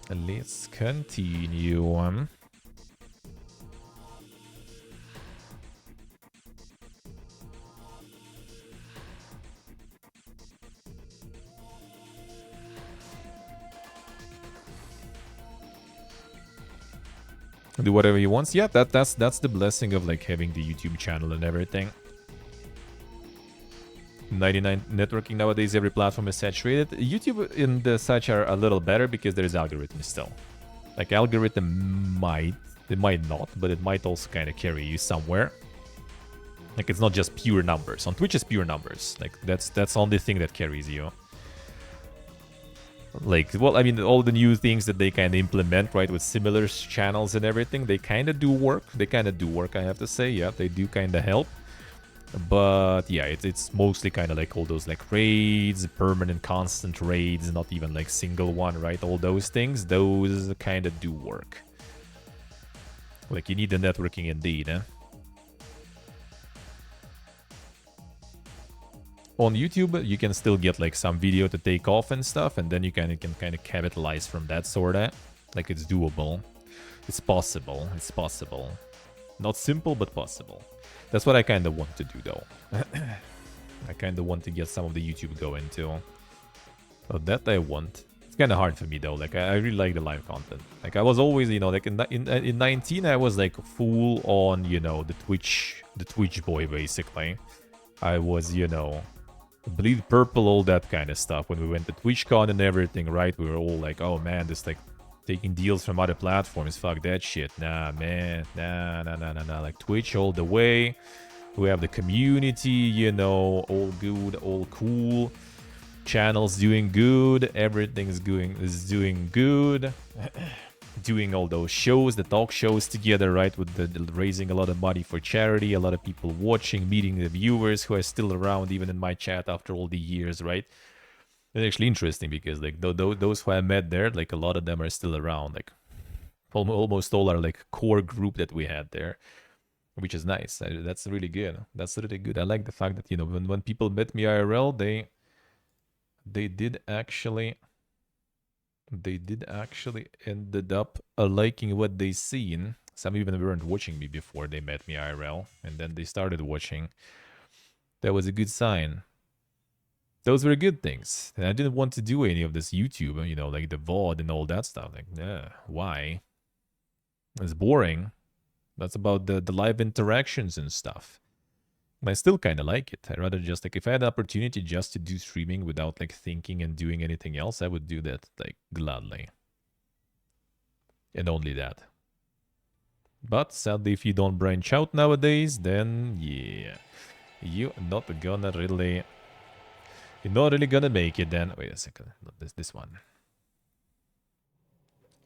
Let's continue. Do whatever he wants. Yeah, that's the blessing of like having the YouTube channel and everything. 99 networking nowadays, every platform is saturated. YouTube in the such are a little better because there's algorithms still. Like, algorithm might not, but it might also kind of carry you somewhere. Like, it's not just pure numbers. On Twitch, it's pure numbers. Like, that's the only thing that carries you. Like, well, I mean, all the new things that they kind of implement, right, with similar channels and everything, they kind of do work. I have to say. Yeah, they do kind of help. But yeah, it's mostly kind of like all those like raids, permanent constant raids, not even like single one, right? All those things, those kind of do work. Like, you need the networking indeed, eh? On YouTube, you can still get like some video to take off and stuff, and then you can kind of capitalize from that sorta. Like, it's doable. It's possible. It's possible. Not simple, but possible. That's what I kind of want to do, though. I kind of want to get some of the YouTube going, too. So that I want. It's kind of hard for me, though. Like, I really like the live content. Like, I was always, you know, like, in 19, I was, like, full on, you know, the Twitch boy, basically. I was, you know, bleed purple, all that kind of stuff. When we went to TwitchCon and everything, right? We were all like, oh, man, this, like, taking deals from other platforms, fuck that shit. Nah, man, nah. Like, Twitch all the way. We have the community, you know, all good, all cool. Channel's doing good. Everything's doing good. Doing all those shows, the talk shows together, right? With the raising a lot of money for charity, a lot of people watching, meeting the viewers who are still around, even in my chat after all the years, right? It's actually interesting because like those who I met there, like a lot of them are still around. Like almost all are like core group that we had there, which is nice. That's really good. That's really good. I like the fact that, you know, when people met me IRL, they did actually ended up liking what they seen. Some even weren't watching me before they met me IRL, and then they started watching. That was a good sign. Those were good things. And I didn't want to do any of this YouTube, you know, like the VOD and all that stuff. Like, why? It's boring. That's about the live interactions and stuff. I still kind of like it. I'd rather just, like, if I had the opportunity just to do streaming without, like, thinking and doing anything else, I would do that, like, gladly. And only that. But, sadly, if you don't branch out nowadays, then, yeah. You're not gonna really... You're not really gonna make it then. Wait a second. Not this one.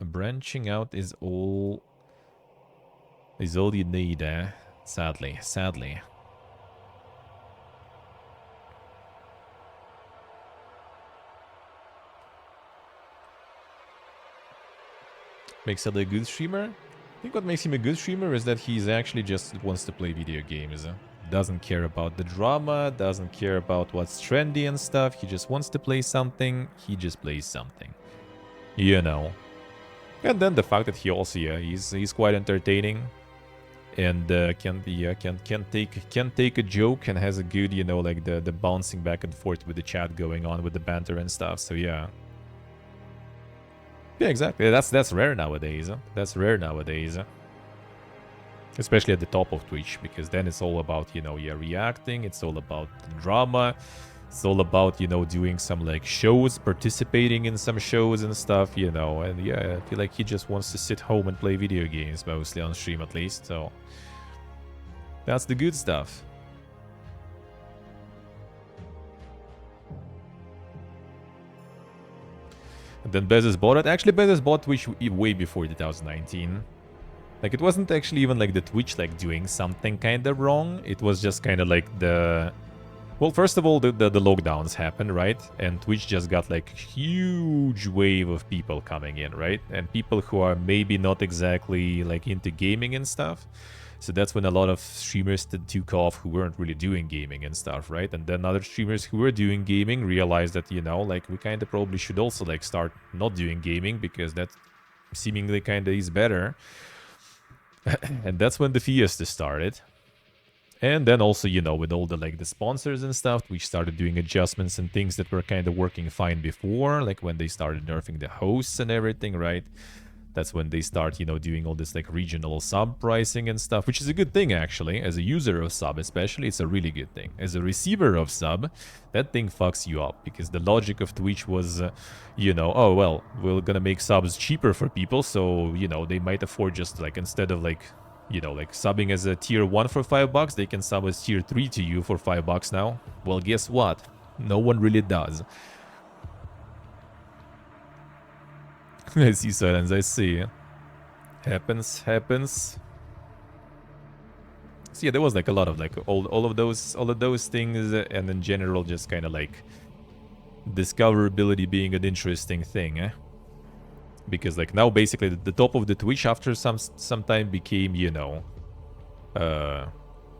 Branching out is all... is all you need, eh? Sadly. Makes him a good streamer? I think what makes him a good streamer is that he's actually just wants to play video games. Doesn't care about the drama, doesn't care about what's trendy and stuff. He just wants to play something, he just plays something. You know. And then the fact that he also, yeah, he's quite entertaining. And can take a joke and has a good, you know, like the bouncing back and forth with the chat going on with the banter and stuff. So yeah. Yeah, exactly. That's rare nowadays. That's rare nowadays. Especially at the top of Twitch, because then it's all about, you know, yeah, reacting. It's all about drama. It's all about, you know, doing some like shows, participating in some shows and stuff, you know. And yeah, I feel like he just wants to sit home and play video games, mostly on stream at least. So that's the good stuff. And then Bezos bought it. Actually, Bezos bought Twitch way before 2019. Like, it wasn't actually even like the Twitch like doing something kind of wrong. It was just kind of like the... Well, first of all, the lockdowns happened, right? And Twitch just got like huge wave of people coming in, right? And people who are maybe not exactly like into gaming and stuff. So that's when a lot of streamers took off who weren't really doing gaming and stuff, right? And then other streamers who were doing gaming realized that, you know, like we kind of probably should also like start not doing gaming because that seemingly kind of is better. And that's when the Fiesta started. And then also, you know, with all the like the sponsors and stuff, we started doing adjustments and things that were kind of working fine before, like when they started nerfing the hosts and everything, right? That's when they start, you know, doing all this like regional sub pricing and stuff, which is a good thing actually. As a user of sub especially, it's a really good thing. As a receiver of sub, that thing fucks you up because the logic of Twitch was, you know, oh well, we're gonna make subs cheaper for people, so, you know, they might afford just like, instead of like, you know, like subbing as a tier 1 for $5, they can sub as tier 3 to you for $5 now. Well, guess what? No one really does. I see silence, I see. Happens. So yeah, there was like a lot of like all of those things, and in general just kind of like discoverability being an interesting thing, eh? Because like now basically the top of the Twitch after some time became, you know,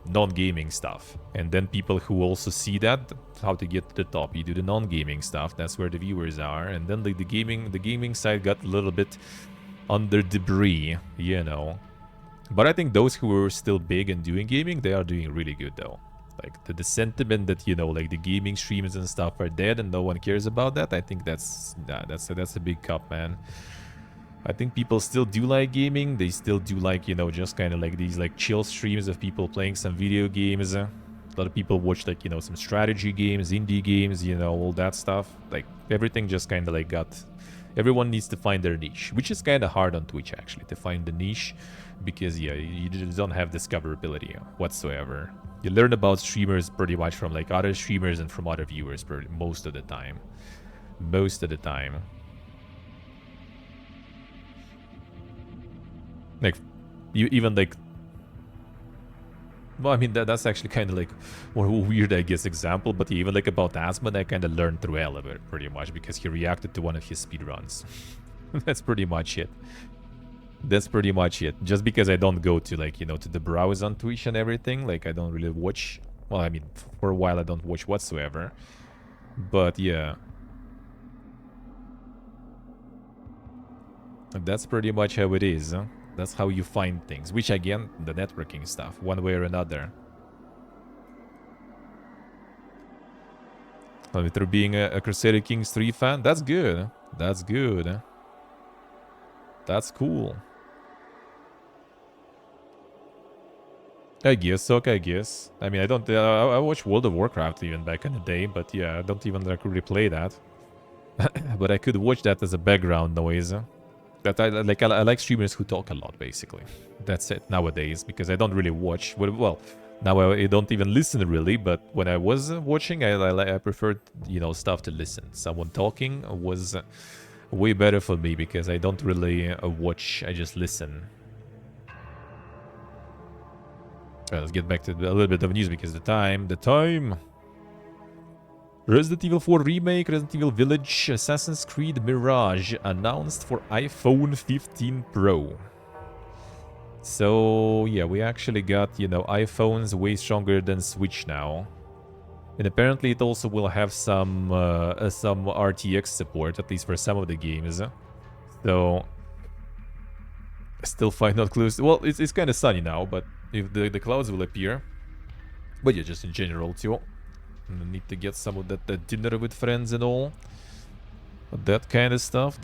non-gaming stuff. And then people who also see that, how to get to the top, you do the non-gaming stuff, that's where the viewers are. And then like the gaming side got a little bit under debris, you know. But I think those who were still big and doing gaming, they are doing really good though. Like the sentiment that, you know, like the gaming streams and stuff are dead and no one cares about that, I think that's a big cup, man. I think people still do like gaming. They still do like, you know, just kind of like these like chill streams of people playing some video games. A lot of people watch like, you know, some strategy games, indie games, you know, all that stuff. Like everything just kind of like got... Everyone needs to find their niche, which is kind of hard on Twitch actually, to find the niche. Because, yeah, you don't have discoverability whatsoever. You learn about streamers pretty much from like other streamers and from other viewers most of the time. Most of the time. Like, you even like... Well, I mean, that's actually kind of like more weird, I guess, example, but even like about Asmon, I kind of learned through Elevator pretty much because he reacted to one of his speedruns. That's pretty much it. That's pretty much it. Just because I don't go to like, you know, to the browse on Twitch and everything, like I don't really watch. Well, I mean, for a while I don't watch whatsoever. But yeah. That's pretty much how it is. Huh? That's how you find things. Which again, the networking stuff, one way or another. Through being a Crusader Kings 3 fan, that's good. That's good. That's cool. I guess, okay, I guess. I mean, I don't... I watched World of Warcraft even back in the day, but yeah, I don't even like really play that. But I could watch that as a background noise. That I like streamers who talk a lot, basically. That's it nowadays, because I don't really watch. Well, now I don't even listen really, but when I was watching, I preferred, you know, stuff to listen. Someone talking was way better for me because I don't really watch. I just listen. Let's get back to a little bit of news because the time. Resident Evil 4 Remake, Resident Evil Village, Assassin's Creed Mirage announced for iPhone 15 Pro. So, yeah, we actually got, you know, iPhones way stronger than Switch now. And apparently it also will have some RTX support, at least for some of the games. So, I still find not close. Well, it's kind of sunny now, but if the clouds will appear. But yeah, just in general too. Need to get some of that dinner with friends and all. That kind of stuff,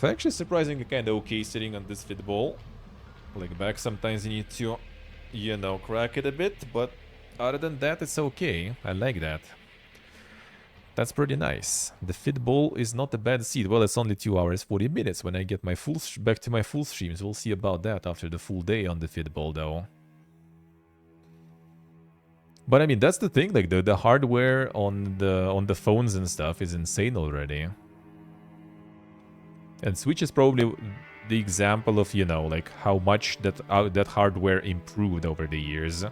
Actually, surprisingly kind of okay sitting on this fitball. Like back, sometimes you need to, you know, crack it a bit. But other than that, it's okay. I like that. That's pretty nice. The fitball is not a bad seat. Well, it's only 2 hours, 40 minutes when I get my back to my full streams. We'll see about that after the full day on the fitball, though. But I mean, that's the thing, like the hardware on the phones and stuff is insane already. And Switch is probably the example of, you know, like how much that hardware improved over the years.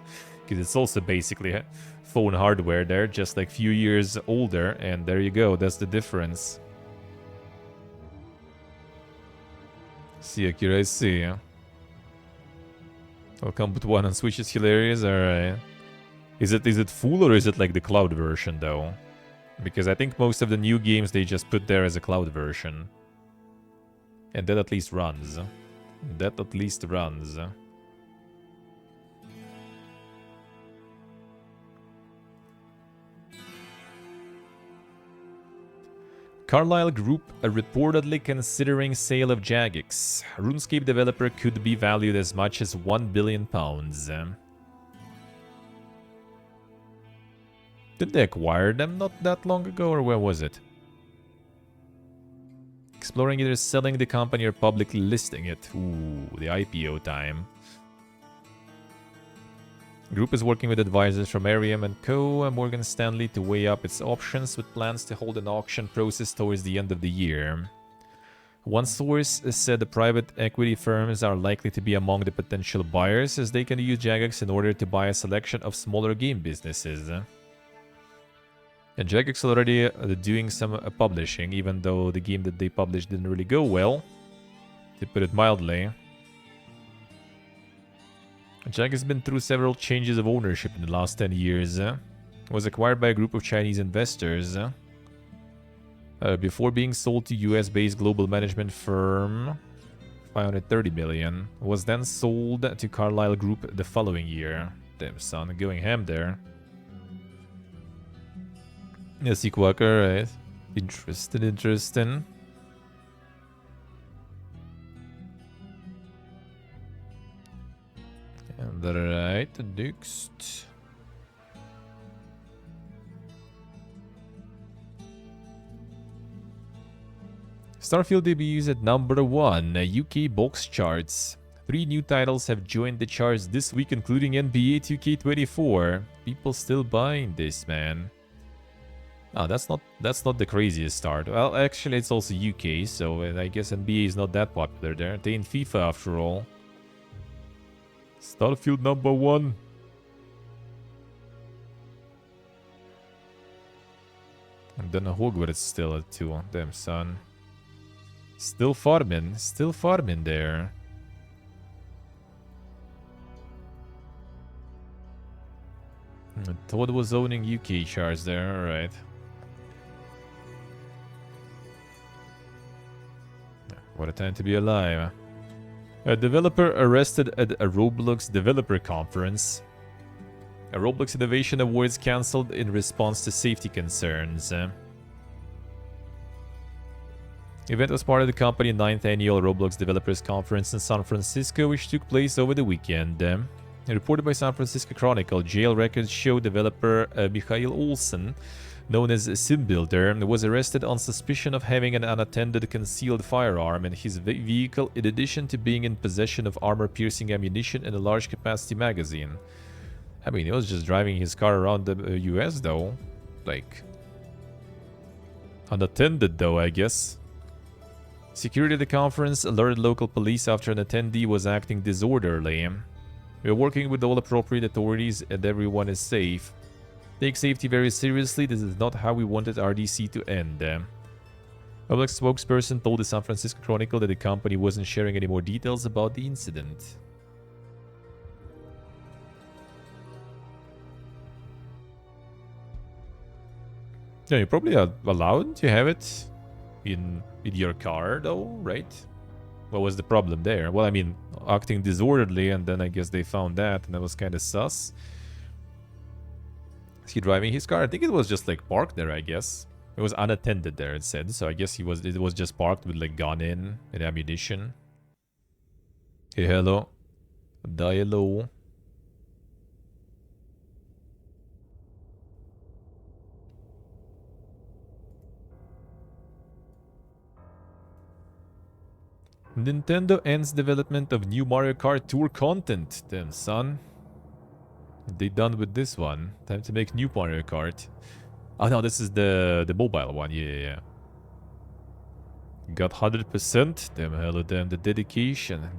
Because it's also basically phone hardware there, just like few years older, and there you go, that's the difference. See, Akira, I see. I'll come put one on Switch is hilarious, alright. Is it full or is it like the cloud version though? Because I think most of the new games they just put there as a cloud version. And that at least runs. Carlyle Group are reportedly considering sale of Jagex. RuneScape developer could be valued as much as £1 billion. Did they acquire them not that long ago, or where was it? Exploring either selling the company or publicly listing it. Ooh, the IPO time. Group is working with advisors from Arium & Co. and Morgan Stanley to weigh up its options, with plans to hold an auction process towards the end of the year. One source said the private equity firms are likely to be among the potential buyers, as they can use Jagex in order to buy a selection of smaller game businesses. And Jagex already doing some publishing, even though the game that they published didn't really go well, to put it mildly. Jagex has been through several changes of ownership in the last 10 years. It was acquired by a group of Chinese investors before being sold to US-based global management firm $530 million. Was then sold to Carlyle Group the following year. Damn son, going ham there. Yeah, Sequaker, right? Interesting. And right, next. Starfield debuts at #1 UK box charts. 3 new titles have joined the charts this week, including NBA 2K24. People still buying this, man. Oh, that's not the craziest start. Well, actually, it's also UK, so I guess NBA is not that popular there. They in FIFA after all. Starfield #1. And then Hogwarts still at 2. Damn, son. Still farming there. Todd was owning UK charts there, alright. What a time to be alive. A developer arrested at a Roblox developer conference. A Roblox Innovation Awards cancelled in response to safety concerns. Event was part of the company's 9th annual Roblox Developers Conference in San Francisco, which took place over the weekend. Reported by San Francisco Chronicle, jail records show developer Mikhail Olsen, known as SimBuilder, was arrested on suspicion of having an unattended concealed firearm in his vehicle, in addition to being in possession of armor-piercing ammunition and a large-capacity magazine. I mean, he was just driving his car around the US, though. Like, unattended, though, I guess. Security at the conference alerted local police after an attendee was acting disorderly. We are working with all appropriate authorities and everyone is safe. Take safety very seriously. This is not how we wanted RDC to end. Roblox spokesperson told the San Francisco Chronicle that the company wasn't sharing any more details about the incident. Yeah, you're probably allowed to have it in your car, though, right? What was the problem there? Well, I mean, acting disorderly, and then I guess they found that, and that was kind of sus. Is he driving his car? I think it was just like parked there, I guess. It was unattended there, it said. So I guess it was just parked with like gun in and ammunition. Hey, hello. Die hello. Nintendo ends development of new Mario Kart Tour content. Damn, son. They done with this one. Time to make new Mario Kart. Oh no, this is the mobile one. Yeah. Got 100%. Damn, hello, damn. The dedication.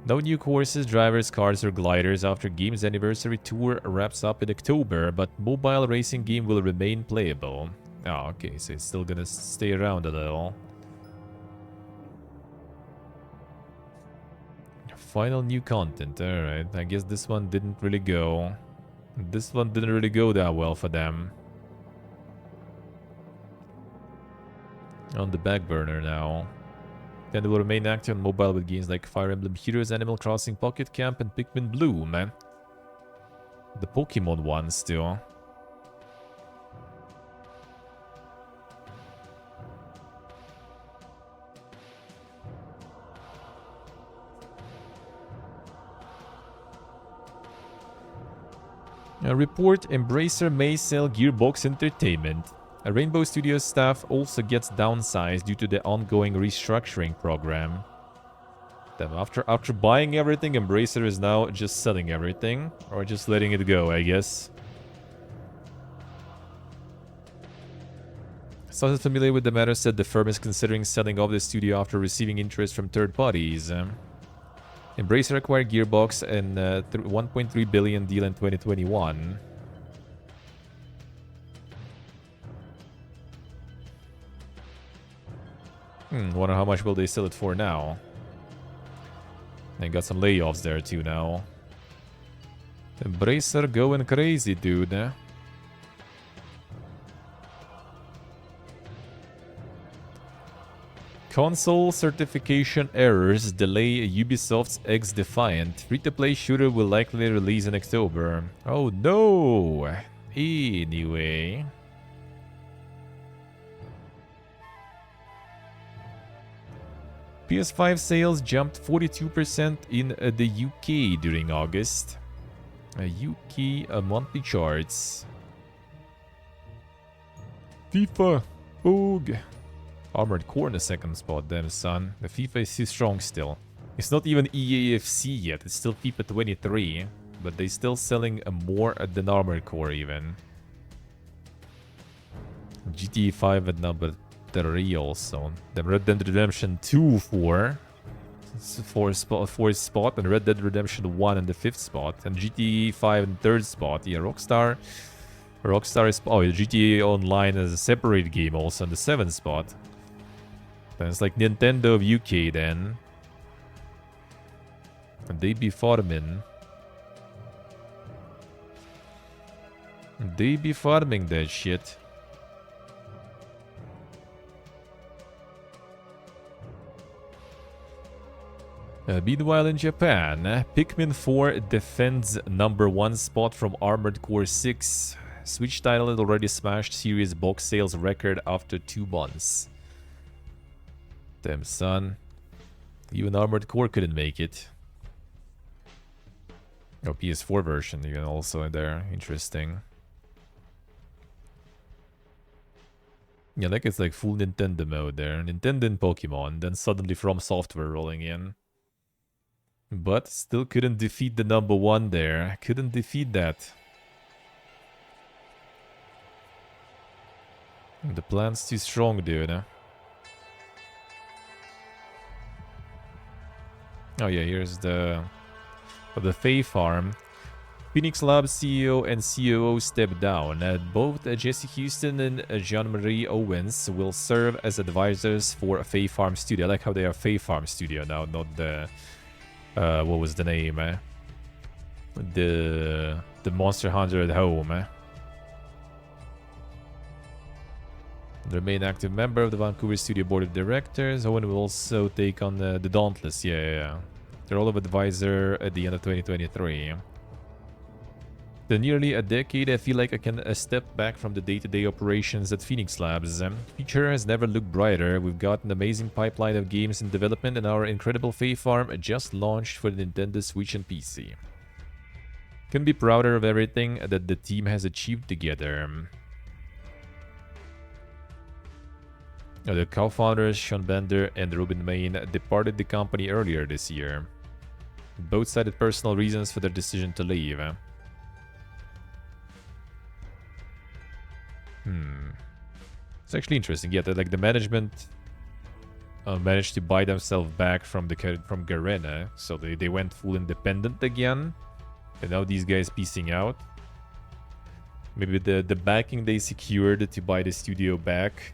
No new courses, drivers, cars, or gliders after game's anniversary tour wraps up in October, but mobile racing game will remain playable. Oh, okay, so it's still gonna stay around a little. Final new content, alright. I guess this one didn't really go. This one didn't really go that well for them. On the back burner now. Then they will remain active on mobile with games like Fire Emblem Heroes, Animal Crossing Pocket Camp, and Pikmin Blue, man. The Pokemon one still. A report, Embracer may sell Gearbox Entertainment. A Rainbow Studios staff also gets downsized due to the ongoing restructuring program. Then after buying everything, Embracer is now just selling everything. Or just letting it go, I guess. Sources familiar with the matter said the firm is considering selling off the studio after receiving interest from third parties. Embracer acquired Gearbox in a $1.3 billion deal in 2021. Wonder how much will they sell it for now. They got some layoffs there too now. Embracer going crazy, dude. Console certification errors delay Ubisoft's XDefiant. Free-to-play shooter will likely release in October. Oh no! Anyway. PS5 sales jumped 42% in the UK during August. UK monthly charts. FIFA. Boog. Armored Core in the second spot, damn son. The FIFA is too strong still. It's not even EAFC yet, it's still FIFA 23. But they still selling more than Armored Core even. GTA 5 at number 3 also. Then Red Dead Redemption 2 fourth spot, and Red Dead Redemption 1 in the 5th spot, and GTA 5 in 3rd spot. Yeah, Rockstar is... Oh, GTA Online is a separate game also in the 7th spot. Then it's like Nintendo of UK then. And they be farming. They be farming that shit. Meanwhile in Japan, Pikmin 4 defends number 1 spot from Armored Core 6. Switch title had already smashed series box sales record after 2 months. Damn son. Even Armored Core couldn't make it. Oh, PS4 version even also in there. Interesting. Yeah, like it's like full Nintendo mode there. Nintendo and Pokemon, then suddenly From Software rolling in. But still couldn't defeat the number 1 there. Couldn't defeat that. The plan's too strong, dude. Oh yeah, here's the Fae Farm. Phoenix Labs CEO and COO step down. Both Jesse Houston and Jean-Marie Owens will serve as advisors for Fae Farm Studio. I like how they are Fae Farm Studio now, not the... what was the name? The Monster Hunter at Home. The main active member of the Vancouver Studio Board of Directors. Owen will also take on the Dauntless. Yeah. The role of advisor at the end of 2023. The nearly a decade, I feel like I can step back from the day-to-day operations at Phoenix Labs. Future has never looked brighter. We've got an amazing pipeline of games in development, and our incredible Fae Farm just launched for the Nintendo Switch and PC. Couldn't be prouder of everything that the team has achieved together. The co-founders, Sean Bender and Ruben Main, departed the company earlier this year. Both cited personal reasons for their decision to leave. It's actually interesting. Yeah, like the management managed to buy themselves back from Garena, so they went full independent again, and now these guys piecing out. Maybe the backing they secured to buy the studio back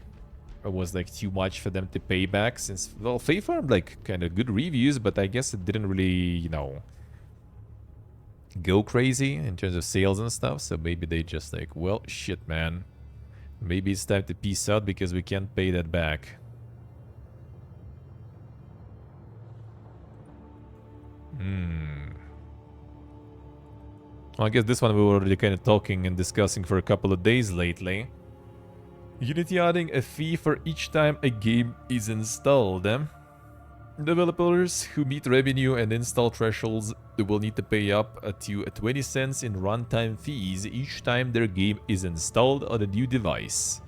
was like too much for them to pay back, since, well, Fae Farm like kind of good reviews, but I guess it didn't really, you know, go crazy in terms of sales and stuff. So maybe they just like, well, shit, man. Maybe it's time to peace out because we can't pay that back. Well, I guess this one we were already kind of talking and discussing for a couple of days lately. Unity adding a fee for each time a game is installed. Developers who meet revenue and install thresholds will need to pay up to 20 cents in runtime fees each time their game is installed on a new device.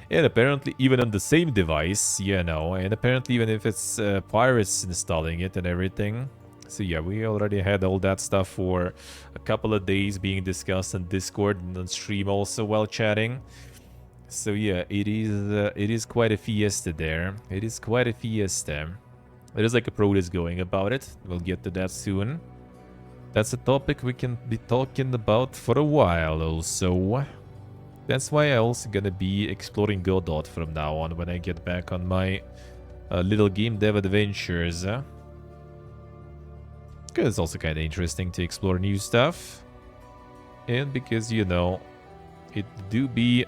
And apparently even on the same device, you know, and apparently even if it's pirates installing it and everything. So yeah, we already had all that stuff for a couple of days being discussed on Discord and on stream also while chatting. So yeah, it is quite a fiesta there. It is quite a fiesta. There's like a protest going about it. We'll get to that soon. That's a topic we can be talking about for a while also. That's why I'm also gonna be exploring Godot from now on when I get back on my little game dev adventures. Because it's also kind of interesting to explore new stuff. And because, you know, it do be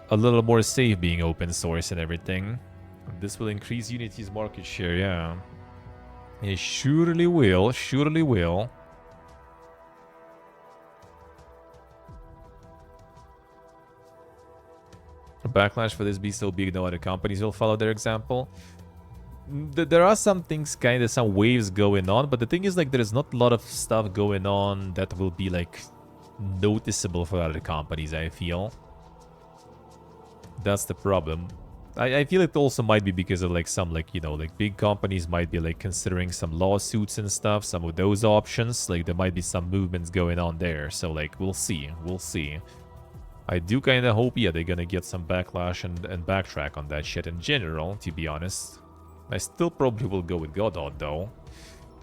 a little more safe being open source and everything. This will increase Unity's market share, yeah. It surely will, surely will. A backlash for this be so big, no other companies will follow their example. There are some things, kind of some waves going on, but the thing is, like, there's not a lot of stuff going on that will be, like, noticeable for other companies, I feel. That's the problem. I feel it also might be because of like some like, you know, like big companies might be like considering some lawsuits and stuff, some of those options. Like there might be some movements going on there. So like we'll see. We'll see. I do kind of hope, yeah, they're gonna get some backlash and backtrack on that shit in general, to be honest. I still probably will go with Godot though.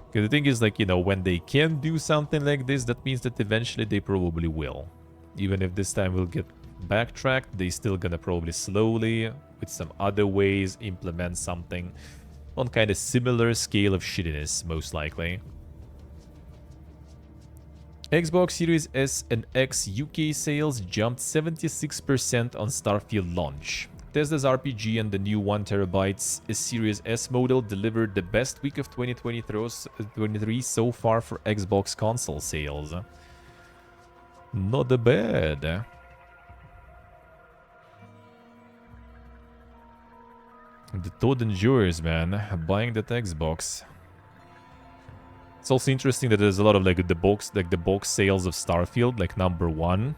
Because the thing is, like, you know, when they can do something like this, that means that eventually they probably will. Even if this time we'll get backtracked, they still gonna probably slowly, with some other ways, implement something on kind of similar scale of shittiness, most likely. Xbox Series S and X UK sales jumped 76% on Starfield launch. Tesla's RPG and the new 1TB Series S model delivered the best week of 2023 so far for Xbox console sales. Not bad. The Toad endures, man. Buying that Xbox. It's also interesting that there's a lot of like the box sales of Starfield, like #1,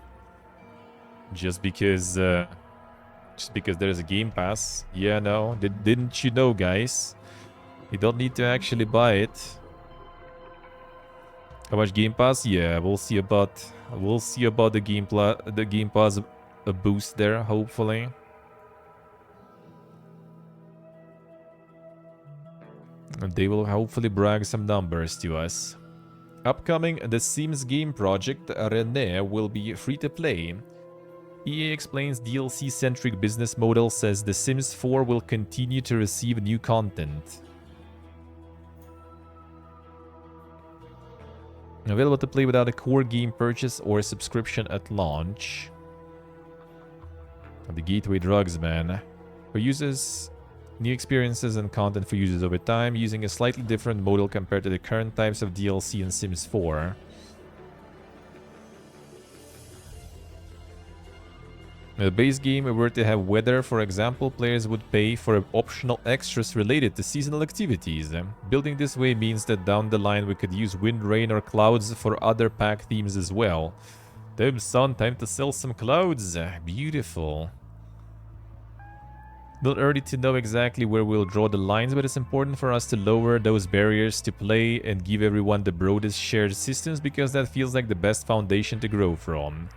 just because there's a Game Pass. Yeah, no, didn't you know, guys? You don't need to actually buy it. How much Game Pass? Yeah, we'll see about the Game Pass a boost there, hopefully. And they will hopefully brag some numbers to us. Upcoming, The Sims game project René will be free to play. EA explains DLC-centric business model, says The Sims 4 will continue to receive new content. Available to play without a core game purchase or subscription at launch. The gateway drugs, man. For users, new experiences and content for users over time, using a slightly different model compared to the current types of DLC in Sims 4. The base game were to have weather, for example, players would pay for optional extras related to seasonal activities. Building this way means that down the line we could use wind, rain or clouds for other pack themes as well. Damn son, time to sell some clouds. Beautiful. Not early to know exactly where we'll draw the lines, but it's important for us to lower those barriers to play and give everyone the broadest shared systems, because that feels like the best foundation to grow from.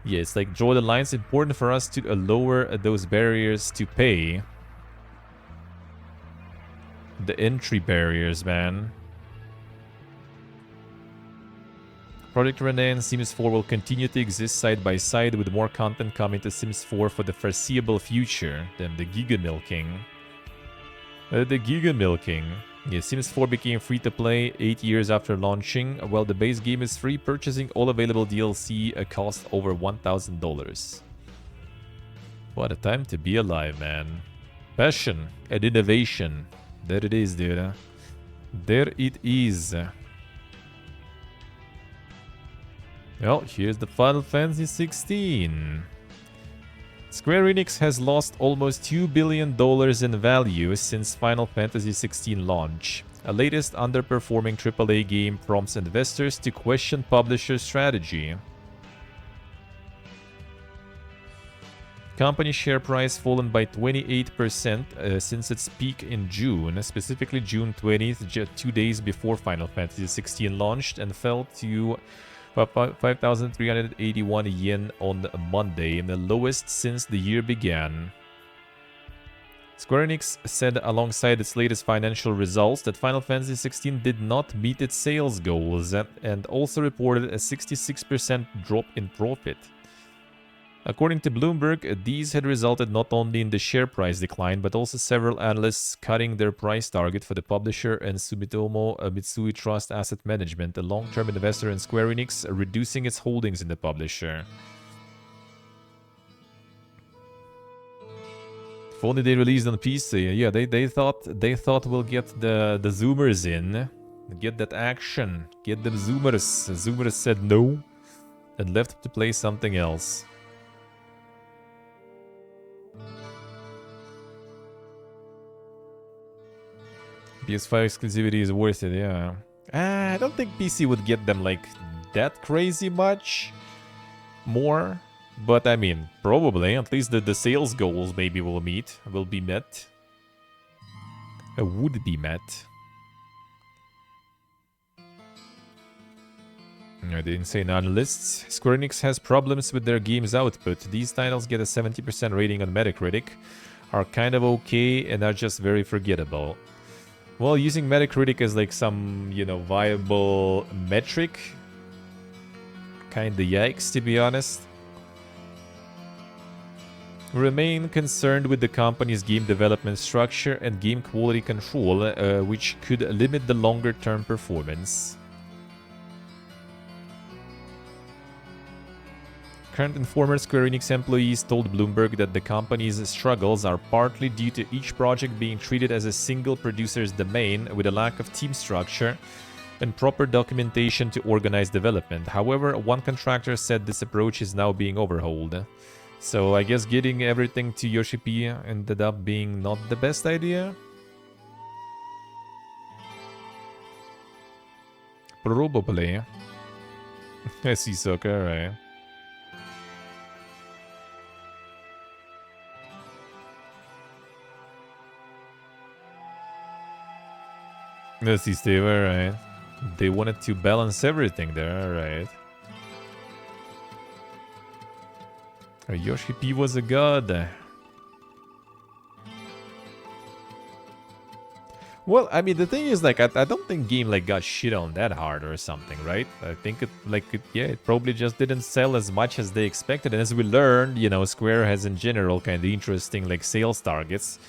Yeah, it's like draw the lines. Important for us to lower those barriers to pay. The entry barriers, man. Project René and Sims 4 will continue to exist side by side, with more content coming to Sims 4 for the foreseeable future. Then the Giga Milking. The Giga Milking. Yeah, Sims 4 became free to play 8 years after launching, while the base game is free. Purchasing all available DLC cost over $1,000. What a time to be alive, man. Passion and innovation. There it is, dude. There it is. Well, here's the Final Fantasy 16. Square Enix has lost almost $2 billion in value since Final Fantasy XVI launch. A latest underperforming AAA game prompts investors to question publisher strategy. Company share price fallen by 28% since its peak in June, specifically June 20th, just 2 days before Final Fantasy XVI launched, and fell to 5,381 yen on Monday, the lowest since the year began. Square Enix said alongside its latest financial results that Final Fantasy XVI did not meet its sales goals, and also reported a 66% drop in profit. According to Bloomberg, these had resulted not only in the share price decline, but also several analysts cutting their price target for the publisher, and Sumitomo Mitsui Trust Asset Management, a long-term investor in Square Enix, reducing its holdings in the publisher. If only they released on PC. Yeah, they thought we'll get the Zoomers in, get that action, get them Zoomers. Zoomers said no, and left to play something else. PS5 exclusivity is worth it, yeah. I don't think PC would get them like that crazy much more. But I mean, probably, at least the sales goals maybe will be met. Would be met. The insane analysts. Square Enix has problems with their game's output. These titles get a 70% rating on Metacritic, are kind of okay, and are just very forgettable. Well, using Metacritic as like some, you know, viable metric, kinda yikes, to be honest. Remain concerned with the company's game development structure and game quality control, which could limit the longer-term performance. Current and former Square Enix employees told Bloomberg that the company's struggles are partly due to each project being treated as a single producer's domain with a lack of team structure and proper documentation to organize development. However, one contractor said this approach is now being overhauled. So I guess getting everything to Yoshi P ended up being not the best idea? Probably. I see Soccer, right? Let's see, they were right. They wanted to balance everything there, right? Yoshi P was a god. Well, I mean, the thing is, like, I don't think game like got shit on that hard or something, right? I think it probably just didn't sell as much as they expected. And as we learned, you know, Square has in general kind of interesting like sales targets.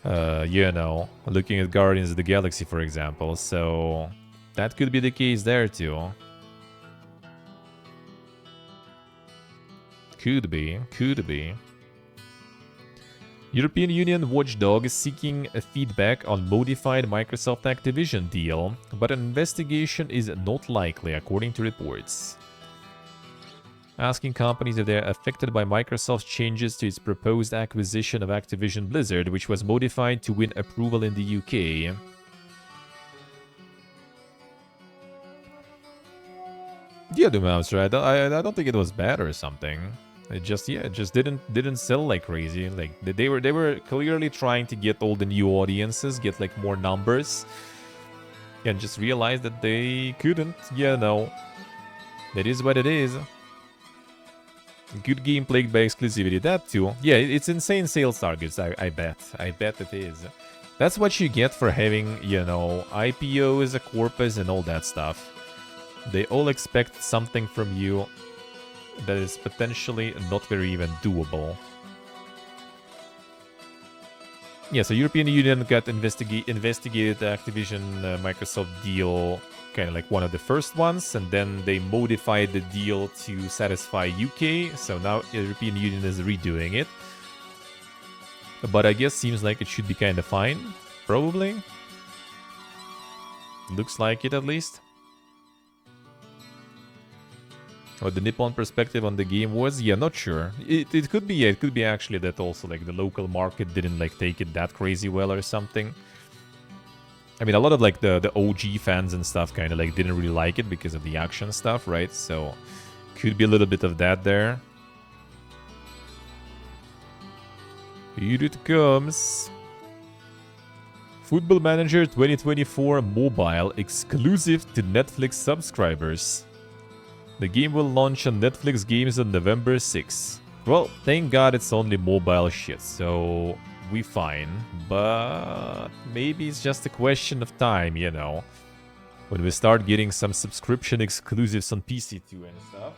You know, looking at Guardians of the Galaxy, for example. So that could be the case there too. Could be. European Union watchdog is seeking feedback on modified Microsoft Activision deal, but an investigation is not likely, according to reports. Asking companies if they're affected by Microsoft's changes to its proposed acquisition of Activision Blizzard, which was modified to win approval in the UK. Yeah, Doomhouse, right? I don't think it was bad or something. It just didn't sell like crazy. Like they were clearly trying to get all the new audiences, get like more numbers, and just realized that they couldn't. Yeah, no, that is what it is. Good game plagued by exclusivity, that too. Yeah, it's insane sales targets, I bet. I bet it is. That's what you get for having, you know, IPOs, a corpus, and all that stuff. They all expect something from you that is potentially not very even doable. Yeah, so European Union got investigated the Activision Microsoft deal, kind of like one of the first ones, and then they modified the deal to satisfy UK, so now European Union is redoing it. But I guess seems like it should be kind of fine, probably. Looks like it at least. What the Nippon perspective on the game was? Yeah, not sure. It could be, yeah, it could be actually that also like the local market didn't like take it that crazy well or something. I mean, a lot of like the OG fans and stuff kind of like didn't really like it because of the action stuff, right? So could be a little bit of that there. Here it comes. Football Manager 2024 mobile exclusive to Netflix subscribers. The game will launch on Netflix games on November 6. Well, thank God it's only mobile shit, so we fine. But maybe it's just a question of time, you know, when we start getting some subscription exclusives on PC too and stuff.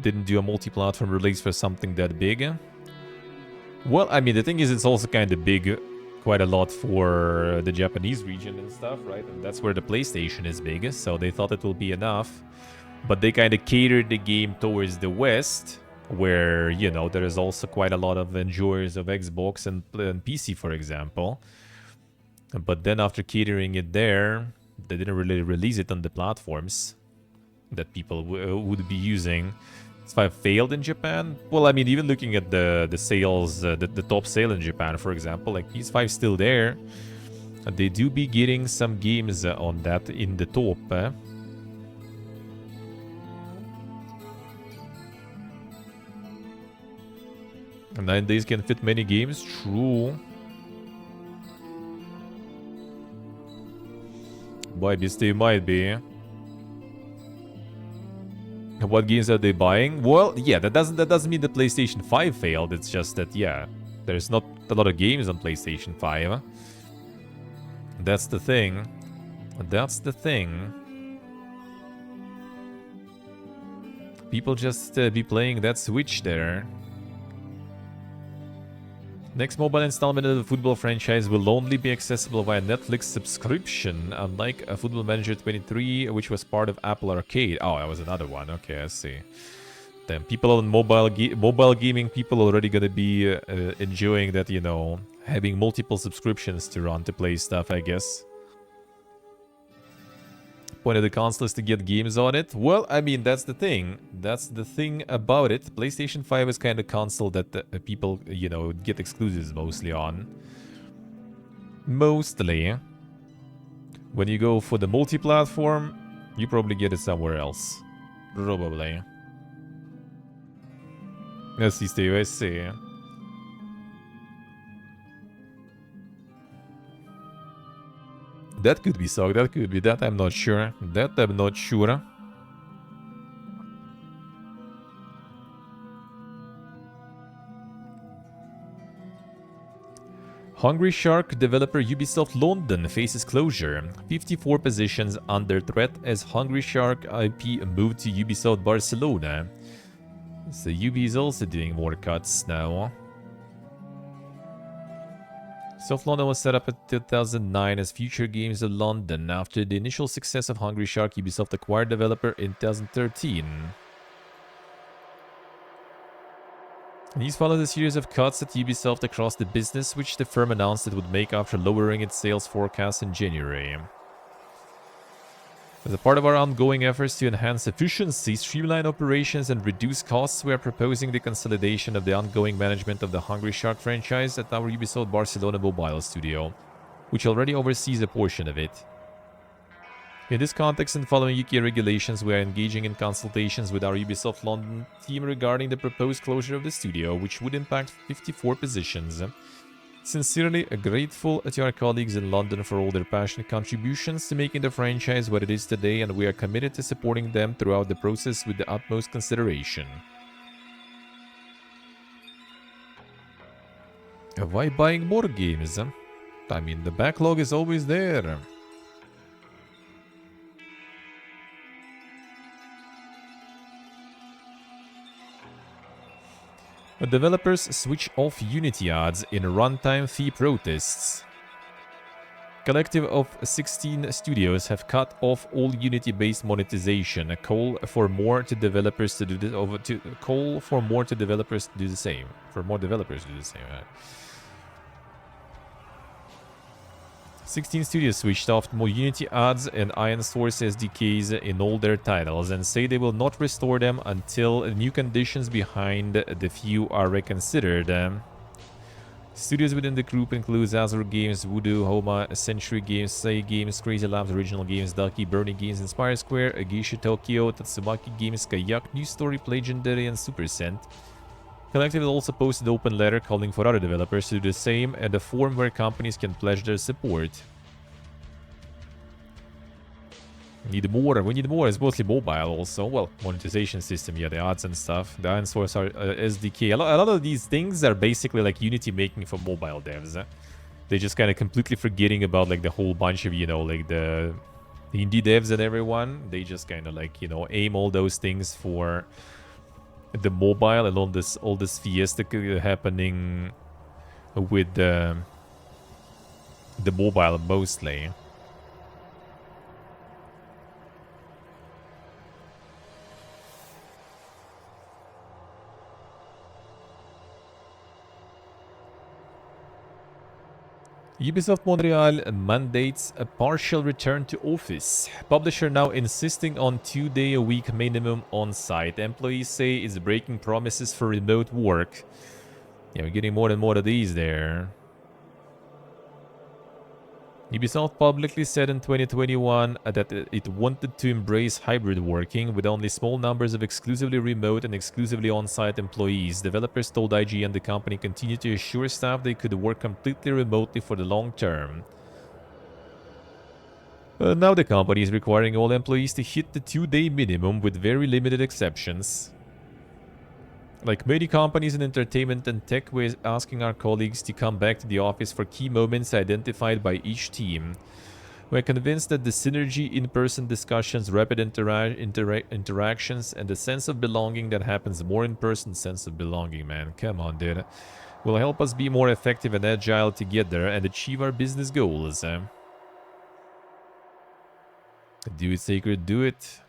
Didn't do a multi-platform release for something that big. Well, I mean, the thing is, it's also kind of big, quite a lot for the Japanese region and stuff, right? And that's where the PlayStation is big, so they thought it will be enough. But they kind of catered the game towards the West, where, you know, there is also quite a lot of enjoyers of Xbox and PC, for example. But then after catering it there, they didn't really release it on the platforms that people would be using. PS5 failed in Japan? Well, I mean, even looking at the sales, the top sale in Japan, for example, like PS5 is still there. They do be getting some games on that in the top. 9 days can fit many games, true. Might be, they might be. What games are they buying? Well, yeah, that doesn't mean the PlayStation 5 failed. It's just that, yeah, there's not a lot of games on PlayStation 5. That's the thing. That's the thing. People just be playing that Switch there. Next mobile installment of the football franchise will only be accessible via Netflix subscription, unlike Football Manager 23, which was part of Apple Arcade. Oh, that was another one. Okay, I see. Then people on mobile gaming, people already gonna be enjoying that, you know, having multiple subscriptions to run to play stuff, I guess. Point of the console is to get games on it. Well, I mean, that's the thing. That's the thing about it. PlayStation 5 is kind of console that people, you know, get exclusives mostly on. Mostly. When you go for the multi-platform, you probably get it somewhere else. Probably. Let's see, Steve, I see. That could be so, that could be that, I'm not sure. That I'm not sure. Hungry Shark developer Ubisoft London faces closure. 54 positions under threat as Hungry Shark IP moved to Ubisoft Barcelona. So Ubi is also doing more cuts now. Ubisoft London was set up in 2009 as Future Games of London. After the initial success of Hungry Shark, Ubisoft acquired developer in 2013. These followed a series of cuts at Ubisoft across the business, which the firm announced it would make after lowering its sales forecast in January. As a part of our ongoing efforts to enhance efficiency, streamline operations, and reduce costs, we are proposing the consolidation of the ongoing management of the Hungry Shark franchise at our Ubisoft Barcelona mobile studio, which already oversees a portion of it. In this context and following UK regulations, we are engaging in consultations with our Ubisoft London team regarding the proposed closure of the studio, which would impact 54 positions. Sincerely grateful to our colleagues in London for all their passionate contributions to making the franchise what it is today, and we are committed to supporting them throughout the process with the utmost consideration. Why buying more games? I mean, the backlog is always there. Developers switch off Unity ads in runtime fee protests. Collective of 16 studios have cut off all Unity-based monetization. A call for more to developers to do this. Call for more to developers to do the same. For more developers to do the same. Right. 16 studios switched off more Unity ads and Iron Source SDKs in all their titles and say they will not restore them until new conditions behind the few are reconsidered. Studios within the group include Azure Games, Voodoo, Homa, Century Games, Say Games, Crazy Labs, Original Games, Ducky, Bernie Games, Inspire Square, Geisha Tokyo, Tatsumaki Games, Kayak, New Story, Legendary, and Supercent. Collective also posted an open letter calling for other developers to do the same and a forum where companies can pledge their support. Need more. We need more. It's mostly mobile also. Well, monetization system, yeah, the ads and stuff. The Iron Source are SDK. A lot of these things are basically like Unity making for mobile devs. They just kind of completely forgetting about like the whole bunch of, you know, like the indie devs and everyone. They just kind of like, you know, aim all those things for the mobile and all this fiesta happening with the mobile mostly. Ubisoft Montreal mandates a partial return to office. Publisher now insisting on 2-day-a-week minimum on-site. Employees say it's breaking promises for remote work. Yeah, we're getting more and more of these there. Ubisoft publicly said in 2021 that it wanted to embrace hybrid working with only small numbers of exclusively remote and exclusively on-site employees. Developers told IGN the company continued to assure staff they could work completely remotely for the long term. Now the company is requiring all employees to hit the 2-day minimum with very limited exceptions. Like many companies in entertainment and tech, we're asking our colleagues to come back to the office for key moments identified by each team. We're convinced that the synergy, in-person discussions, rapid interactions, and the sense of belonging that happens more in-person sense of belonging, man. Come on, dude. Will help us be more effective and agile together and achieve our business goals. Do it, Sacred, do it.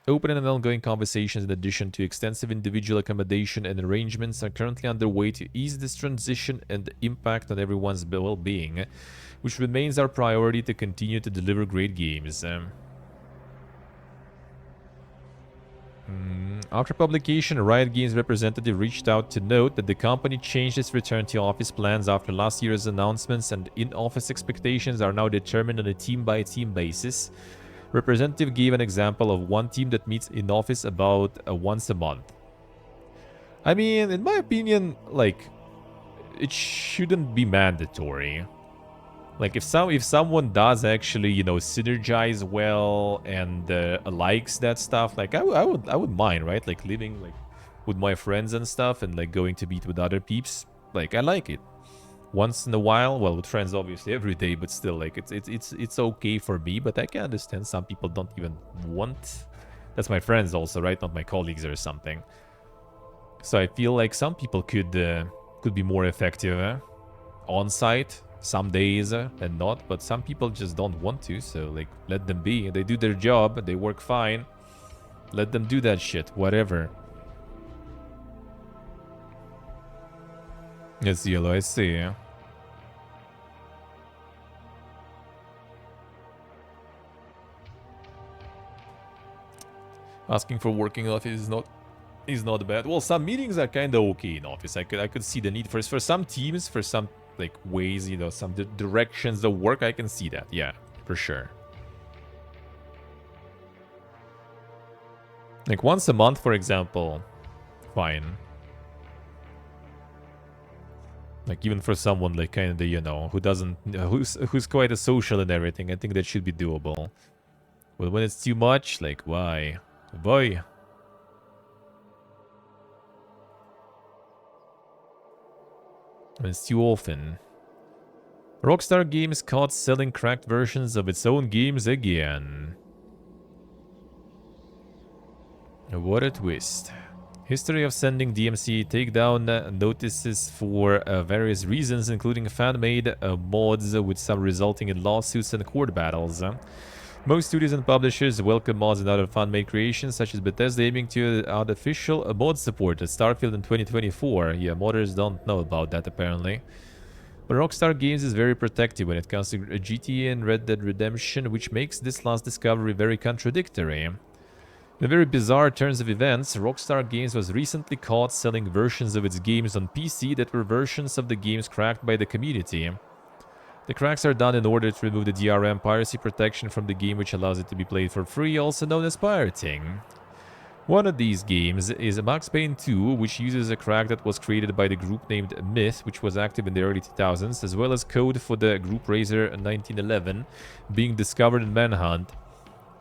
Open and ongoing conversations in addition to extensive individual accommodation and arrangements are currently underway to ease this transition and the impact on everyone's well-being, which remains our priority to continue to deliver great games. After publication, a Riot Games representative reached out to note that the company changed its return to office plans after last year's announcements, and in-office expectations are now determined on a team-by-team basis. Representative gave an example of one team that meets in office about once a month. I mean, in my opinion, like, it shouldn't be mandatory. Like, if someone does actually, you know, synergize well and likes that stuff, like, I would mind, right? Like living like with my friends and stuff, and like going to meet with other peeps. Like, I like it. Once in a while, well, with friends obviously every day, but still, like, it's okay for me. But I can understand some people don't even want. That's my friends also, right? Not my colleagues or something. So I feel like some people could be more effective on site some days and not, but some people just don't want to. So like, let them be. They do their job. They work fine. Let them do that shit. Whatever. It's yellow, I see. Asking for working office is not bad. Well, some meetings are kind of okay in office. I could see the need for some teams, for some like ways, you know, some directions of work. I can see that. Yeah, for sure. Like once a month, for example, fine. Like even for someone like kind of, you know, who's quite a social and everything, I think that should be doable. But when it's too much, like why? Boy. When it's too often. Rockstar Games caught selling cracked versions of its own games again. What a twist. History of sending DMCA takedown notices for various reasons, including fan-made mods, with some resulting in lawsuits and court battles. Most studios and publishers welcome mods and other fan-made creations, such as Bethesda aiming to add official mod support at Starfield in 2024. Yeah, modders don't know about that apparently. But Rockstar Games is very protective when it comes to GTA and Red Dead Redemption, which makes this last discovery very contradictory. In a very bizarre turns of events, Rockstar Games was recently caught selling versions of its games on PC that were versions of the games cracked by the community. The cracks are done in order to remove the DRM piracy protection from the game, which allows it to be played for free, also known as pirating. One of these games is Max Payne 2, which uses a crack that was created by the group named Myth, which was active in the early 2000s, as well as code for the group Razor 1911 being discovered in Manhunt.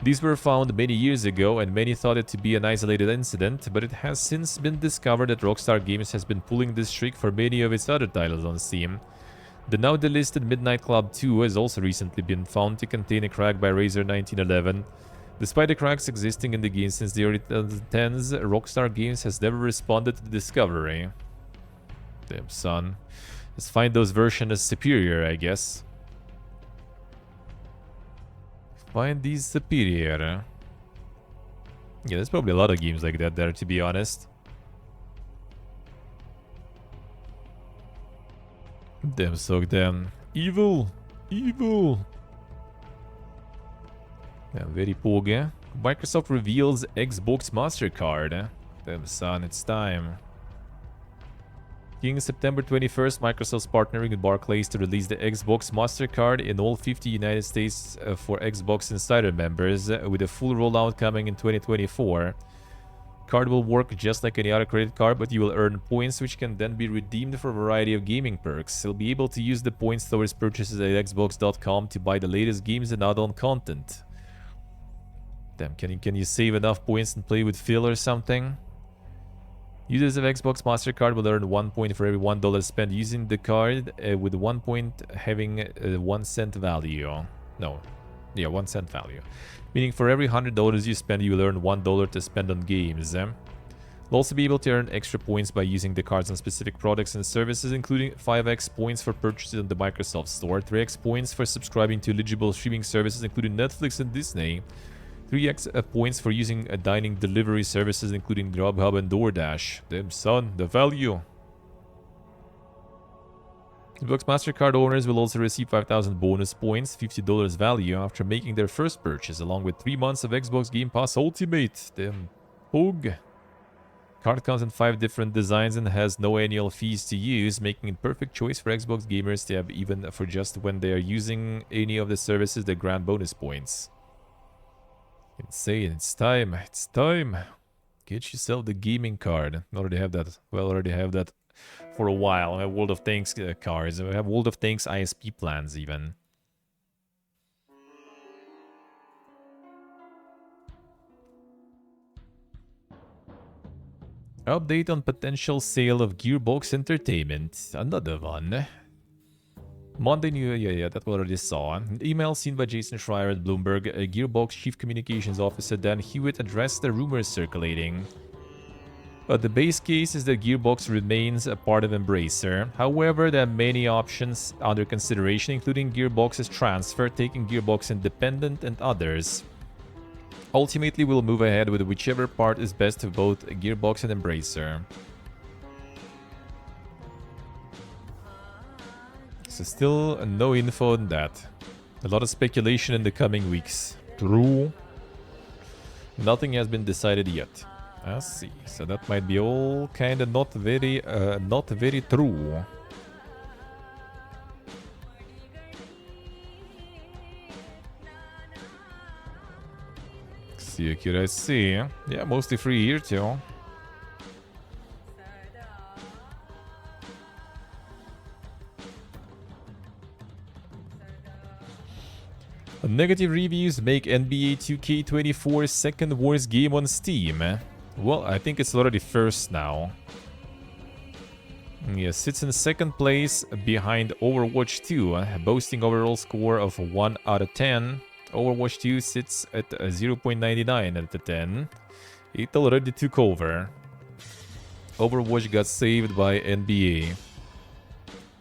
These were found many years ago, and many thought it to be an isolated incident, but it has since been discovered that Rockstar Games has been pulling this trick for many of its other titles on Steam. The now delisted Midnight Club 2 has also recently been found to contain a crack by Razor 1911. Despite the cracks existing in the game since the early 2010s, Rockstar Games has never responded to the discovery. Damn son. Let's find those versions superior, I guess. Find these superior. Yeah, there's probably a lot of games like that there, to be honest. Damn, so damn. Evil! Evil! Yeah, very pogi. Microsoft reveals Xbox MasterCard. Damn son, it's time. Beginning September 21st, Microsoft's partnering with Barclays to release the Xbox MasterCard in all 50 United States for Xbox Insider members, with a full rollout coming in 2024. Card will work just like any other credit card, but you will earn points which can then be redeemed for a variety of gaming perks. You'll be able to use the points towards purchases at xbox.com to buy the latest games and add-on content. Damn, can you save enough points and play with Phil or something? Users of Xbox MasterCard will earn 1 point for every $1 spent using the card, with 1 point having a 1 cent value. No. Yeah, 1 cent value. Meaning for every $100 you spend, you will earn $1 to spend on games. You'll also be able to earn extra points by using the cards on specific products and services, including 5x points for purchases on the Microsoft Store, 3x points for subscribing to eligible streaming services including Netflix and Disney, 3x points for using dining delivery services including Grubhub and DoorDash. Damn son, the value. Xbox MasterCard owners will also receive 5,000 bonus points, $50 value, after making their first purchase, along with 3 months of Xbox Game Pass Ultimate. Damn pug. Card comes in 5 different designs and has no annual fees to use, making it perfect choice for Xbox gamers to have even for just when they are using any of the services that grant bonus points. Insane, it's time, it's time. Get yourself the gaming card. I already have that. Well, already have that for a while. I have World of Tanks cards. I have World of Tanks ISP plans even. Update on potential sale of Gearbox Entertainment. Another one. Monday New Year, yeah, that we already saw. An email seen by Jason Schreier at Bloomberg, a Gearbox Chief Communications Officer Dan Hewitt addressed the rumors circulating. But the base case is that Gearbox remains a part of Embracer. However, there are many options under consideration, including Gearbox's transfer, taking Gearbox independent, and others. Ultimately, we'll move ahead with whichever part is best for both Gearbox and Embracer. So still no info on that. A lot of speculation in the coming weeks. True. Nothing has been decided yet. I see. So that might be all kind of not very true. See, could I see? Yeah, mostly free here too. Negative reviews make NBA 2K24 second worst game on Steam. Well, I think it's already first now. Yes, sits in second place behind Overwatch 2, boasting overall score of 1 out of 10. Overwatch 2 sits at 0.99 out of 10. It already took over. Overwatch got saved by NBA.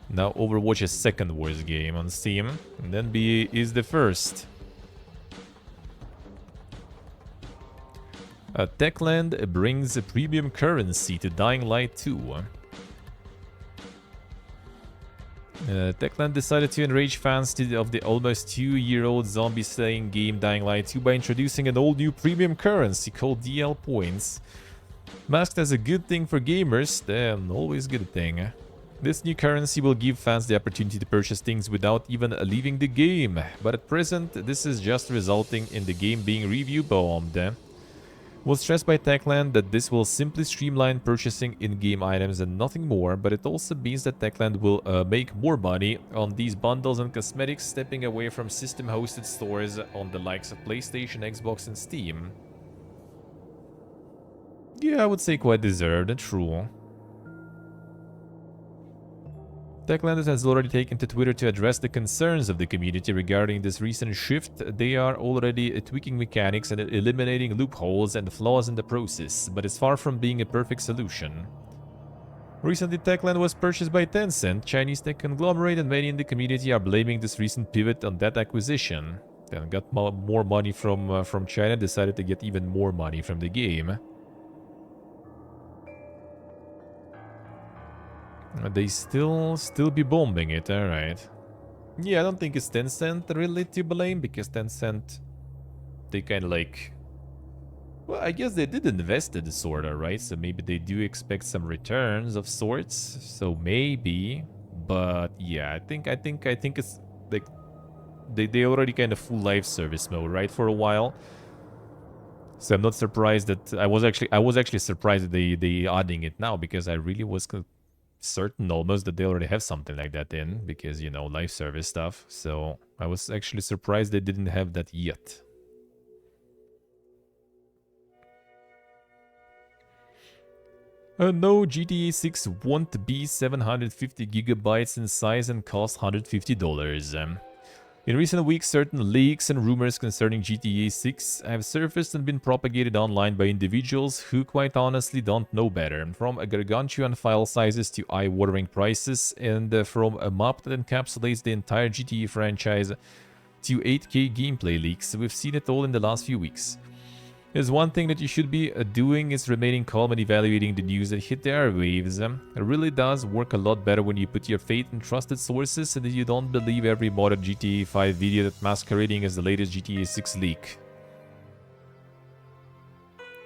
Now Overwatch is second worst game on Steam, and NBA is the first. Techland brings a premium currency to Dying Light 2. Techland decided to enrage fans of the almost 2-year-old zombie-slaying game Dying Light 2 by introducing an all-new premium currency called DL Points. Masked as a good thing for gamers, then always good thing. This new currency will give fans the opportunity to purchase things without even leaving the game, but at present this is just resulting in the game being review bombed. Was stressed by Techland that this will simply streamline purchasing in-game items and nothing more, but it also means that Techland will make more money on these bundles and cosmetics, stepping away from system-hosted stores on the likes of PlayStation, Xbox and Steam. Yeah, I would say quite deserved and true. Techland has already taken to Twitter to address the concerns of the community regarding this recent shift. They are already tweaking mechanics and eliminating loopholes and flaws in the process, but it's far from being a perfect solution. Recently, Techland was purchased by Tencent, Chinese tech conglomerate, and many in the community are blaming this recent pivot on that acquisition. Then got more money from China, decided to get even more money from the game. They still be bombing it, alright. Yeah, I don't think it's Tencent really to blame, because Tencent, they kind of like... Well, I guess they did invest in sorta, right? So maybe they do expect some returns of sorts. So maybe, but yeah, I think it's like they already kind of full live service mode, right, for a while. So I'm not surprised that I was actually surprised that they adding it now, because I really was certain almost that they already have something like that in, because you know, live service stuff. So I was actually surprised they didn't have that yet. No, GTA 6 won't be 750 gigabytes in size and cost $150. In recent weeks, certain leaks and rumors concerning GTA 6 have surfaced and been propagated online by individuals who quite honestly don't know better. From gargantuan file sizes to eye-watering prices, and from a map that encapsulates the entire GTA franchise to 8K gameplay leaks, we've seen it all in the last few weeks. There's one thing that you should be doing is remaining calm and evaluating the news that hit the airwaves. It really does work a lot better when you put your faith in trusted sources and that you don't believe every modded GTA 5 video that's masquerading as the latest GTA 6 leak.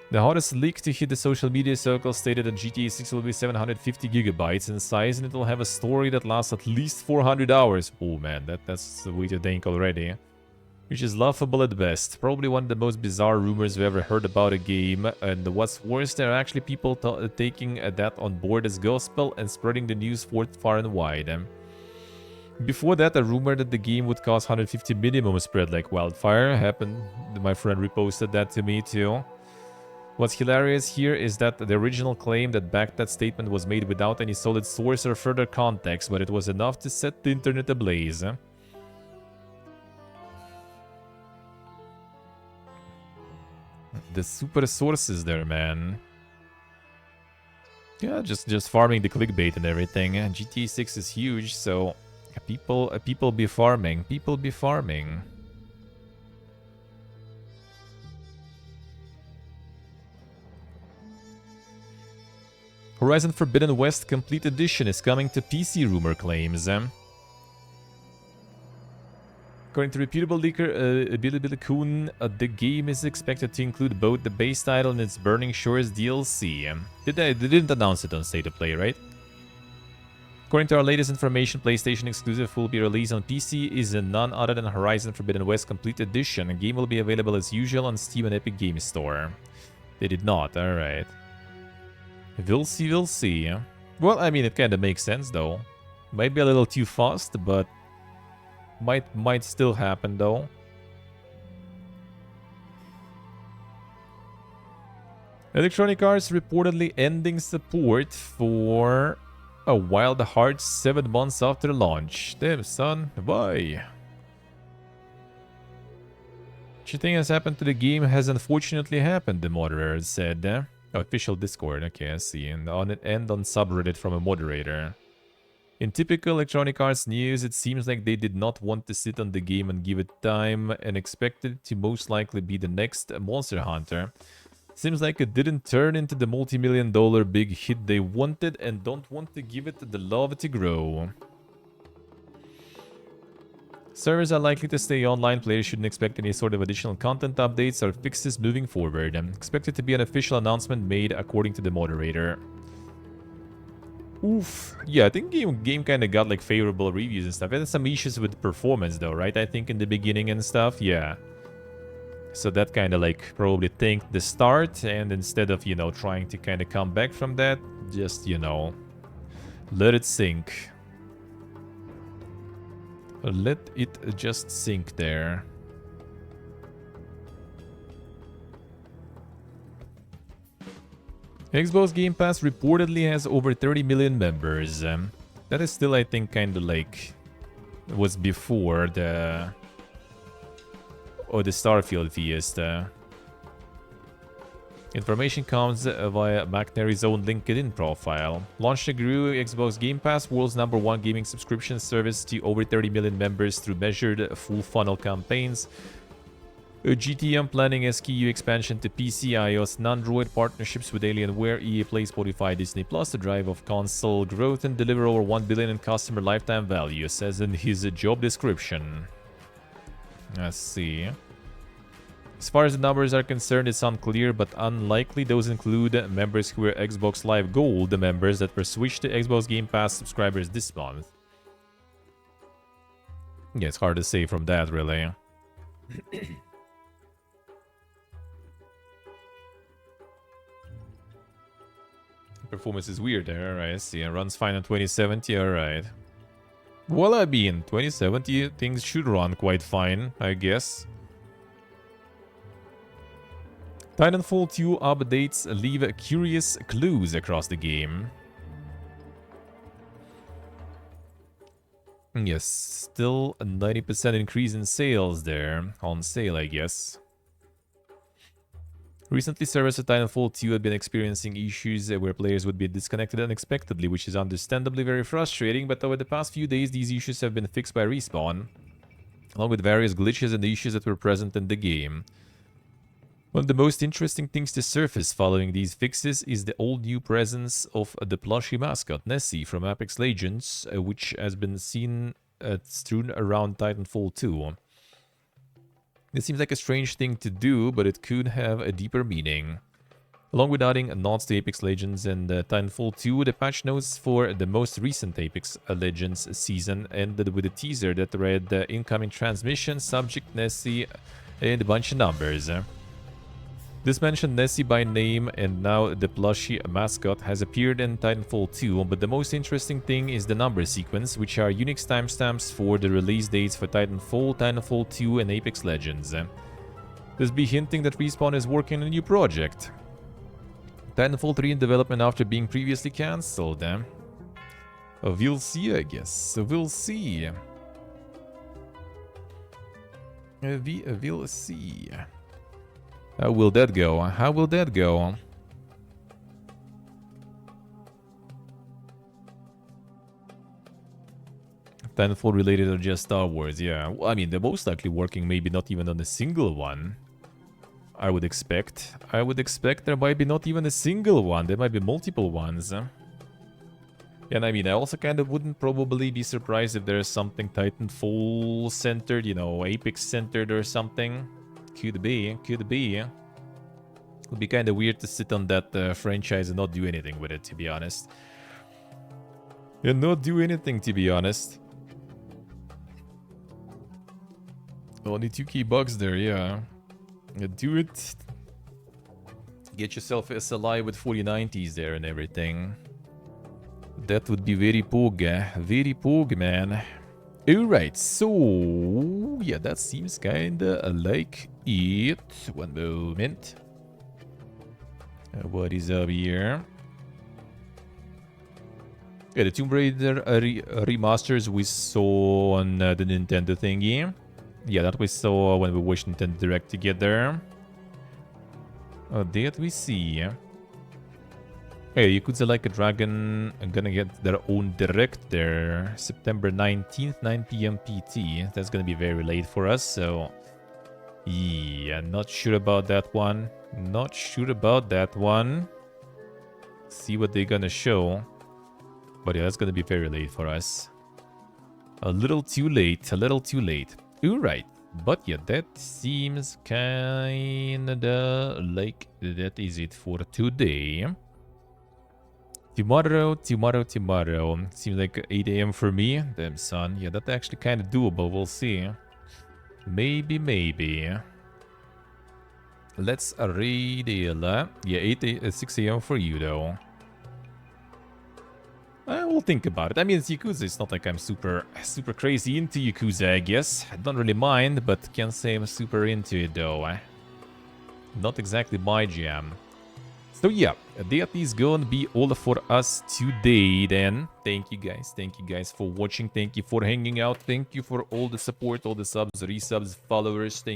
The hottest leak to hit the social media circle stated that GTA 6 will be 750 gigabytes in size and it will have a story that lasts at least 400 hours. Oh man, that's the way to think already. Which is laughable at best. Probably one of the most bizarre rumors we've ever heard about a game. And what's worse, there are actually people taking that on board as gospel and spreading the news forth far and wide. Before that, a rumor that the game would cost 150 minimum spread like wildfire happened. My friend reposted that to me too. What's hilarious here is that the original claim that backed that statement was made without any solid source or further context, but it was enough to set the internet ablaze. The super sources there, man. Yeah, just farming the clickbait and everything. GTA 6 is huge, so people be farming. People be farming. Horizon Forbidden West Complete Edition is coming to PC, rumor claims. According to reputable leaker Billy Kuhn, the game is expected to include both the base title and its Burning Shores DLC. They didn't announce it on State of Play, right? According to our latest information, PlayStation exclusive will be released on PC is none other than Horizon Forbidden West Complete Edition. The game will be available as usual on Steam and Epic Games Store. They did not, alright. We'll see, we'll see. Well, I mean, it kinda makes sense though. Might be a little too fast, but might still happen though. Electronic Arts reportedly ending support for a Wild Hearts 7 months after launch. Damn son, why? What you think has happened to the game has unfortunately happened, the moderator said. Oh, official Discord, okay, I see. And on subreddit from a moderator. In typical Electronic Arts news, it seems like they did not want to sit on the game and give it time and expected it to most likely be the next Monster Hunter. Seems like it didn't turn into the multi-million-dollar big hit they wanted and don't want to give it the love to grow. Servers are likely to stay online. Players shouldn't expect any sort of additional content updates or fixes moving forward. Expected to be an official announcement made according to the moderator. Oof. Yeah, I think game kind of got like favorable reviews and stuff. It had some issues with performance though, right? I think in the beginning and stuff, yeah. So that kind of like probably tanked the start, and instead of, you know, trying to kind of come back from that, just, you know, let it sink. Let it just sink there. Xbox Game Pass reportedly has over 30 million members. That is still, I think, kind of like was before the Starfield Fiesta. Information comes via McNary's own LinkedIn profile. Launched and grew Xbox Game Pass, world's #1 gaming subscription service, to over 30 million members through measured full funnel campaigns. GTM planning SKU expansion to PC, iOS, and Android, partnerships with Alienware, EA Play, Spotify, Disney Plus, the drive of console growth, and deliver over 1 billion in customer lifetime value, says in his job description. Let's see. As far as the numbers are concerned, it's unclear, but unlikely. Those include members who were Xbox Live Gold, the members that were switched to Xbox Game Pass subscribers this month. Yeah, it's hard to say from that, really. Performance is weird there, alright, I see. It runs fine on 2070, alright. Well, I mean, 2070 things should run quite fine, I guess. Titanfall 2 updates leave curious clues across the game. Yes, still a 90% increase in sales there. On sale, I guess. Recently, servers of Titanfall 2 had been experiencing issues where players would be disconnected unexpectedly, which is understandably very frustrating, but over the past few days, these issues have been fixed by Respawn, along with various glitches and issues that were present in the game. One of the most interesting things to surface following these fixes is the all-new presence of the plushie mascot, Nessie, from Apex Legends, which has been seen strewn around Titanfall 2. This seems like a strange thing to do, but it could have a deeper meaning. Along with adding nods to Apex Legends and Titanfall 2, the patch notes for the most recent Apex Legends season ended with a teaser that read incoming transmission, subject Nessie, and a bunch of numbers. This mentioned Nessie by name, and now the plushie mascot has appeared in Titanfall 2, but the most interesting thing is the number sequence, which are Unix timestamps for the release dates for Titanfall, Titanfall 2, and Apex Legends. This be hinting that Respawn is working on a new project. Titanfall 3 in development after being previously cancelled. We'll see, I guess. We'll see. We'll see. How will that go? How will that go? Titanfall related or just Star Wars? Yeah, well, I mean, they're most likely working maybe not even on a single one. I would expect. I would expect there might be not even a single one. There might be multiple ones. And I mean, I also kind of wouldn't probably be surprised if there's something Titanfall centered, you know, Apex centered or something. Could be, could be. Would be kind of weird to sit on that franchise and not do anything with it, to be honest. And not do anything, to be honest. Only 2k bucks there, yeah. Do it. Get yourself a SLI with 4090s there and everything. That would be very pog, very pog, man. Alright, so yeah, that seems kinda like it. One moment. What is up here? Yeah, the Tomb Raider remasters we saw on the Nintendo thingy. Yeah, that we saw when we watched Nintendo Direct together. That we see. Hey, Yakuza Like a Dragon are gonna get their own direct there. September 19th, 9 PM PT. That's gonna be very late for us, so... yeah, not sure about that one. Not sure about that one. See what they're gonna show. But yeah, that's gonna be very late for us. A little too late, a little too late. Alright, but yeah, that seems kinda like that is it for today. Tomorrow. Seems like 8 AM for me. Damn, son. Yeah, that's actually kind of doable. We'll see. Maybe. Let's read it. Yeah, 6 AM for you, though. We'll think about it. I mean, it's Yakuza. It's not like I'm super crazy into Yakuza, I guess. I don't really mind, but can't say I'm super into it, though. Not exactly my jam. So yeah, that is gonna be all for us today then. Thank you guys for watching. Thank you for hanging out. Thank you for all the support, all the subs, resubs, followers. Thank